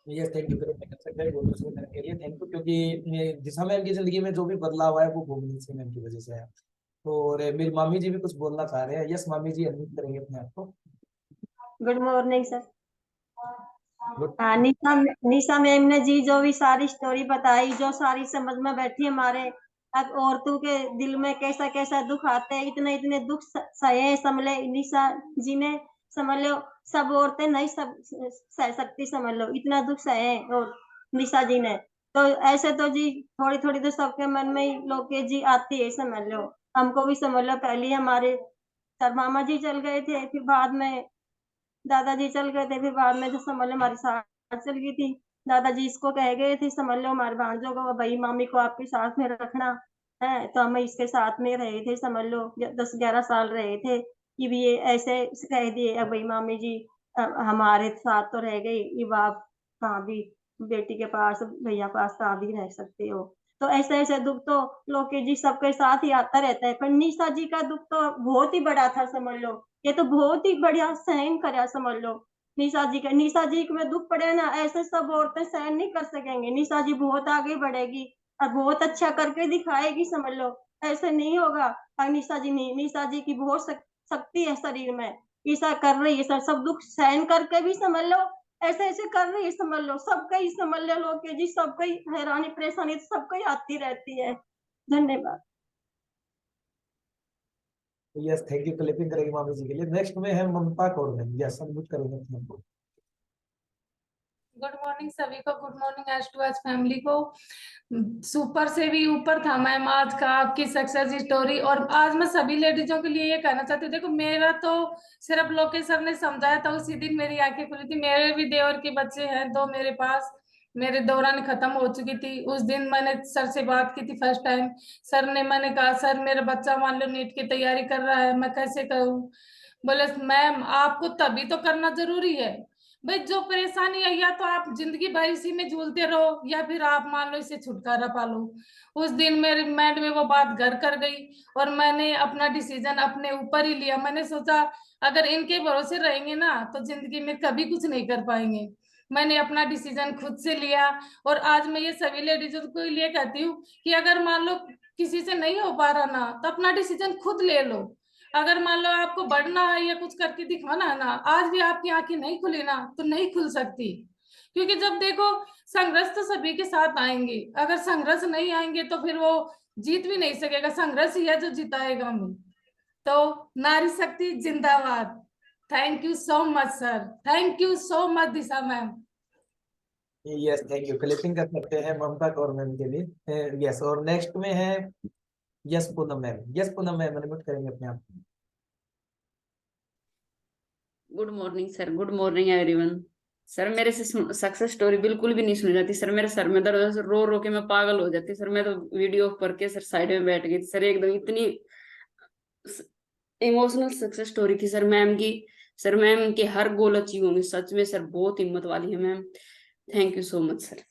S3: Yes thank you कर सकते हैं गोलू सर के लिए, थैंक यू, क्योंकि दिशा मैम की जिंदगी में जो भी बदलाव आया वो भूमि से मैम की वजह से आया। और मेरी मामी जी भी कुछ बोलना चाह रहे हैं। यस मामी जी, अनम्यूट करेंगे अपने आप को।
S10: Good morning sir.
S3: गुड।
S10: हाँ, निशा मैम ने जी जो भी सारी स्टोरी बताई, जो सारी समझ में बैठी हमारे, अब औरतों के दिल में कैसा कैसा दुख आते हैं, इतने इतने दुख सहे समझ ले निशा जी ने, समझ लो सब औरतें नहीं सब सह सकती, समझ लो इतना दुख सहे और निशा जी ने। तो ऐसे तो जी थोड़ी थोड़ी तो सबके मन में ही लोग के जी आती है, समझ लो हमको भी, समझ लो पहले हमारे सर मामा जी चल गए थे, फिर बाद में दादाजी चल गए थे, फिर बाद में जो समझ लो हमारी सास चल गई थी। दादाजी इसको कह गए थे, समझ लो हमारे भांजों को, भाई मामी को आपके साथ में रखना है, तो हम इसके साथ में रहे थे, समझ लो 10-11 साल रहे थे कि भी ये ऐसे कह दिए, अब भाई मामी जी हमारे साथ तो रह गई, ये बाप कहाँ भी बेटी के पास भैया पास कहाँ भी रह सकते हो। तो ऐसे ऐसे दुख तो लोके जी सबके साथ ही आता रहता है, पर निशा जी का दुख तो बहुत ही बड़ा था, समझ लो ये तो बहुत ही बढ़िया सहन करा, समझ लो निशा जी का, निशा जी में दुख पड़े ना, ऐसे सब औरतें सहन नहीं कर सकेंगे। निशा जी बहुत आगे बढ़ेगी और बहुत अच्छा करके दिखाएगी, समझ लो ऐसे नहीं होगा। और निशा जी नहीं, निशा जी की बहुत शक्ति है शरीर में, ईसा कर रही है सर, सब दुख सहन करके भी, समझ लो ऐसे ऐसे कर रही है, समझ लो सबका ही, समझ लो लोग के जी सबका ही हैरानी परेशानी सबको ही आती रहती है। धन्यवाद।
S3: यस थैंक यू, क्लिपिंग करेंगे मामी जी के लिए। नेक्स्ट में है Mamta Kaur ma'am. Yes unmute करेंगे अपने आप को।
S6: गुड मॉर्निंग सभी को, good morning edge to edge family को। सुपर से भी ऊपर था मैम आज का आपकी सक्सेस स्टोरी। और आज मैं सभी लेडीजों के लिए ये कहना चाहती हूँ, देखो मेरा तो सिर्फ लोकेश सर ने समझाया था, उसी दिन मेरी आंखें खुली थी। मेरे भी देवर के बच्चे हैं 2 मेरे पास, मेरे दौरान खत्म हो चुकी थी। उस दिन मैंने सर से बात की थी फर्स्ट टाइम। सर ने, मैंने कहा सर मेरा बच्चा मान लो नीट की तैयारी कर रहा है, मैं कैसे करूँ? बोले मैम आपको तभी तो करना जरूरी है भाई, जो परेशानी है या तो आप जिंदगी भर इसी में झूलते रहो या फिर आप मान लो इसे छुटकारा पालो। उस दिन मेरे माइंड में वो बात घर कर गई और मैंने अपना डिसीजन अपने ऊपर ही लिया। मैंने सोचा अगर इनके भरोसे रहेंगे ना तो जिंदगी में कभी कुछ नहीं कर पाएंगे। मैंने अपना डिसीजन खुद से लिया। और आज मैं ये सभी लेडीजों को लिए कहती हूँ कि अगर मान लो किसी से नहीं हो पा रहा ना, तो अपना डिसीजन खुद ले लो। अगर मान लो आपको बढ़ना है या कुछ करके दिखाना है ना, आज भी आपकी आंखें नहीं खुली ना तो नहीं खुल सकती। क्योंकि जब देखो संघर्ष तो सभी के साथ आएंगे, अगर संघर्ष नहीं आएंगे तो फिर वो जीत भी नहीं सकेगा। संघर्ष ही है जो जिताएगा हमें। तो नारी शक्ति जिंदाबाद। Thank you so much sir, thank you so much Disha ma'am.
S3: Yes thank you, clipping कर सकते हैं ममता कौर मैम के लिए। यस और नेक्स्ट में है yes Poonam ma'am. Yes Poonam ma'am unmute करेंगे अपने आप को।
S11: Good morning sir, good morning everyone. Sir मेरे से सक्सेस स्टोरी बिल्कुल भी नहीं सुनी जाती सर, मेरे सर में दर्द है, रो रो के मैं पागल हो जाती सर। मैं तो वीडियो ऑफ करके सर साइड में बैठ गई सर, एकदम इतनी इमोशनल सक्सेस स्टोरी थी सर मैम की। सर मैम के हर गोल अचीव होंगे, सच में सर बहुत हिम्मत वाली है ma'am. Thank you so much sir.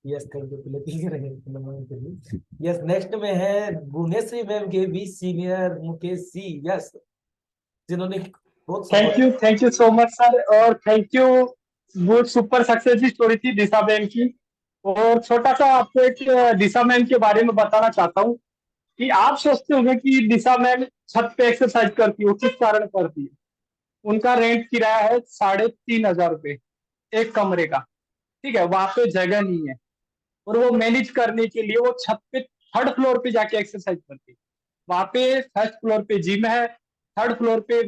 S3: Yes thank you, clipping करेंगे पूनम मैम के लिए। यस नेक्स्ट में है भुवनेश्वरी मैम के भी सीनियर मुकेश सी। यस जिन्होंने बहुत
S12: thank you so much sir, और thank you, good super success story थी दिशा मैम की। और छोटा सा आपको एक दिशा मैम के बारे में बताना चाहता हूँ कि आप सोचते होंगे कि दिशा मैम छत पे एक्सरसाइज करती हो, किस कारण करती है? उनका रेंट किराया है 3,500 रुपए एक कमरे का, ठीक है, वहां पे जगह नहीं है, और वो मैनेज करने के लिए वो छत पे 3rd फ्लोर पे जाके एक्सरसाइज करती है। वहां पे 1st फ्लोर पे जिम है, 3rd फ्लोर पे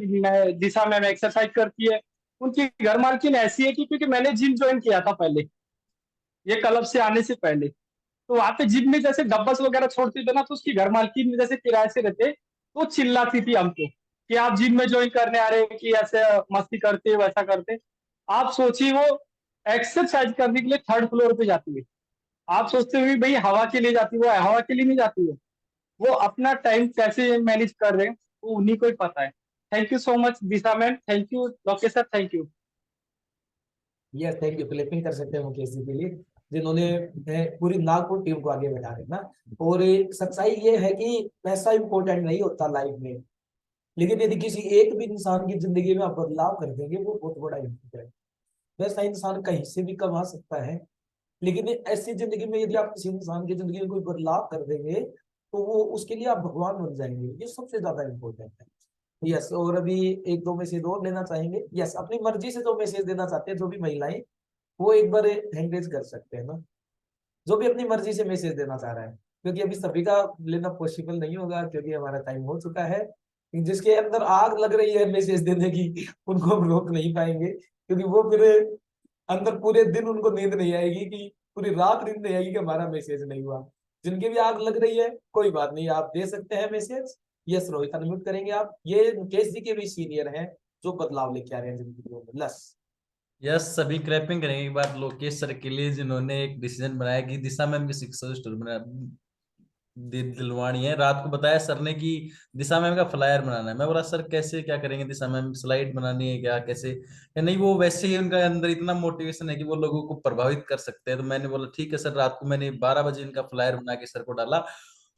S12: दिशा मैम एक्सरसाइज करती है। उनकी घर मालकिन ऐसी है कि क्योंकि मैंने जिम ज्वाइन किया था पहले, ये क्लब से आने से पहले, तो वहां पे जिम में जैसे डब्बस वगैरह छोड़ते थे ना, तो उसकी घर मालकिन जैसे किराए से रहते तो चिल्लाती थी हमको कि आप जिम में ज्वाइन करने आ रहे हैं, कि ऐसे मस्ती करते वैसा करते। आप सोचिए वो एक्सरसाइज करने के लिए 3rd फ्लोर पे जाती है। आप सोचते हो भाई हवा के लिए जाती है, वो हवा के लिए नहीं जाती है, वो अपना टाइम कैसे मैनेज कर रहे हैं वो उन्हीं को ही पता है। Thank you so much Disha ma'am, thank you Lokesh sir, thank you.
S3: Yes thank you, clipping कर सकते हैं मुकेश जी के लिए, जिन्होंने पूरी नागपुर टीम को आगे बढ़ा रहे ना। और सच्चाई ये है कि पैसा इंपॉर्टेंट नहीं होता लाइफ में, लेकिन यदि किसी एक भी इंसान की जिंदगी में आप बदलाव कर देंगे, वो बहुत बड़ा इनपुट है। वैसा इंसान कहीं से भी कमा सकता है, लेकिन ऐसी जिंदगी में यदि आप किसी इंसान की जिंदगी में कोई बदलाव कर देंगे, तो वो उसके लिए आप भगवान बन जाएंगे। ये सबसे ज्यादा इम्पोर्टेंट है। यस, और अभी एक दो मैसेज और लेना चाहेंगे। यस, अपनी मर्जी से जो मैसेज देना चाहते हैं जो भी महिलाएं, वो एक बार हैंड कर सकते हैं ना, जो भी अपनी मर्जी से मैसेज देना चाह रहा है, क्योंकि अभी सभी का लेना पॉसिबल नहीं होगा, क्योंकि हमारा टाइम हो चुका है। जिसके अंदर आग लग रही है मैसेज देने की, उनको हम रोक नहीं पाएंगे, क्योंकि वो फिर अंदर पूरे दिन उनको नींद नहीं आएगी, कि पूरी रात नींद नहीं आएगी कि हमारा मैसेज नहीं हुआ। जिनकी भी आग लग रही है, कोई बात नहीं, आप दे सकते हैं मैसेज। यस रोहित, अनम्यूट करेंगे आप। ये मुकेश जी के भी सीनियर हैं, जो बदलाव लेके आ रहे हैं जिंदगी में। लस
S13: यस, सभी क्लैपिंग करेंगे एक बार लोकेश सर के लिए, जिन्होंने एक डिसीजन बनाया कि दिशा मैम की सक्सेस स्टोरी बना दिलवानी है। रात को बताया सर ने कि दिशा मैम का फ्लायर बनाना है। मैं बोला सर कैसे, क्या करेंगे, दिशा मैम स्लाइड बनानी है क्या, कैसे? या नहीं, वो वैसे ही उनका अंदर इतना मोटिवेशन है कि वो लोगों को प्रभावित कर सकते हैं। तो मैंने बोला ठीक है सर। रात को मैंने 12 बजे इनका फ्लायर बना के सर को डाला,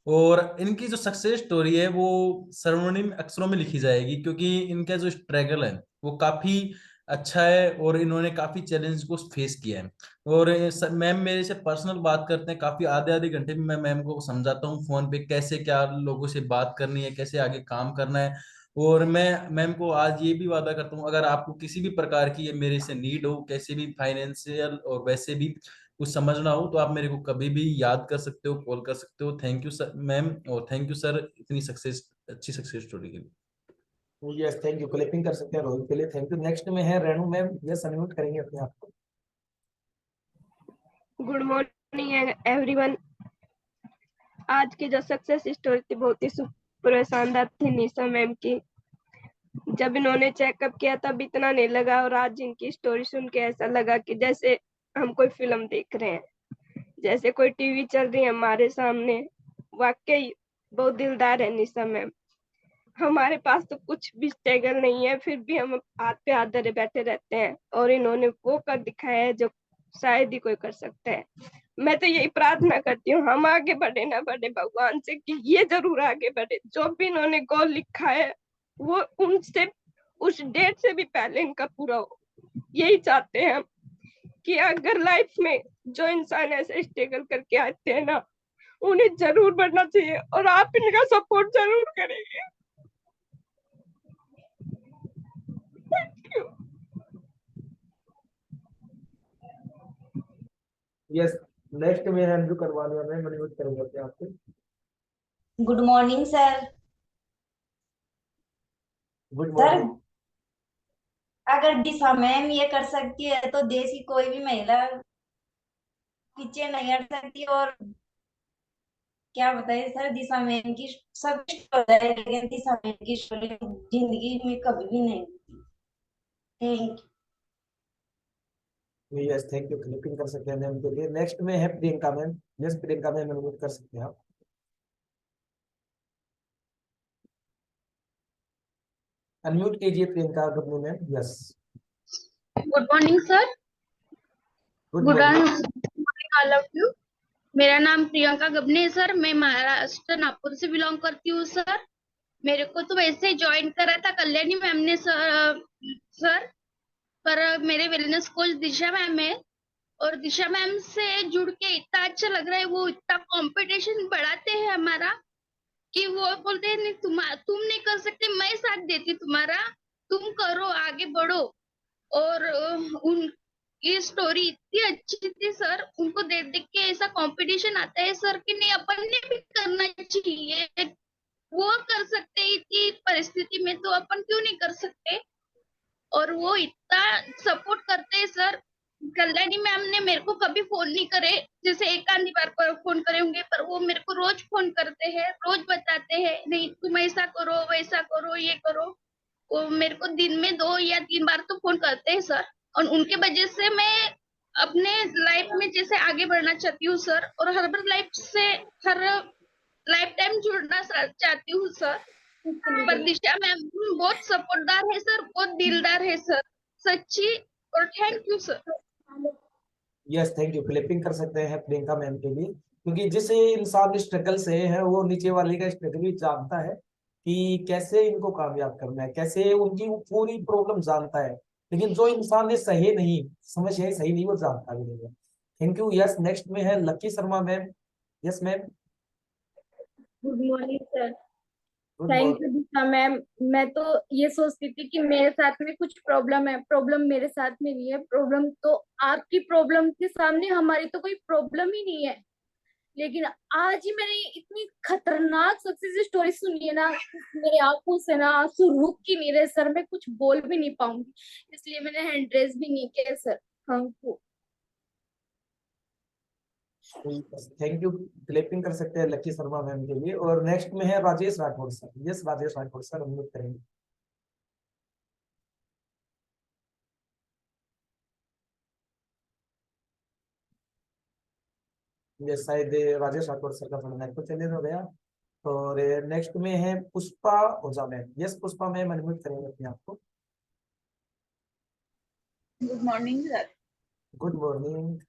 S13: और इनकी जो सक्सेस स्टोरी है वो स्वर्णिम अक्षरों में लिखी जाएगी, क्योंकि इनका जो स्ट्रगल है वो काफी अच्छा है, और इन्होंने काफी चैलेंज को फेस किया है। और मैम मेरे से पर्सनल बात करते हैं काफी, आधे आधे घंटे में मैं मैम को समझाता हूँ फोन पे कैसे क्या लोगों से बात करनी है, कैसे आगे काम करना है। और मैं मैम को आज ये भी वादा करता हूँ, अगर आपको किसी भी प्रकार की ये मेरे से नीड हो, कैसे भी फाइनेंशियल और वैसे भी कुछ समझना हो, तो आप मेरे को कभी भी याद कर सकते हो, कॉल कर सकते हो। थैंक यू सर मैम, और थैंक यू सर इतनी अच्छी सक्सेस स्टोरी के लिए।
S3: Yes, thank you. क्लिपिंग कर सकते हैं रोहित के लिए, थैंक यू। नेक्स्ट में है रेणु मैम। यस, अनम्यूट करेंगे अपने आप को।
S14: Good morning everyone. आज की जो सक्सेस स्टोरी थी बहुत ही सुपर और शानदार थी निशा मैम की। जब इन्होंने चेकअप किया तब इतना नहीं लगा, और आज इनकी स्टोरी सुन के ऐसा लगा कि जैसे हम कोई फिल्म देख रहे हैं, जैसे कोई टीवी चल रही है हमारे सामने। वाकई बहुत दिलदार है निशा मैम। हमारे पास तो कुछ भी स्ट्रगल नहीं है, फिर भी हम हाथ पे हाथ धरे बैठे रहते हैं, और इन्होंने वो कर दिखाया है जो शायद ही कोई कर सकता है। मैं तो यही प्रार्थना करती हूँ हम आगे बढ़े ना बढ़े भगवान से, कि ये जरूर आगे बढ़े। जो भी इन्होंने गोल लिखा है वो उनसे उस डेट से भी पहले इनका पूरा हो। यही चाहते हैं हम कि अगर लाइफ में जो इंसान ऐसे स्ट्रगल करके आते हैं ना, उन्हें जरूर बढ़ना चाहिए, और आप इनका सपोर्ट जरूर करेंगे। Thank you.
S3: यस, नेक्स्ट में है अंजू करवालिया मैम। अनम्यूट करेंगे अपने आप को।
S15: Good morning sir.
S3: Good
S15: sir
S3: morning.
S15: अगर दिशा मैम ये कर सकती है तो देश की कोई भी महिला पीछे नहीं हट सकती। और क्या बताइए सर, दिशा मैम की सब स्टोरी है, लेकिन दिशा मैम की स्टोरी जिंदगी में कभी भी नहीं होती। Thank you.
S3: Yes, thank you. Clipping कर सकते हैं मैम के लिए। नेक्स्ट में है Priyanka ma'am. Yes, Priyanka ma'am unmute कर सकते हैं आप। अनम्यूट कीजिए Priyanka Gabbu ma'am. Yes,
S6: good morning sir.
S3: Good
S6: good
S3: morning.
S6: Morning all of you. मेरा नाम प्रियंका गबने है सर। मैं महाराष्ट्र नागपुर से बिलोंग करती हूँ सर। मेरे को तो वैसे ज्वाइन करा था कल्याणी मैम ने सर, पर मेरे वेलनेस कोच दिशा मैम है, और दिशा मैम से जुड़ के इतना अच्छा लग रहा है। वो इतना कंपटीशन बढ़ाते हैं हमारा कि वो बोलते हैं नहीं तुम नहीं कर सकते, मैं साथ देती तुम्हारा, तुम करो, आगे बढ़ो। और ये स्टोरी इतनी अच्छी थी सर। उनको देख देख के ऐसा कंपटीशन आता है सर कि नहीं अपन ने भी करना चाहिए। वो कर सकते इतनी परिस्थिति में, तो अपन क्यों नहीं कर सकते। और वो इतना सपोर्ट करते हैं सर। कल्याणी मैम ने मेरे को कभी फोन नहीं करे, जैसे एक आधी बार फोन करे होंगे, पर वो मेरे को रोज फोन करते हैं, रोज बताते हैं नहीं तुम ऐसा करो, वैसा करो, ये करो। वो मेरे को दिन में 2 या 3 बार तो फोन करते हैं सर। और उनके वजह से मैं अपने लाइफ में जैसे आगे बढ़ना चाहती हूँ सर, और हर लाइफ टाइम जुड़ना चाहती हूँ सर। पर दिशा मैम बहुत सपोर्टदार है सर, बहुत दिलदार है सर, सच्ची। और thank you sir.
S3: Yes, thank you. Clipping कर सकते हैं प्रियंका मैम के लिए, क्योंकि जिस इंसान स्ट्रगल से है वो नीचे वाले का स्ट्रगल भी जानता है, कि कैसे इनको कामयाब करना है, कैसे उनकी वो पूरी प्रॉब्लम जानता है, लेकिन जो इंसान ने सही नहीं समझ है, सही नहीं, वो जानता भी नहीं है। Thank you. यस, नेक्स्ट में है lucky Sharma ma'am. Yes ma'am.
S16: Good morning sir.
S3: Good
S16: thank
S3: morning.
S16: You Diksha ma'am. मैं तो ये सोचती थी कि मेरे साथ में कुछ प्रॉब्लम है, प्रॉब्लम मेरे साथ में नहीं है, प्रॉब्लम तो आपकी प्रॉब्लम के सामने हमारी तो कोई प्रॉब्लम ही नहीं है। लेकिन आज ही मैंने इतनी खतरनाक सक्सेस स्टोरी सुनी है ना, मेरे आंखों से ना आंसू रुक ही नहीं रहे सर, मैं कुछ बोल भी नहीं पाऊंगी, इसलिए मैंने हैंड रेस भी नहीं किया sir. Thank you.
S3: Thank you. Clapping कर सकते हैं लकी शर्मा मैम के लिए। और नेक्स्ट में है Rajesh Rathore sir. Yes Rajesh Rathore sir, unmute करेंगे। ये शायद राजेश राठौड़ सर का थोड़ा नेटवर्क चेंज हो गया। और नेक्स्ट में है Pushpa Ojha ma'am. Yes Pushpa ma'am, unmute करेंगे अपने आप को।
S17: Good morning sir.
S3: Good morning.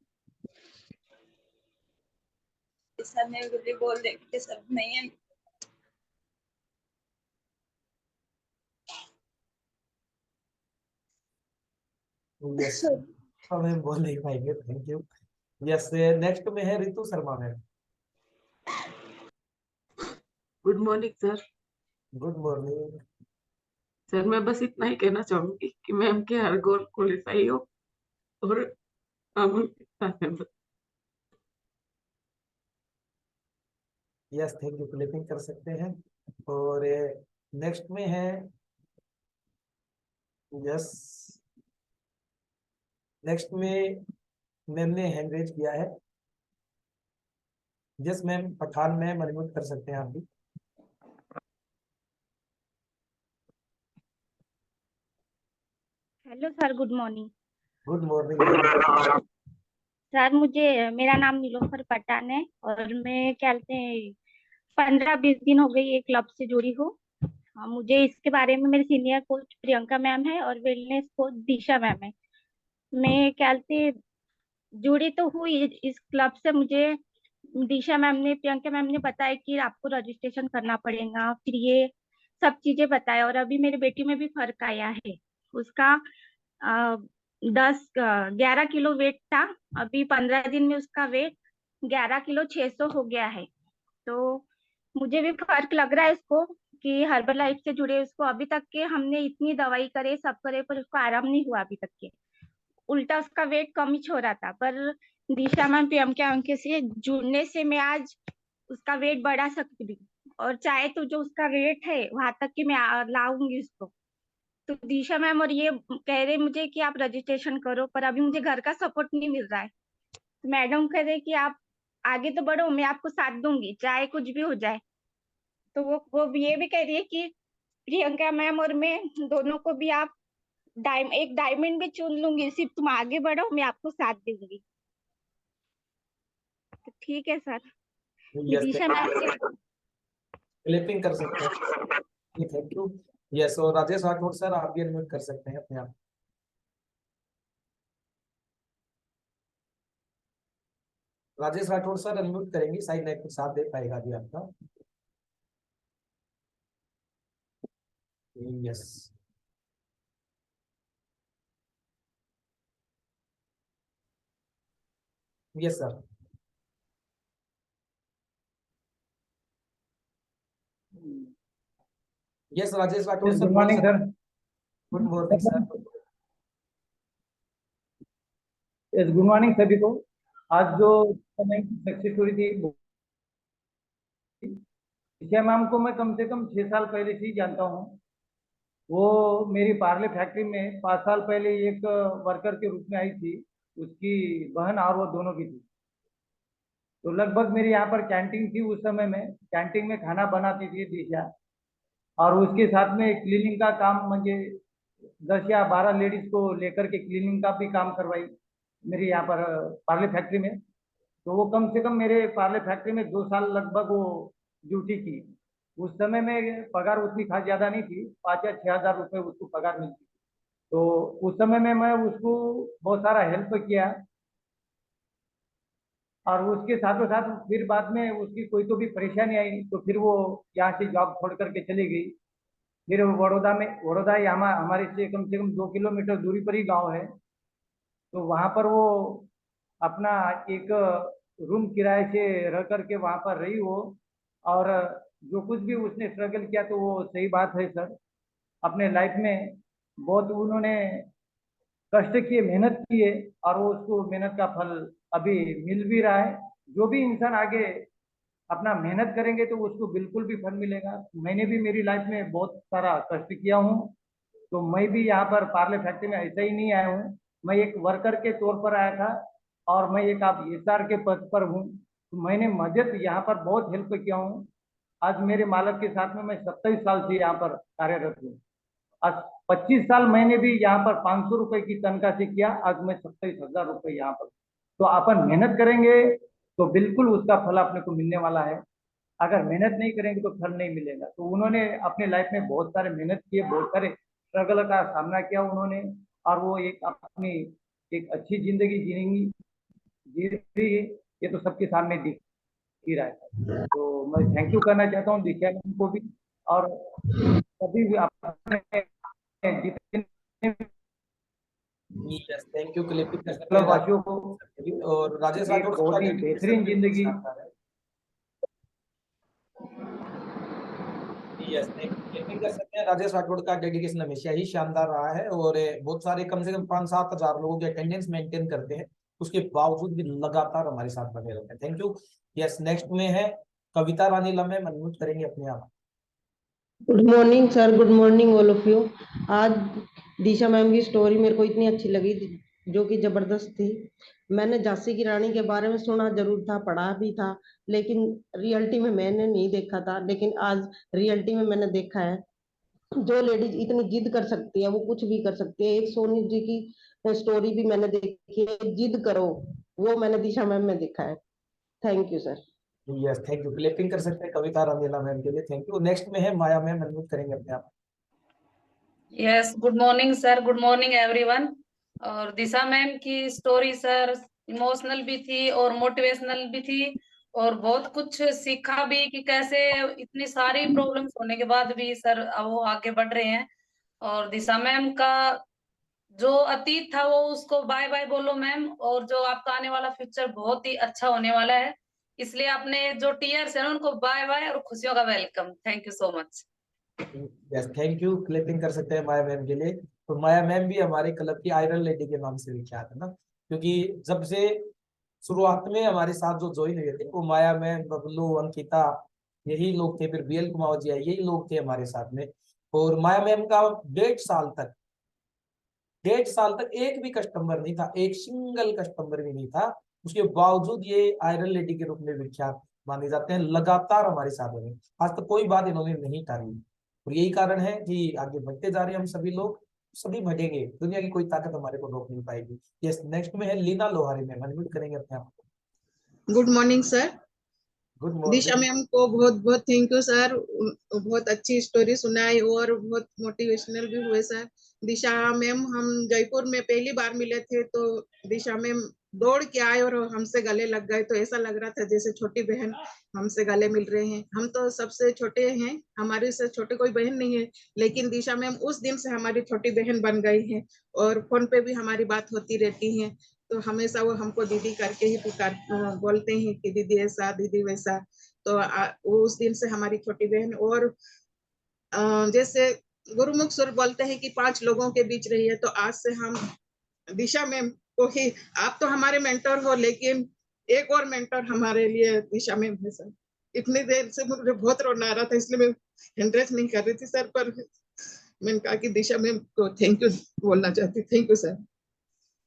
S17: Sir मेरे को भी बोल रहे कि सब नहीं है।
S3: यस मैम, बोल नहीं पाएंगे। Thank you. यस, नेक्स्ट में है Ritu Sharma ma'am.
S18: Good morning sir.
S3: Good morning.
S18: Sir मैं बस इतना ही कहना चाहूंगी कि मैम के हर गोल को सही हो और हम उनके साथ हैं।
S3: Yes, thank you. क्लिपिंग कर सकते हैं। और नेक्स्ट में है यस, नेक्स्ट में मैम ने हैंड रेज किया है। Yes ma'am, Pathan ma'am, unmute कर सकते हैं आप भी।
S19: Hello sir, good morning.
S3: Good morning.
S19: Sir मुझे, मेरा नाम नीलोफर पठान है और मैं क्या कहते हैं 15-20 दिन हो गई एक क्लब से जुड़ी हूँ। मुझे इसके बारे में मेरे सीनियर कोच प्रियंका मैम है और वेलनेस कोच दिशा मैम है। मैं क्या कहते जुड़ी तो हुई इस क्लब से। मुझे दिशा मैम ने, प्रियंका मैम ने बताया कि आपको रजिस्ट्रेशन करना पड़ेगा, फिर ये सब चीजें बताया। और अभी मेरी बेटी में भी फर्क आया है। उसका 11 किलो वेट था, अभी 15 दिन में उसका वेट 11 किलो 600 हो गया है। तो मुझे भी फर्क लग रहा है इसको कि हर्बल लाइफ से जुड़े। उसको अभी तक के हमने इतनी दवाई करे, सब करे, पर उसको आराम नहीं हुआ अभी तक के। उल्टा उसका वेट कम ही हो रहा था। पर दिशा मैम प्रियंका अंक से जुड़ने से मैं आज उसका वेट बढ़ा सकती हूँ, और चाहे तो जो उसका वेट है वहां तक कि मैं लाऊंगी उसको। तो दिशा मैम और ये कह रहे मुझे कि आप रजिस्ट्रेशन करो, पर अभी मुझे घर का सपोर्ट नहीं मिल रहा है। तो मैडम कह रहे कि आप आगे तो बढ़ो, मैं आपको साथ दूंगी चाहे कुछ भी हो जाए। तो वो ये भी कह रही है कि प्रियंका मैम और मैं दोनों को भी आप एक डायमंड भी चुन लूंगी, सिर्फ तुम आगे बढ़ो, मैं आपको साथ दूंगी। तो ठीक है सर।
S3: यस,
S19: दिशा मैम
S3: क्लिपिंग कर सकते हैं। Thank you. यस, और राजेश राठौड़ सर, आप भी अनम्यूट कर सकते हैं अपने आप। राजेश राठौड़ सर अनम्यूट करेंगे, शायद नेट साथ दे पाएगा भी आपका। Yes. Yes sir. Yes Rajesh Rathore sir,
S12: good morning sir.
S3: Good morning sir.
S12: Good morning सभी को। आज जो सक्सेस हुई थी, दिशा मैम को मैं कम से कम 6 साल पहले से ही जानता हूँ। वो मेरी पार्ले फैक्ट्री में 5 साल पहले एक वर्कर के रूप में आई थी। उसकी बहन और वो दोनों की थी। तो लगभग मेरी यहाँ पर कैंटीन थी उस समय में, कैंटीन में खाना बनाती थी दिशा। और उसके साथ में क्लीनिंग का काम, मुझे 10 या 12 लेडीज को लेकर के क्लीनिंग का भी काम करवाई मेरे यहाँ पर पार्ले फैक्ट्री में। तो वो कम से कम मेरे पार्ले फैक्ट्री में 2 साल लगभग वो ड्यूटी की। उस समय में पगार उतनी खास ज्यादा नहीं थी, 5 या 6 हजार रुपये उसको पगार मिलती। तो उस समय में मैं उसको बहुत सारा हेल्प किया।
S20: और उसके साथों साथ फिर बाद में उसकी कोई तो भी परेशानी आई तो फिर वो यहाँ से जॉब छोड़ करके चली गई। फिर वो बड़ौदा यहाँ हमारे से कम 2 किलोमीटर दूरी पर ही गांव है। तो वहाँ पर वो अपना एक रूम किराए से रह करके वहाँ पर रही वो। और जो कुछ भी उसने स्ट्रगल किया तो वो सही बात है सर। अपने लाइफ में बहुत उन्होंने कष्ट किए, मेहनत किए और वो उसको मेहनत का फल अभी मिल भी रहा है। जो भी इंसान आगे अपना मेहनत करेंगे तो उसको बिल्कुल भी फल मिलेगा। मैंने भी मेरी लाइफ में बहुत सारा कष्ट किया हूँ। तो मैं भी यहाँ पर पार्ले फैक्ट्री में ऐसा ही नहीं आया हूँ। मैं एक वर्कर के तौर पर आया था और मैं एक आप HR के पद पर हूँ। तो मैंने मदद यहाँ पर बहुत हेल्प किया हूँ। आज मेरे मालिक के साथ में मैं 27 साल से यहाँ पर कार्यरत हूँ। आज 25 साल मैंने भी यहाँ पर 500 रुपए की तनख्वाह से किया। आज मैं 27,000 रुपए यहाँ पर। तो अपन मेहनत करेंगे तो बिल्कुल उसका फल अपने को मिलने वाला है। अगर मेहनत नहीं करेंगे तो फल नहीं मिलेगा। तो उन्होंने अपने लाइफ में बहुत सारे मेहनत किए, बहुत सारे स्ट्रगल का सामना किया उन्होंने और वो एक अपनी एक अच्छी जिंदगी जी रही है। ये तो सबके सामने दिख ही रहा है। तो मैं थैंक यू करना चाहता हूँ दिशा मैम को भी और सभी भी अपने जितने
S3: थैंक यू क्लिपिंग कर सकते
S20: वासियों को
S3: हैं। और राजेश
S20: एक
S3: राठौड़
S20: बहुत ही बेहतरीन जिंदगी।
S3: यस क्लिपिंग कर सकते हैं। राजेश राठौड़ का डेडिकेशन हमेशा ही शानदार रहा है और बहुत सारे कम से कम 5-7 हजार लोगों की अटेंडेंस मेंटेन करते हैं, उसके बावजूद भी लगातार हमारे साथ बने रहते हैं। Thank you. यस नेक्स्ट में है कविता रानी लम्हे, अनम्यूट करेंगे अपने आप।
S21: Good morning sir, good morning all of you. आज दिशा मैम की स्टोरी मेरे को इतनी अच्छी लगी जो कि जबरदस्त थी। मैंने झांसी की रानी के बारे में सुना जरूर था, पढ़ा भी था, लेकिन रियलिटी में मैंने नहीं देखा था। लेकिन आज रियलिटी में मैंने देखा है जो लेडीज इतनी जिद कर सकती है वो कुछ भी कर सकती है। एक सोनी जी की स्टोरी भी मैंने देखी है, जिद करो, वो मैंने दिशा मैम में देखा है। Thank you sir.
S3: Yes thank you. Clipping कर सकते हैं कविता रानी लम्हे के लिए। Thank you. नेक्स्ट में है माया मैम, अनम्यूट करेंगे अपने आप।
S22: Yes good morning sir, good morning everyone. और दिशा मैम की स्टोरी सर इमोशनल भी थी और मोटिवेशनल भी थी और बहुत कुछ सीखा भी कि कैसे इतनी सारी प्रॉब्लम्स होने के बाद भी सर वो आगे बढ़ रहे हैं। और दिशा मैम का जो अतीत था वो उसको बाय बाय बोलो मैम, और जो आपका आने वाला फ्यूचर बहुत ही अच्छा होने वाला है। इसलिए अपने जो टीयर्स है उनको बाय बाय और खुशियों का welcome. Thank you so much.
S3: Yes thank you. Clipping कर सकते हैं माया मैम के लिए। तो माया मैम भी हमारे क्लब की आयरन लेडी के नाम से विख्यात है ना, क्योंकि जब से शुरुआत में हमारे साथ जो ज्वाइन हुए थे वो माया मैम, बबलू, अंकिता, यही लोग थे। फिर BL कुमार जी, यही लोग थे हमारे साथ में। और माया मैम का 1.5 साल तक एक भी कस्टमर नहीं था, एक सिंगल कस्टमर भी नहीं था। उसके बावजूद ये आयरन लेडी के रूप में विख्यात माने जाते हैं। लगातार हमारे साथ रहे, आज तक कोई बात इन्होंने नहीं टाली। और यही कारण है कि आगे बढ़ते जा रहे हैं हम सभी लोग, सभी बढ़ेंगे, दुनिया की कोई ताकत हमारे को रोक नहीं पाएगी। यस नेक्स्ट में है लीना लोहारी मैम, अनम्यूट करेंगे अपने आप को।
S23: Good morning sir.
S3: गुड
S23: दिशा
S3: मॉर्निंग।
S23: मैम को बहुत बहुत थैंक यू सर। बहुत अच्छी स्टोरी सुनाई और बहुत मोटिवेशनल भी हुए सर। दिशा मैम हम जयपुर में पहली बार मिले थे तो दिशा मैम दौड़ के आए और हमसे गले लग गए। तो ऐसा लग रहा था जैसे छोटी बहन हमसे गले मिल रहे हैं। हम तो सबसे छोटे हैं, हमारे से छोटे कोई बहन नहीं है, लेकिन दिशा मैम उस दिन से हमारी छोटी बहन बन गई हैं और फोन पे भी हमारी बात होती रहती है। तो हमेशा वो हमको दीदी करके ही पुकार बोलते हैं कि दीदी ऐसा दीदी वैसा। तो वो उस दिन से हमारी छोटी बहन। और जैसे गुरुमुख सुर बोलते हैं कि 5 लोगों के बीच रही है, तो आज से हम दिशा मैम को ही, आप तो हमारे मेंटर हो लेकिन एक और मेंटर हमारे लिए दिशा मैम है सर। इतनी देर से मुझे बहुत रोना आ रहा था इसलिए मैं इंटरेस्ट नहीं कर रही थी सर, पर मैंने कहा कि दिशा मैम को थैंक यू बोलना चाहती। Thank you sir.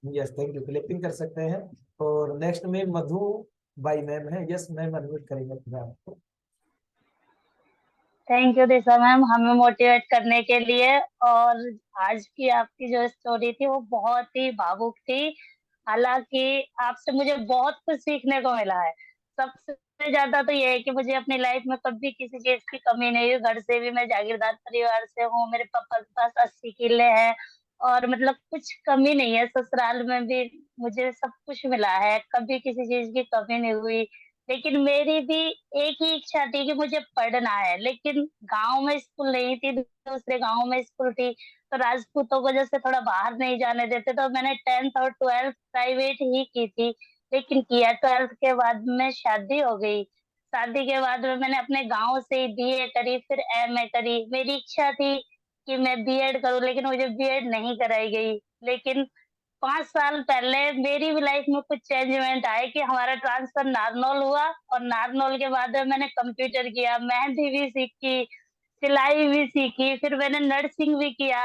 S3: Yes thank you. Clipping कर सकते हैं। और नेक्स्ट में मधु बाई मैम है। यस मैम, अनम्यूट करेंगे अपने आप को।
S24: थैंक यू दिशा मैम हमें मोटिवेट करने के लिए। और आज की आपकी जो स्टोरी थी वो बहुत ही भावुक थी। हालांकि आपसे मुझे बहुत कुछ सीखने को मिला है। सबसे ज्यादा तो ये है कि मुझे अपनी लाइफ में कभी किसी चीज की कमी नहीं हुई। घर से भी मैं जागीरदार परिवार से हूँ, मेरे पापा के पास 80 किले हैं और मतलब कुछ कमी नहीं है। ससुराल में भी मुझे सब कुछ मिला है, कभी किसी चीज की कमी नहीं हुई। लेकिन मेरी भी एक ही इच्छा थी कि मुझे पढ़ना है, लेकिन गांव में स्कूल नहीं थी, दूसरे गांव में स्कूल थी, तो राजपूतों को जैसे थोड़ा बाहर नहीं जाने देते, तो मैंने 10th और 12th प्राइवेट ही की थी। लेकिन किया 12th के बाद में शादी हो गई। शादी के बाद में मैंने अपने गांव से ही बीए करी, फिर एमए करी। मेरी इच्छा थी कि मैं बीएड करूं, लेकिन मुझे बीएड नहीं कराई गई। लेकिन 5 साल पहले मेरी भी लाइफ में कुछ चेंजमेंट आए कि हमारा ट्रांसफर नारनौल हुआ, और नारनौल के बाद में मैंने कंप्यूटर किया, मेहंदी भी सीखी, सिलाई भी सीखी, फिर मैंने नर्सिंग भी किया,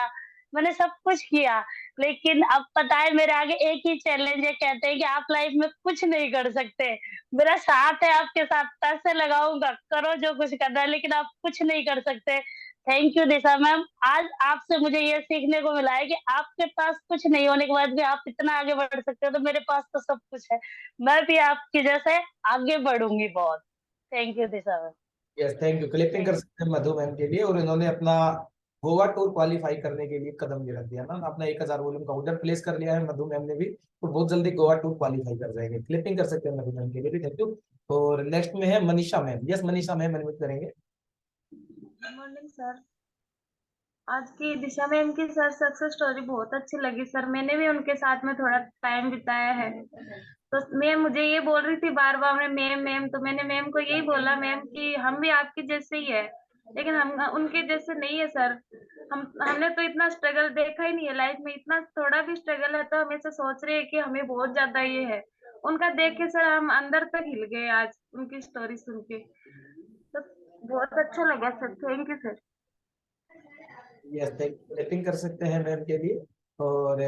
S24: मैंने सब कुछ किया। लेकिन अब पता है मेरे आगे एक ही चैलेंज है, कहते हैं कि आप लाइफ में कुछ नहीं कर सकते। मेरा साथ है आपके साथ, पैसे लगाऊंगा, करो जो कुछ करना है, लेकिन आप कुछ नहीं कर सकते। थैंक यू दिशा मैम, आज आपसे मुझे ये सीखने को मिला है कि आपके पास कुछ नहीं होने के बाद भी आप इतना आगे बढ़ सकते हो, तो मेरे पास तो सब कुछ है, मैं भी आपकी जैसे आगे बढ़ूंगी बहुत। Thank you Disha ma'am.
S3: Yes, thank you. Clipping कर सकते हैं मधु मैम के लिए। और इन्होंने अपना गोवा टूर क्वालिफाई करने के लिए कदम भी रख दिया ना, अपना 1000 वॉल्यूम का ऑर्डर प्लेस कर लिया है मधु मैम ने भी, तो बहुत जल्दी गोवा टूर क्वालिफाई कर जाएंगे। क्लिपिंग कर सकते हैं मधु मैम के लिए भी, थैंक यू। और नेक्स्ट में है Manisha ma'am. Yes, Manisha ma'am unmute करेंगे।
S1: Good morning sir. आज की दिशा मैम की सर सक्सेस स्टोरी बहुत अच्छी लगी सर, मैंने भी उनके साथ में थोड़ा टाइम बिताया है। तो मैम मुझे ये बोल रही थी बार बार मैम मैम, तो मैंने मैम को यही बोला मैम कि हम भी आपकी जैसे ही है, लेकिन हम उनके जैसे नहीं है सर। हमने तो इतना स्ट्रगल देखा ही नहीं है लाइफ में, इतना थोड़ा भी स्ट्रगल है तो हम ऐसे सोच रहे हैं कि हमें बहुत ज्यादा ये है। उनका देख के सर हम अंदर तक हिल गए आज उनकी स्टोरी सुन के, तो बहुत अच्छा लगा sir, thank you sir.
S3: Yes, thank you. Clipping कर सकते हैं मैम के लिए। और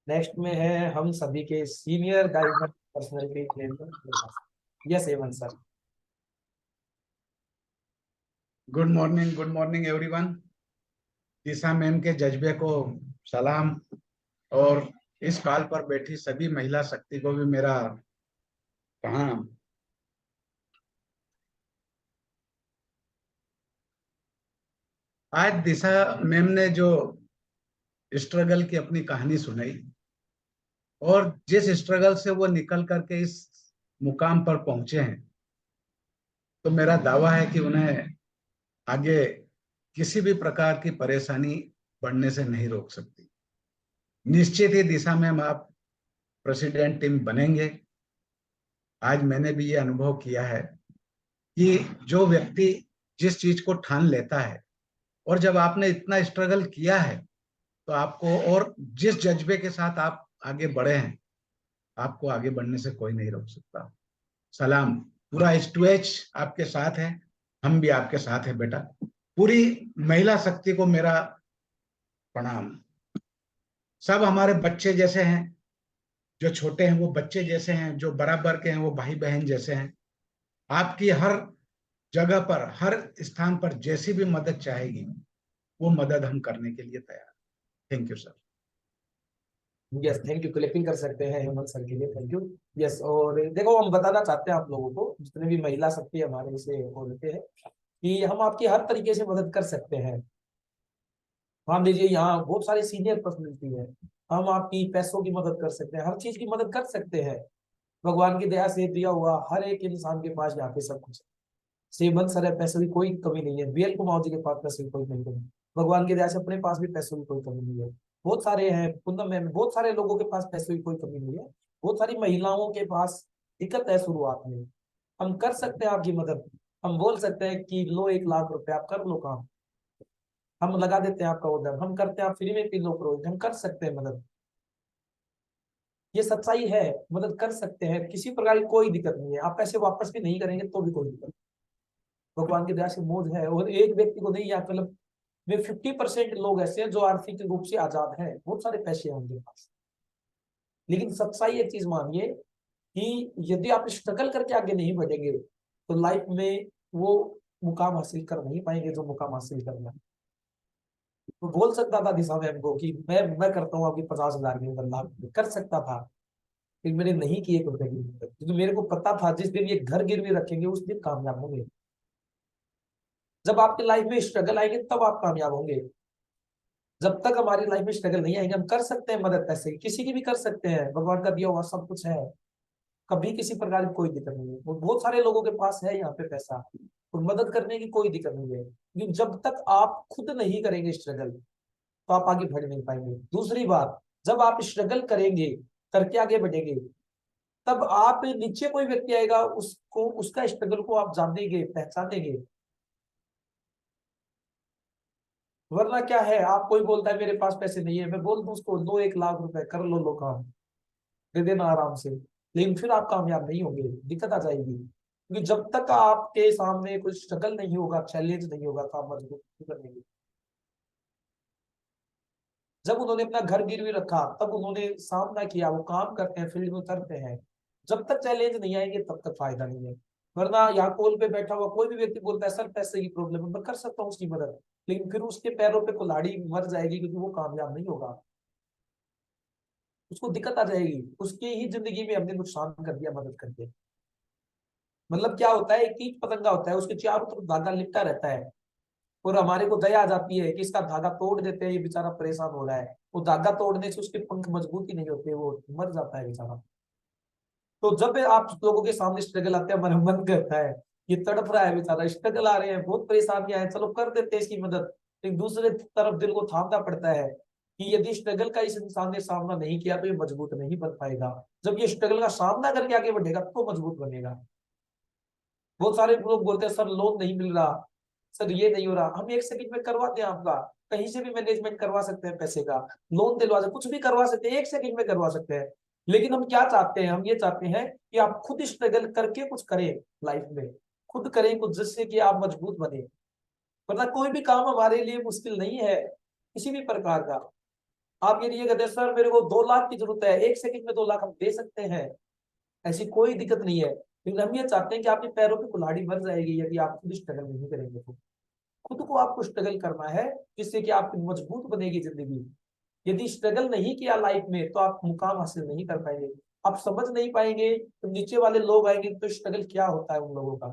S3: नेक्स्ट में है हम सभी के सीनियर गाइडेंस पर्सनैलिटी। यस एवन sir.
S2: Good morning everyone. Disha ma'am के जज्बे को सलाम, और इस कॉल पर बैठी सभी महिला शक्ति को भी मेरा प्रणाम। आज दिशा मैम ने जो स्ट्रगल की अपनी कहानी सुनाई, और जिस स्ट्रगल से वो निकल करके इस मुकाम पर पहुंचे हैं, तो मेरा दावा है कि उन्हें आगे किसी भी प्रकार की परेशानी बढ़ने से नहीं रोक सकती। निश्चित ही दिशा मैम आप प्रेसिडेंट टीम बनेंगे। आज मैंने भी ये अनुभव किया है कि जो व्यक्ति जिस चीज को ठान लेता है, और जब आपने इतना स्ट्रगल किया है, तो आपको, और जिस जज्बे के साथ आप आगे बढ़े हैं, आपको आगे बढ़ने से कोई नहीं रोक सकता। सलाम। पूरा H2H आपके साथ है, हम भी आपके साथ हैं बेटा। पूरी महिला शक्ति को मेरा प्रणाम। सब हमारे बच्चे जैसे हैं, जो छोटे हैं वो बच्चे जैसे हैं, जो बराबर के हैं वो भाई बहन जैसे हैं। आपकी हर जगह पर, हर स्थान पर जैसी भी मदद चाहेगी, वो मदद हम करने के लिए तैयार। Thank you sir.
S3: Yes, thank you. Clipping कर सकते हैं हेमंत सर के लिए, थैंक यू। यस, और देखो हम बताना चाहते हैं आप लोगों को, जितने भी महिला शक्ति हमारे इसे बोलते हैं, कि हम आपकी हर तरीके से मदद कर सकते हैं। मान लीजिए यहाँ बहुत सारे सीनियर पर्सनैलिटी है, हम आपकी पैसों की मदद कर सकते हैं, हर चीज की मदद कर सकते हैं। भगवान की दया से दिया हुआ हर एक इंसान के पास यहाँ पे सब कुछ है। श्रीमंत सर है, पैसों की कोई कमी नहीं है। बीएल कुमार जी के पास पैसों की कोई कमी नहीं है। भगवान की दया से अपने पास भी पैसों की कोई कमी नहीं है। बहुत सारे हैं, कुंदम में बहुत सारे लोगों के पास पैसों की कोई कमी नहीं है। बहुत सारी महिलाओं के पास दिक्कत है शुरुआत में, हम कर सकते हैं आपकी मदद। हम बोल सकते हैं कि लो 1 लाख रुपए, आप कर लो काम, हम लगा देते हैं आपका ऑर्डर, हम करते हैं, आप फ्री में पी लो प्रोजेक्ट, हम कर सकते हैं मदद। ये सच्चाई है, मदद कर सकते हैं, किसी प्रकार की कोई दिक्कत नहीं है। आप पैसे वापस भी नहीं करेंगे तो भी कोई दिक्कत, भगवान की दया से मौज है। और एक व्यक्ति को नहीं, या मतलब में 50% लोग ऐसे हैं जो आर्थिक रूप से आजाद हैं, बहुत सारे पैसे हैं उनके पास। लेकिन सच्चाई एक चीज मानिए कि यदि आप स्ट्रगल करके आगे नहीं बढ़ेंगे, तो लाइफ में वो मुकाम हासिल कर नहीं पाएंगे जो मुकाम हासिल करना है। तो बोल सकता था दिशा मैम को कि मैं करता हूँ आपकी 50,000 की मदद, लाभ कर सकता था, लेकिन मैंने नहीं किए रुपए की मदद, क्योंकि मेरे को पता था जिस दिन ये घर गिरवी रखेंगे उस दिन कामयाब होंगे। जब आपके लाइफ में स्ट्रगल आएंगे तब आप कामयाब होंगे। जब तक हमारी लाइफ में स्ट्रगल नहीं आएंगे, हम कर सकते हैं मदद पैसे की, किसी की भी कर सकते हैं, भगवान का दिया हुआ सब कुछ है, कभी किसी प्रकार की कोई दिक्कत नहीं है। और बहुत सारे लोगों के पास है यहाँ पे पैसा, और मदद करने की कोई दिक्कत नहीं है, क्योंकि जब तक आप खुद नहीं करेंगे स्ट्रगल तो आप आगे बढ़ नहीं पाएंगे। दूसरी बात, जब आप स्ट्रगल करेंगे, करके आगे बढ़ेंगे, तब आप नीचे कोई व्यक्ति आएगा, उसको उसका स्ट्रगल को आप जानेंगे, पहचानेंगे। वरना क्या है, आप कोई बोलता है मेरे पास पैसे नहीं है, मैं बोल दूं उसको लो 1 लाख रुपए, कर लो काम, दे देना आराम से, लेकिन फिर आप कामयाब नहीं होंगे, दिक्कत आ जाएगी। क्योंकि जब तक आपके सामने कोई स्ट्रगल नहीं होगा, चैलेंज नहीं होगा, तो आप मजबूत नहीं बनेंगे। जब उन्होंने अपना घर गिरवी रखा, तब उन्होंने सामना किया, वो काम करते हैं, फील्ड में उतरते हैं। जब तक चैलेंज नहीं आएंगे तब तक फायदा नहीं है। वरना यहाँ कॉल पे बैठा हुआ कोई भी व्यक्ति बोलता है सर पैसे की प्रॉब्लम है, मैं कर सकता हूँ उसकी मदद, लेकिन फिर उसके पैरों पे कुल्हाड़ी मर जाएगी, क्योंकि वो कामयाब नहीं होगा, उसको दिक्कत आ जाएगी, उसकी ही जिंदगी में हमने नुकसान कर दिया मदद करके। मतलब क्या होता है, एक कीट पतंगा होता है, उसके चारों तरफ धागा लिपटा रहता है, और हमारे को दया आ जाती है कि इसका धागा तोड़ देते हैं, ये बेचारा परेशान हो रहा है। वो धागा तोड़ने से उसके पंख मजबूत ही नहीं होते, वो मर जाता है बेचारा। तो जब आप लोगों के सामने स्ट्रगल आते हैं, हमारा मन करता है ये तड़प रहा है बेचारा, स्ट्रगल आ रहे हैं, बहुत परेशानियां हैं, चलो कर देते हैं इसकी मदद। लेकिन दूसरे तरफ दिल को थामना पड़ता है कि यदि स्ट्रगल का इस इंसान ने सामना नहीं किया तो ये मजबूत नहीं बन पाएगा, जब ये स्ट्रगल का सामना करके आगे बढ़ेगा तो मजबूत बनेगा। बहुत सारे लोग बोलते हैं सर लोन नहीं मिल रहा, सर ये नहीं हो रहा, हम 1 सेकंड में करवा दें आपका, कहीं से भी मैनेजमेंट करवा सकते हैं, पैसे का लोन दिलवा सकते, कुछ भी करवा सकते हैं, 1 सेकंड में करवा सकते हैं। लेकिन हम क्या चाहते हैं, हम ये चाहते हैं कि आप खुद स्ट्रगल करके कुछ करें लाइफ में, खुद करें कुछ, जिससे कि आप मजबूत बने। वरना कोई भी काम हमारे लिए मुश्किल नहीं है किसी भी प्रकार का। आप यदि ये कहते हैं सर मेरे को 2 लाख की जरूरत है, 1 सेकंड में 2 लाख हम दे सकते हैं, ऐसी कोई दिक्कत नहीं है। लेकिन हम ये चाहते हैं कि आपके पैरों पे कुल्हाड़ी मर जाएगी यदि आप खुद स्ट्रगल नहीं करेंगे तो। खुद को आपको स्ट्रगल करना है, जिससे कि आपकी मजबूत बनेगी जिंदगी। यदि स्ट्रगल नहीं किया लाइफ में तो आप मुकाम हासिल नहीं कर पाएंगे, आप समझ नहीं पाएंगे। तो नीचे वाले लोग आएंगे तो स्ट्रगल क्या होता है उन लोगों का,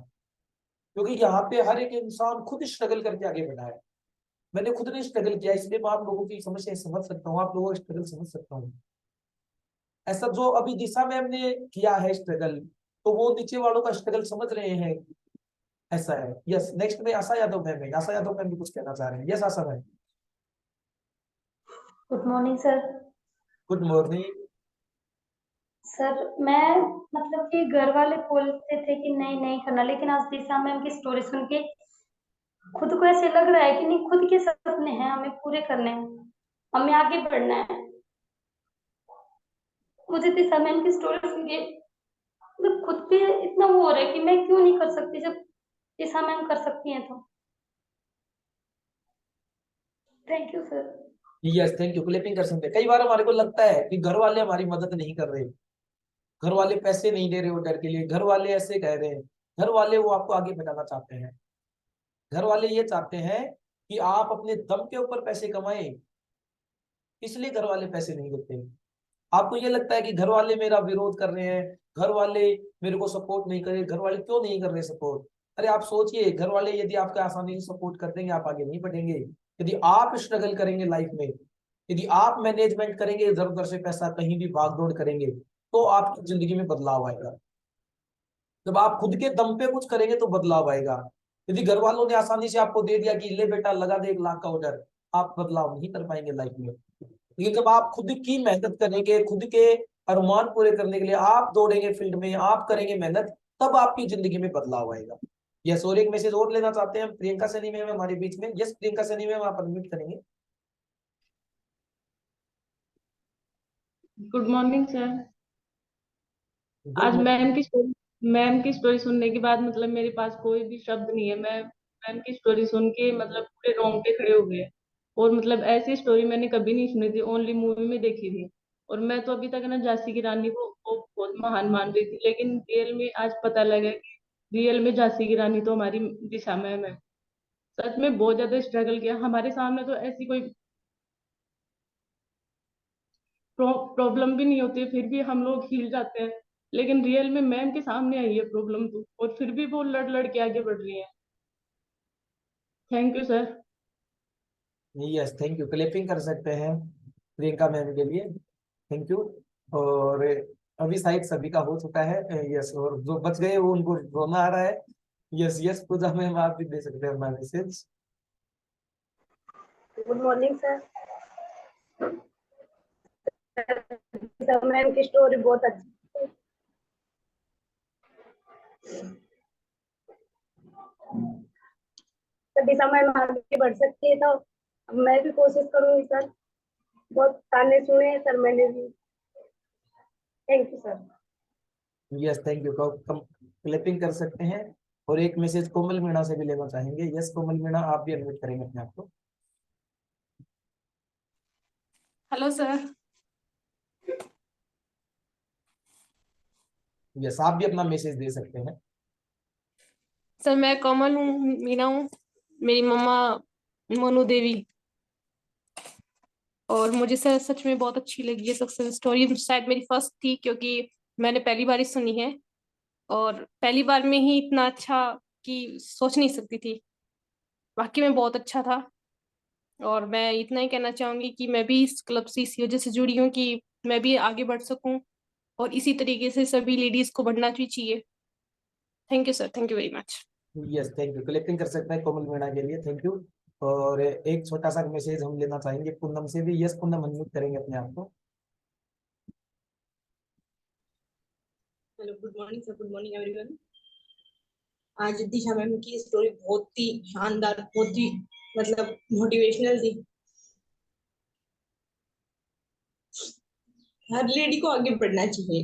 S3: क्योंकि यहाँ पे हर एक इंसान खुद स्ट्रगल करके आगे बढ़ा है। मैंने खुद ने स्ट्रगल किया, इसलिए मैं आप लोगों की समस्या समझ सकता हूँ, आप लोगों का स्ट्रगल समझ सकता हूँ। ऐसा जो अभी दिशा मैम ने किया है स्ट्रगल, तो वो नीचे वालों का स्ट्रगल समझ रहे हैं, ऐसा है। यस, नेक्स्ट में आशा यादव मैम है, आशा यादव मैम भी कुछ कहना चाह रहे हैं। Yes Asha ma'am.
S4: Good morning sir.
S3: Good morning
S4: sir मैं मतलब कि घर वाले बोलते थे कि नहीं नहीं करना, लेकिन आज दिशा मैम की स्टोरी सुन के खुद को ऐसे लग रहा है कि नहीं, खुद के सपने हैं हमें पूरे करने हैं, हमें आगे बढ़ना है। मुझे दिशा मैम की स्टोरी सुन के मतलब खुद पे इतना वो हो रहा है कि मैं क्यों नहीं कर सकती जब दिशा मैम कर सकती हैं तो। Thank you sir.
S3: Yes, thank you. Clapping कर सकते हैं। कई बार हमारे को लगता है कि घर वाले हमारी मदद नहीं कर रहे, घर वाले पैसे नहीं दे रहे वो डर के लिए, घर वाले ऐसे कह रहे हैं, घर वाले वो आपको आगे बढ़ाना चाहते हैं। घर वाले ये चाहते हैं कि आप अपने दम के ऊपर पैसे कमाएं, इसलिए घर वाले पैसे नहीं देते। आपको ये लगता है कि घर वाले मेरा विरोध कर रहे हैं, घर वाले मेरे को सपोर्ट नहीं कर रहे, घर वाले क्यों नहीं कर रहे सपोर्ट? अरे आप सोचिए, घर वाले यदि आपका आसानी से सपोर्ट कर देंगे आप आगे नहीं बढ़ेंगे। यदि आप स्ट्रगल करेंगे लाइफ में, यदि आप मैनेजमेंट करेंगे, इधर उधर से पैसा कहीं भी भाग दौड़ करेंगे, तो आपकी जिंदगी में बदलाव आएगा। जब आप खुद के दम पे कुछ करेंगे तो बदलाव आएगा। यदि घर वालों ने आसानी से आपको दे दिया कि ले बेटा लगा दे 1 लाख का ऑर्डर, आप बदलाव नहीं कर पाएंगे लाइफ में। लेकिन जब आप खुद की मेहनत करेंगे, खुद के अरमान पूरे करने के लिए आप दौड़ेंगे फील्ड में, आप करेंगे मेहनत, तब आपकी जिंदगी में बदलाव आएगा। यस, और एक मैसेज और लेना चाहते हैं, प्रियंका सैनी मैम हमारे बीच में। यस प्रियंका सैनी मैम, आप अनम्यूट करेंगे।
S6: Good morning sir. आज मैम की स्टोरी सुनने के बाद मतलब मेरे पास कोई भी शब्द नहीं है। मैं मैम की स्टोरी सुन के मतलब पूरे रोंगटे खड़े हो गए। और मतलब ऐसी स्टोरी मैंने कभी नहीं सुनी थी, ओनली मूवी में देखी थी। और मैं तो अभी तक ना झांसी की रानी को बहुत महान मान रही थी, लेकिन रियल में आज पता लगा कि रियल में झांसी की रानी तो हमारी दिशा मैम है। सच में बहुत ज्यादा स्ट्रगल किया। हमारे सामने तो ऐसी कोई प्रॉब्लम भी नहीं होती, फिर भी हम लोग हिल जाते हैं। लेकिन रियल में मैम के सामने आई है प्रॉब्लम तो, और फिर भी वो लड़ लड़ के आगे बढ़ रही है। Thank you sir.
S3: Yes, thank you. Clapping कर सकते हैं प्रियंका मैम के लिए, थैंक यू। और अभी शायद सभी का हो चुका है। यस, और जो बच गए वो उनको रोना आ रहा है। यस यस, पूजा मैम आप भी दे सकते हैं अपना message.
S5: Good morning sir. Ma'am की स्टोरी बहुत अच्छी है। तो दिशा मैम आगे बढ़ सकती है तो मैं भी कोशिश करूंगी सर। बहुत ताने सुने हैं सर मैंने भी। Thank you sir.
S3: Yes, thank you. Clapping कर सकते हैं। और एक मैसेज कोमल मीणा से भी लेना चाहेंगे। यस कोमल मीणा, आप भी अनम्यूट करेंगे अपने आप को।
S6: Hello sir.
S3: यस, आप भी अपना मैसेज दे सकते हैं।
S6: सर मैं कोमल हूँ, मीना हूँ, मेरी मम्मा मोनू देवी। और मुझे सर सच में बहुत अच्छी लगी ये सक्सेस स्टोरी। शायद मेरी फर्स्ट थी क्योंकि मैंने पहली बार ही सुनी है, और पहली बार में ही इतना अच्छा कि सोच नहीं सकती थी। वाकई में बहुत अच्छा था। और मैं इतना ही कहना चाहूंगी कि मैं भी इस क्लब से इसी वजह से जुड़ी हूँ कि मैं भी आगे बढ़ सकूं, और इसी तरीके से सभी लेडीज को बढ़ना भी चाहिए। Thank you sir, thank you very much.
S3: Yes, thank you. Clapping कर सकते हैं कोमल मीणा के लिए, थैंक यू। और एक छोटा सा मैसेज हम लेना चाहेंगे पूनम से भी। यस पूनम, अनम्यूट करेंगे अपने आप को।
S7: Hello, good morning sir. Good morning everyone. आज दिशा मैम की स्टोरी बहुत ही शानदार, बहुत ही मतलब मोटिवेशनल थी। हर लेडी को आगे बढ़ना चाहिए।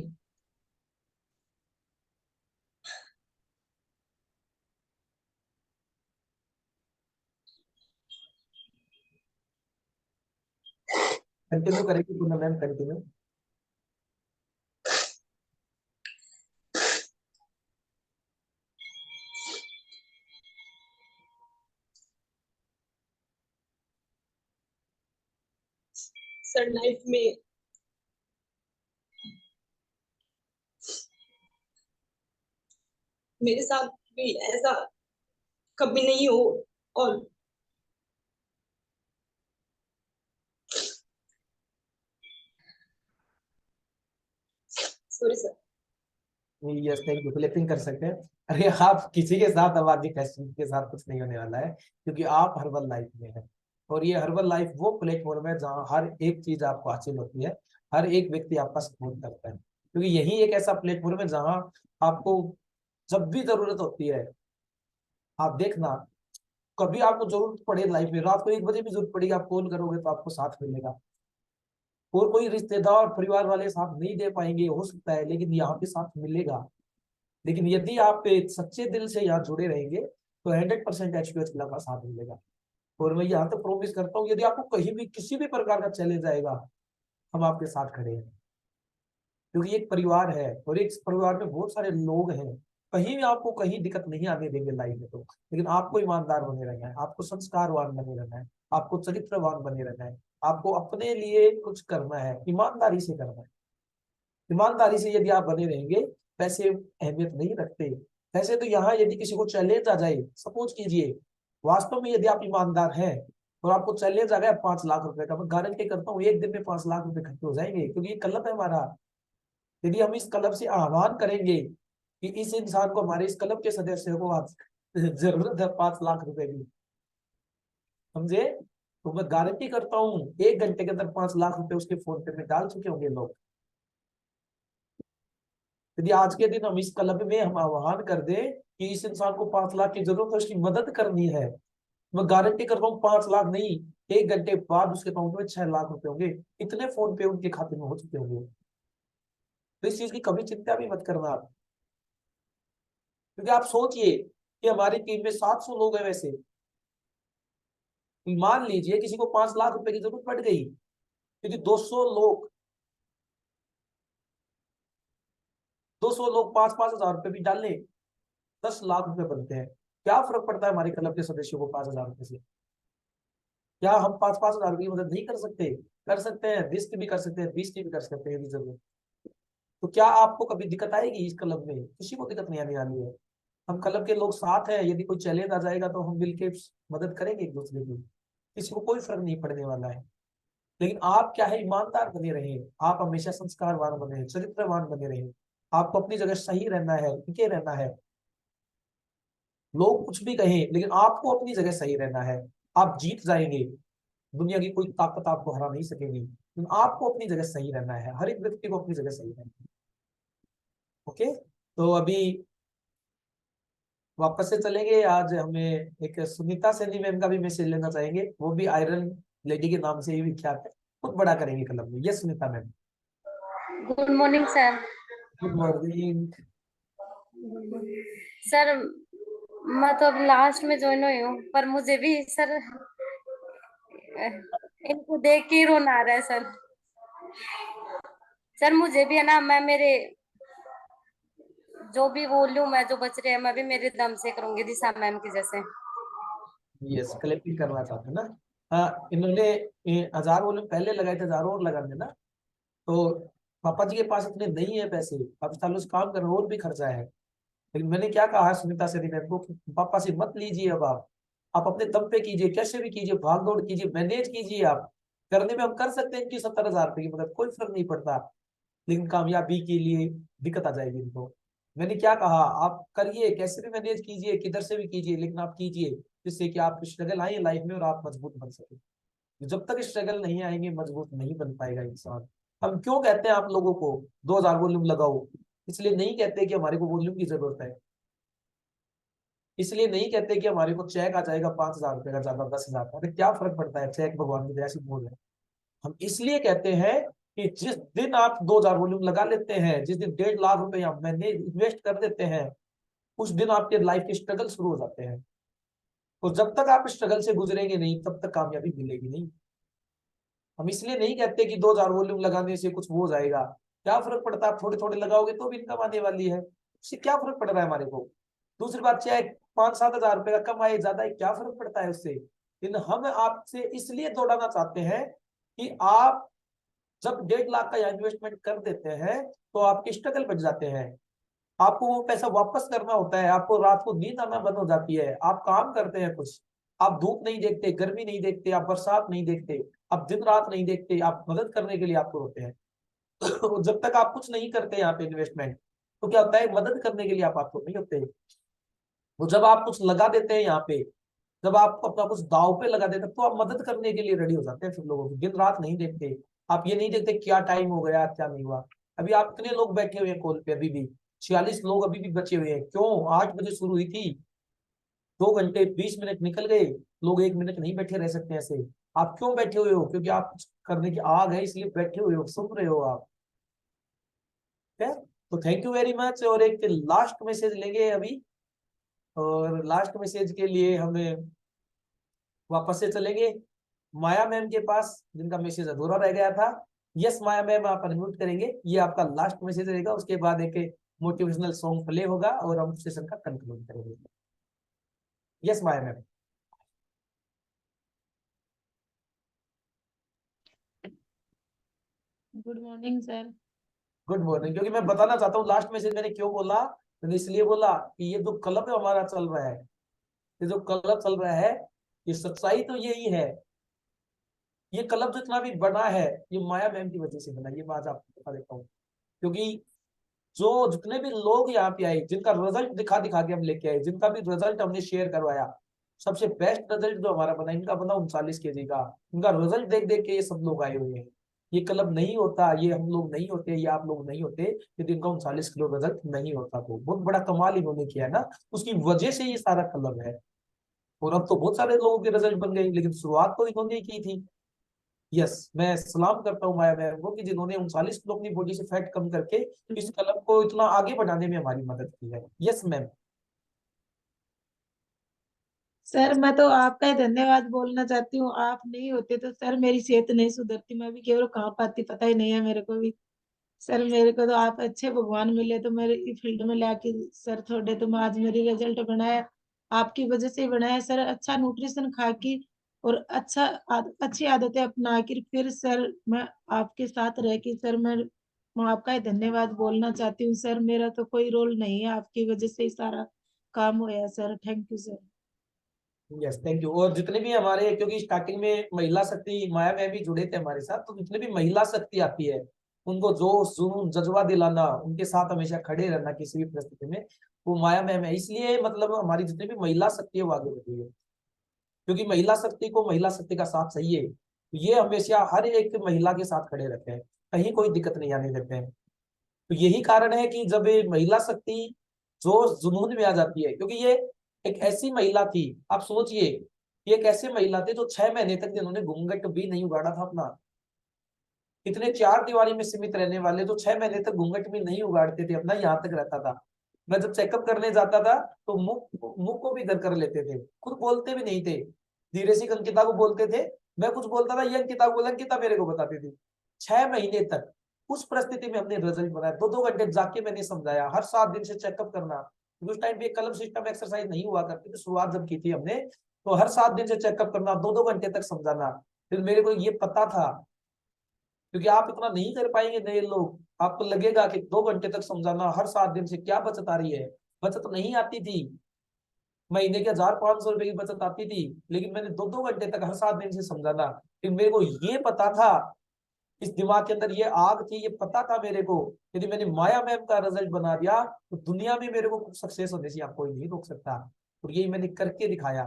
S3: कंटिन्यू करेंगे Poonam ma'am, continue.
S7: Sir life में मेरे साथ भी ऐसा कभी नहीं हो। और sorry sir.
S3: Yes, thank you. Clapping कर सकते हैं। अरे आप किसी के साथ, अब आपकी फैशन के साथ कुछ नहीं होने वाला है, क्योंकि आप हर्बल लाइफ में हैं। और ये हर्बल लाइफ वो प्लेटफॉर्म है जहाँ हर एक चीज आपको हासिल होती है, हर एक व्यक्ति आपका सपोर्ट करता है। क्योंकि यही एक ऐसा प्लेटफॉर्म है जहाँ आपको जब भी जरूरत होती है, आप देखना, कभी आपको जरूरत पड़े लाइफ में, रात को 1 बजे भी जरूरत पड़ेगी, आप कॉल करोगे तो आपको साथ मिलेगा। और कोई रिश्तेदार और परिवार वाले साथ नहीं दे पाएंगे हो सकता है, लेकिन यहाँ पे साथ मिलेगा। लेकिन यदि आप सच्चे दिल से यहाँ जुड़े रहेंगे तो 100% एचपीएच क्लब का साथ मिलेगा। और मैं यहाँ तक प्रोमिस करता हूँ, यदि आपको कहीं भी किसी भी प्रकार का चैलेंज आएगा, हम आपके साथ खड़े हैं। क्योंकि एक परिवार है, और एक परिवार में बहुत सारे लोग हैं। कहीं भी आपको कहीं दिक्कत नहीं आने देंगे लाइफ में। तो लेकिन आपको ईमानदार बने रहना है, आपको संस्कारवान बने रहना है, आपको चरित्रवान बने रहना है, आपको अपने लिए कुछ करना है, ईमानदारी से करना है। ईमानदारी से यदि आप बने रहेंगे, पैसे अहमियत नहीं रखते। पैसे तो यहाँ यदि किसी को चैलेंज आ जाए, सपोज कीजिए वास्तव में यदि आप ईमानदार हैं और आपको चैलेंज आ गया 5 लाख रुपए का, मैं गारंटी करता हूँ 1 दिन में 5 लाख रुपए खर्च हो जाएंगे। क्योंकि ये क्लब है हमारा। यदि हम इस क्लब से आह्वान करेंगे कि इस इंसान को, हमारे इस क्लब के सदस्य को आज जरूरत है 5 लाख रुपए की, समझे, तो मैं गारंटी करता हूँ 1 घंटे के अंदर 5 लाख रुपए उसके फोन पे में डाल चुके होंगे लोग। यदि आज के दिन हम इस क्लब में हम आह्वान कर दें कि इस इंसान को 5 लाख की जरूरत है, उसकी मदद करनी है, मैं गारंटी करता हूँ 5 लाख नहीं, 1 घंटे बाद उसके अकाउंट में 6 लाख रुपए होंगे। इतने फोन पे उनके खाते में हो चुके होंगे। तो इस चीज की कभी चिंता भी मत करना आप। क्योंकि आप सोचिए कि हमारी टीम में 700 लोग हैं। वैसे मान लीजिए किसी को 5 लाख रुपए की जरूरत पड़ गई, क्योंकि 200 लोग 5,000 रुपए भी डाल लें, 10 लाख रुपए बनते हैं। क्या फर्क पड़ता है हमारे क्लब के सदस्यों को 5,000 रुपए से? क्या हम 5,000 की मदद नहीं कर सकते? कर सकते हैं, 10 की भी कर सकते हैं, 20 की भी कर सकते हैं यदि जरूरत। तो क्या आपको कभी दिक्कत आएगी इस क्लब में? किसी को दिक्कत नहीं आने वाली है। हम क्लब के लोग साथ हैं, यदि कोई चैलेंज आ जाएगा तो हम मिलकर मदद करेंगे एक दूसरे की। किसी को कोई फर्क नहीं पड़ने वाला है। लेकिन आप क्या है, ईमानदार बने रहे, आप हमेशा संस्कारवान बने, चरित्रवान बने रहे, आपको अपनी जगह सही रहना है, टिके रहना है। लोग कुछ भी कहें लेकिन आपको अपनी जगह सही रहना है। आप जीत जाएंगे, दुनिया की कोई ताकत आपको हरा नहीं सकेगी, लेकिन आपको अपनी जगह सही रहना है। हर एक व्यक्ति को अपनी जगह सही रहना है। ओके, तो अभी वापस से चलेंगे। आज हमें एक सुनीता सैनी मैम का भी मैसेज लेना चाहेंगे, वो भी आयरन लेडी के नाम से ही विख्यात है, बहुत बड़ा करेंगे क्लब में। Yes Sunita ma'am.
S8: Good morning sir.
S3: Good morning
S8: sir, मैं तो अब लास्ट में ज्वाइन हुई हूँ, पर मुझे भी सर इनको देख के ही रोना आ रहा है सर। सर मुझे भी है ना, मैं मेरे जो भी वॉल्यूम है जो बच रहे हैं, मैं भी मेरे दम से करूंगी दिशा मैम की जैसे।
S3: यस, क्लिपिंग करना चाहते हैं ना। हाँ, इन्होंने 1000 वॉल्यूम पहले लगाए थे, 1000 और लगा देना। तो पापा जी के पास इतने नहीं है पैसे, अब सालों से काम कर रहे, और भी खर्चा है। लेकिन मैंने क्या कहा सुनीता सैनी मैम को कि पापा से मत लीजिए, अब आप अपने दम पे कीजिए, कैसे भी कीजिए, भाग दौड़ कीजिए, मैनेज कीजिए। आप करने में हम कर सकते हैं कि 70,000 रुपए की मदद, कोई फर्क नहीं पड़ता, लेकिन कामयाबी के लिए दिक्कत आ जाएगी इनको। मैंने क्या कहा, आप करिए, कैसे भी मैनेज कीजिए, किधर से भी कीजिए, लेकिन आप कीजिए, जिससे कि आप स्ट्रगल आए लाइफ में और आप मजबूत बन सके। जब तक स्ट्रगल नहीं आएंगे, मजबूत नहीं बन पाएगा इंसान। हम क्यों कहते हैं आप लोगों को 2000 वॉल्यूम लगाओ? इसलिए नहीं कहते कि हमारे को वॉल्यूम की जरूरत है, इसलिए नहीं कहते कि हमारे को चेक आ जाएगा 5,000 रुपए का, ज्यादा 10,000 का, अरे क्या फर्क पड़ता है, चेक भगवान की दया से बोल रहे। हम इसलिए कहते हैं कि जिस दिन आप 2000 वॉल्यूम लगा लेते हैं, जिस दिन 1.5 लाख रुपए आप मैंने इन्वेस्ट कर देते हैं, उस दिन आपके लाइफ के स्ट्रगल शुरू हो जाते हैं। तो जब तक आप स्ट्रगल से गुजरेंगे नहीं, तब तक कामयाबी मिलेगी नहीं। हम इसलिए नहीं कहते कि 2000 वॉल्यूम लगाने से कुछ हो जाएगा, क्या फर्क पड़ता है, आप थोड़े थोड़े लगाओगे तो भी इनकम आने वाली है, उससे क्या फर्क पड़ रहा है हमारे को। दूसरी बात, चाहे 5-7 हजार रुपए का कमाए, ज्यादा है, क्या फर्क पड़ता है उससे। लेकिन हम आपसे इसलिए दौड़ाना चाहते हैं कि आप जब 1.5 लाख का इन्वेस्टमेंट कर देते हैं, तो आपके स्ट्रगल बच जाते हैं। आपको वो पैसा वापस करना होता है, आपको रात को नींद आना बंद हो जाती है, आप काम करते हैं कुछ, आप धूप नहीं देखते, गर्मी नहीं देखते, आप बरसात नहीं देखते, आप दिन रात नहीं देखते, आप मदद करने के लिए आपको होते हैं। जब तक आप कुछ नहीं करते यहाँ पे इन्वेस्टमेंट, तो क्या होता है, मदद करने के लिए आप आपको नहीं होते। वो जब आप कुछ लगा देते हैं यहाँ पे, जब आप अपना कुछ दाव पे लगा देते हैं, तो आप मदद करने के लिए रेडी हो जाते हैं। फिर लोगों की दिन रात नहीं देखते, आप ये नहीं देखते क्या टाइम हो गया, क्या नहीं हुआ। अभी आप इतने लोग बैठे हुए हैं कॉल पे, अभी भी 46 लोग अभी भी बचे हुए हैं। क्यों? 8 बजे शुरू हुई थी, 2 घंटे 20 मिनट निकल गए, लोग 1 मिनट नहीं बैठे रह सकते ऐसे। आप क्यों बैठे हुए हो? क्योंकि आप कुछ करने की आग है, इसलिए बैठे हुए हो, सुन रहे हो आप। ठीक है, तो थैंक यू वेरी मच। और एक लास्ट मैसेज लेंगे अभी, और लास्ट मैसेज के लिए हमें वापस से चलेंगे माया मैम के पास, जिनका मैसेज अधूरा रह गया था। यस माया मैम, आप अनम्यूट करेंगे, ये आपका लास्ट मैसेज रहेगा। उसके बाद एक मोटिवेशनल सॉन्ग प्ले होगा और हम सेशन का कंक्लूड करेंगे। Yes Maya ma'am.
S6: Good morning sir.
S3: Good morning. क्योंकि मैं बताना चाहता हूँ लास्ट मैसेज मैंने क्यों बोला, मैंने इसलिए बोला कि ये जो क्लब हमारा चल रहा है, ये जो क्लब चल रहा है, ये सच्चाई तो यही है, ये क्लब जितना भी बना है, ये माया मैम की वजह से बना। ये बात आपको बता देता हूँ, क्योंकि जो जितने भी लोग यहाँ पे आए, जिनका रिजल्ट दिखा दिखा के हम लेके आए, जिनका भी रिजल्ट हमने शेयर करवाया, सबसे बेस्ट रिजल्ट जो हमारा बना, इनका बना 39 kg का। इनका रिजल्ट देख देख के ये सब लोग आए हुए हैं। ये क्लब नहीं होता, ये हम लोग नहीं होते, ये आप लोग नहीं होते, यदि इनका 39 किलो रिजल्ट नहीं होता। तो बहुत बड़ा कमाल इन्होंने किया ना, उसकी वजह से ये सारा क्लब है। और अब तो बहुत सारे लोगों के रिजल्ट बन गए, लेकिन शुरुआत तो इन्होंने की थी। यस, मैं सलाम करता हूँ माया मैम को कि जिन्होंने 39 किलो अपनी बॉडी से फैट कम करके इस क्लब को इतना आगे बढ़ाने में हमारी मदद की है। Yes ma'am.
S9: सर मैं तो आपका ही धन्यवाद बोलना चाहती हूँ, आप नहीं होते तो सर मेरी सेहत नहीं सुधरती, मैं भी केवल कहाँ पाती पता ही नहीं है मेरे को भी। सर मेरे को तो आप अच्छे भगवान मिले तो मेरे फील्ड में लाके सर थोड़े, तो मैं आज मेरी रिजल्ट बनाया, आपकी वजह से ही बनाया सर। अच्छा न्यूट्रिशन खा के और अच्छी आदतें अपना के फिर सर मैं आपके साथ रह के सर मैं आपका ही धन्यवाद बोलना चाहती हूँ सर। मेरा तो कोई रोल नहीं है, आपकी वजह से ही सारा काम हुआ sir. Thank you sir.
S3: Yes, thank you. और जितने भी हमारे, क्योंकि स्टार्टिंग में महिला शक्ति माया में भी जुड़े थे हमारे साथ, तो जितने भी महिला शक्ति आती है उनको जोश जुनून जज्बा दिलाना, उनके साथ हमेशा खड़े रहना किसी भी परिस्थिति में, वो माया में है। इसलिए मतलब हमारी जितनी भी महिला शक्ति है वो आगे बढ़ रही है, क्योंकि महिला शक्ति को महिला शक्ति का साथ चाहिए। ये हमेशा हर एक महिला के साथ खड़े रहते हैं, कहीं कोई दिक्कत नहीं आने देते हैं। तो यही कारण है कि जब ये महिला शक्ति जोश जुनून में आ जाती है, क्योंकि ये एक ऐसी महिला थी, आप सोचिए, ये एक ऐसे महिला थे जो 6 महीने तक जिन्होंने घूंघट भी नहीं उगाड़ा था अपना। इतने 4 दीवारी में सीमित रहने वाले जो 6 महीने तक घूंघट भी नहीं उगाड़ते थे अपना, यहाँ तक रहता था। मैं जब चेकअप करने जाता था तो मुंह को भी इधर कर लेते थे, खुद बोलते भी नहीं थे। धीरे से अंकिता को बोलते थे, मैं कुछ बोलता था, ये अंकिता को बोला, अंकिता मेरे को बताती थी। 6 महीने तक उस परिस्थिति में हमने रिजल्ट बनाया। 2-2 घंटे जाके मैंने समझाया, हर 7 दिन से चेकअप करना। उस टाइम पे कलम सिस्टम एक्सरसाइज नहीं हुआ करती थी, शुरुआत जब की थी हमने, तो हर 7 दिन से चेकअप करना, 2-2 घंटे तक समझाना। फिर मेरे को ये पता था, क्योंकि आप इतना नहीं कर पाएंगे नए लोग, आपको लगेगा कि 2 घंटे तक समझाना, हर 7 दिन से क्या बचत आ रही है। बचत नहीं आती थी, महीने के 1500 रुपए की बचत आती थी, लेकिन मैंने 2-2 घंटे तक हर 7 दिन से समझाना। फिर मेरे को ये पता था, इस दिमाग के अंदर ये आग थी, ये पता था मेरे को, यदि मैंने माया मैम का रिजल्ट बना दिया तो दुनिया में मेरे को सक्सेस होने से आप कोई नहीं रोक सकता। और यही मैंने करके दिखाया,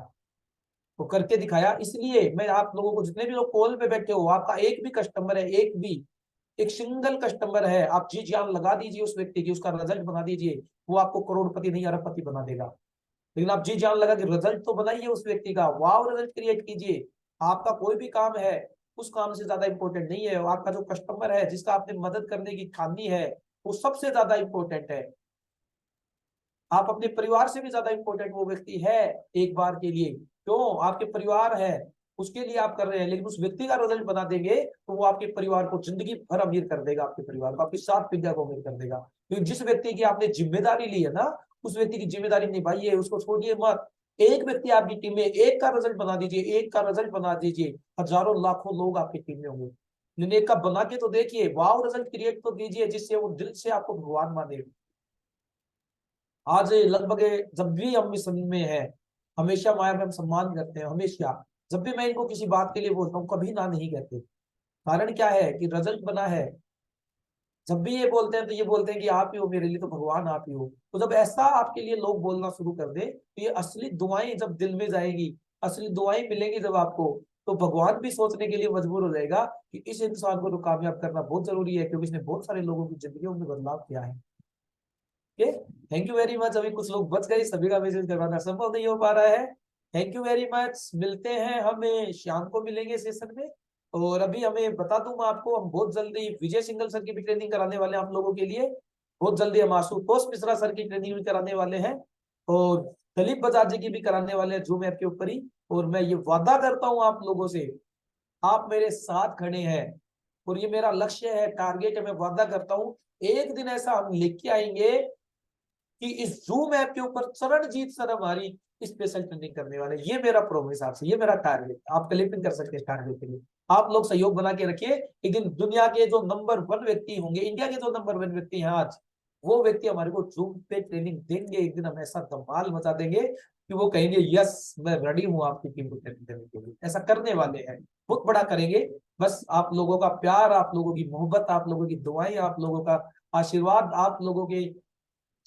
S3: तो करके दिखाया। इसलिए मैं आप लोगों को, जितने भी लोग कॉल पे बैठे हो, आपका एक भी कस्टमर है, एक सिंगल कस्टमर है, आप जी जान लगा दीजिए उस व्यक्ति की, उसका रिजल्ट बना दीजिए, वो आपको करोड़पति नहीं अरबपति बना देगा। लेकिन आप जी जान लगा कि रिजल्ट तो बनाइए उस व्यक्ति का, वाव रिजल्ट क्रिएट कीजिए। आपका कोई भी काम है उस काम से ज्यादा इंपॉर्टेंट नहीं है, आपका जो कस्टमर है जिसका आपने मदद करने की ठानी है वो सबसे ज्यादा इंपॉर्टेंट है। आप अपने परिवार से भी ज्यादा इंपॉर्टेंट वो व्यक्ति है एक बार के लिए। क्यों? आपके परिवार है, उसके लिए आप कर रहे हैं, लेकिन उस व्यक्ति का रिजल्ट बना देंगे तो वो आपके परिवार को जिंदगी भर अमीर कर देगा, आपके परिवार को, आपकी 7 पीढ़ियों को अमीर कर देगा। क्योंकि जिस व्यक्ति की आपने जिम्मेदारी ली है ना, उस व्यक्ति की जिम्मेदारी निभाइए, उसको छोड़िए मत। एक व्यक्ति आपकी टीम में, एक का रिजल्ट बना दीजिए, एक का रिजल्ट बना दीजिए, हजारों लाखों लोग आपकी टीम में होंगे। लेकिन एक का बना के तो देखिए, वाव रिजल्ट क्रिएट तो दीजिए जिससे वो दिल से आपको भगवान माने। आज लगभग जब भी हम इस में है, हमेशा माया में हम सम्मान करते हैं, हमेशा। जब भी मैं इनको किसी बात के लिए बोलता हूँ कभी ना नहीं कहते। कारण क्या है कि रिजल्ट बना है। जब भी ये बोलते हैं तो ये बोलते हैं कि आप ही हो मेरे लिए, तो भगवान आप ही हो। तो जब ऐसा आपके लिए लोग बोलना शुरू कर दे तो ये असली दुआएं जब दिल में जाएगी, असली दुआएं मिलेंगी जब आपको, तो भगवान भी सोचने के लिए मजबूर हो जाएगा कि इस इंसान को तो कामयाब करना बहुत जरूरी है, क्योंकि इसने बहुत सारे लोगों की जिंदगियों में बदलाव किया है। Thank you very much. अभी कुछ लोग बच गए, सभी का मैसेज करवाना संभव नहीं हो पा रहा है। Thank you very much. मिलते हैं, हमें शाम को मिलेंगे सेशन में। और अभी हमें बता दूं मैं आपको, हम बहुत जल्दी विजय सिंगल सर की भी ट्रेनिंग कराने वाले हैं आप लोगों के लिए। बहुत जल्दी हम आशुतोष मिश्रा सर की ट्रेनिंग भी कराने वाले हैं, और दिलीप बजाज जी की भी कराने वाले हैं जूम ऐप के ऊपर ही। और मैं ये वादा करता हूँ आप लोगों से, आप मेरे साथ खड़े हैं और ये मेरा लक्ष्य है, टारगेट है। मैं वादा करता हूँ एक दिन ऐसा हम लेके आएंगे कि इस जूम ऐप के ऊपर चरणजीत सर हमारी स्पेशल ट्रेनिंग करने वाले। ये मेरा प्रोमिस आपसे, ये मेरा टारगेट। आप क्लिपिंग कर सकते हैं टारगेट के लिए। आप लोग सहयोग बना के रखिए। एक दिन दुनिया के जो नंबर 1 व्यक्ति होंगे, इंडिया के जो नंबर 1 व्यक्ति हैं आज, वो व्यक्ति हमारे को जूम पे ट्रेनिंग देंगे। एक दिन हम ऐसा धमाल मचा देंगे कि वो कहेंगे यस मैं रेडी हूँ आपकी टीम को ट्रेनिंग देने के लिए। ऐसा करने वाले हैं, बहुत बड़ा करेंगे। बस आप लोगों का प्यार, आप लोगों की मोहब्बत, आप लोगों की दुआएं, आप लोगों का आशीर्वाद, आप लोगों के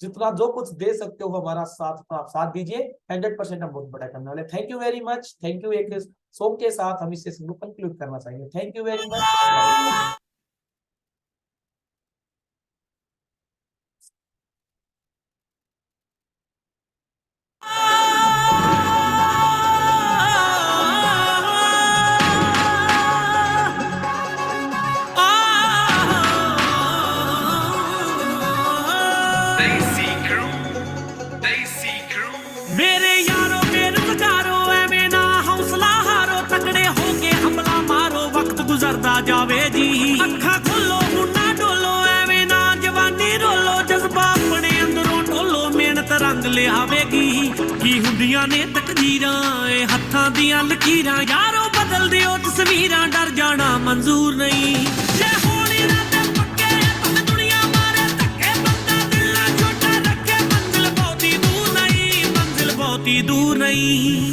S3: जितना जो कुछ दे सकते हो हमारा साथ, तो आप साथ दीजिए। 100% हम बहुत बड़ा करने वाले। Thank you very much. Thank you. एक सॉन्ग के साथ हम इस सेशन को कंक्लूड करना चाहेंगे। Thank you very much.
S10: मेरे यारो बेरोजगारो एवें ना हौसला हारो, तकड़े होके हमला मारो, वक्त गुजरदा जावे जी। अखा खोलो मुन्ना डोलो, एवें ना जवानी रोलो, जज्बा अपने अंदरों ढोलो, मेहनत रंग लियावेगी। की हुंदियां ने तकदीरां ए हत्थां दियां लकीरां, यारो बदल दिओ तस्वीरां, डर जाना मंजूर नहीं। जे होने राते पक्के भावें दुनिया मारे धक्के, बंदा दिल ना छोटा रखे, मंजिल बहुती दूर नहीं, मंजिल बहुती दूर नहीं।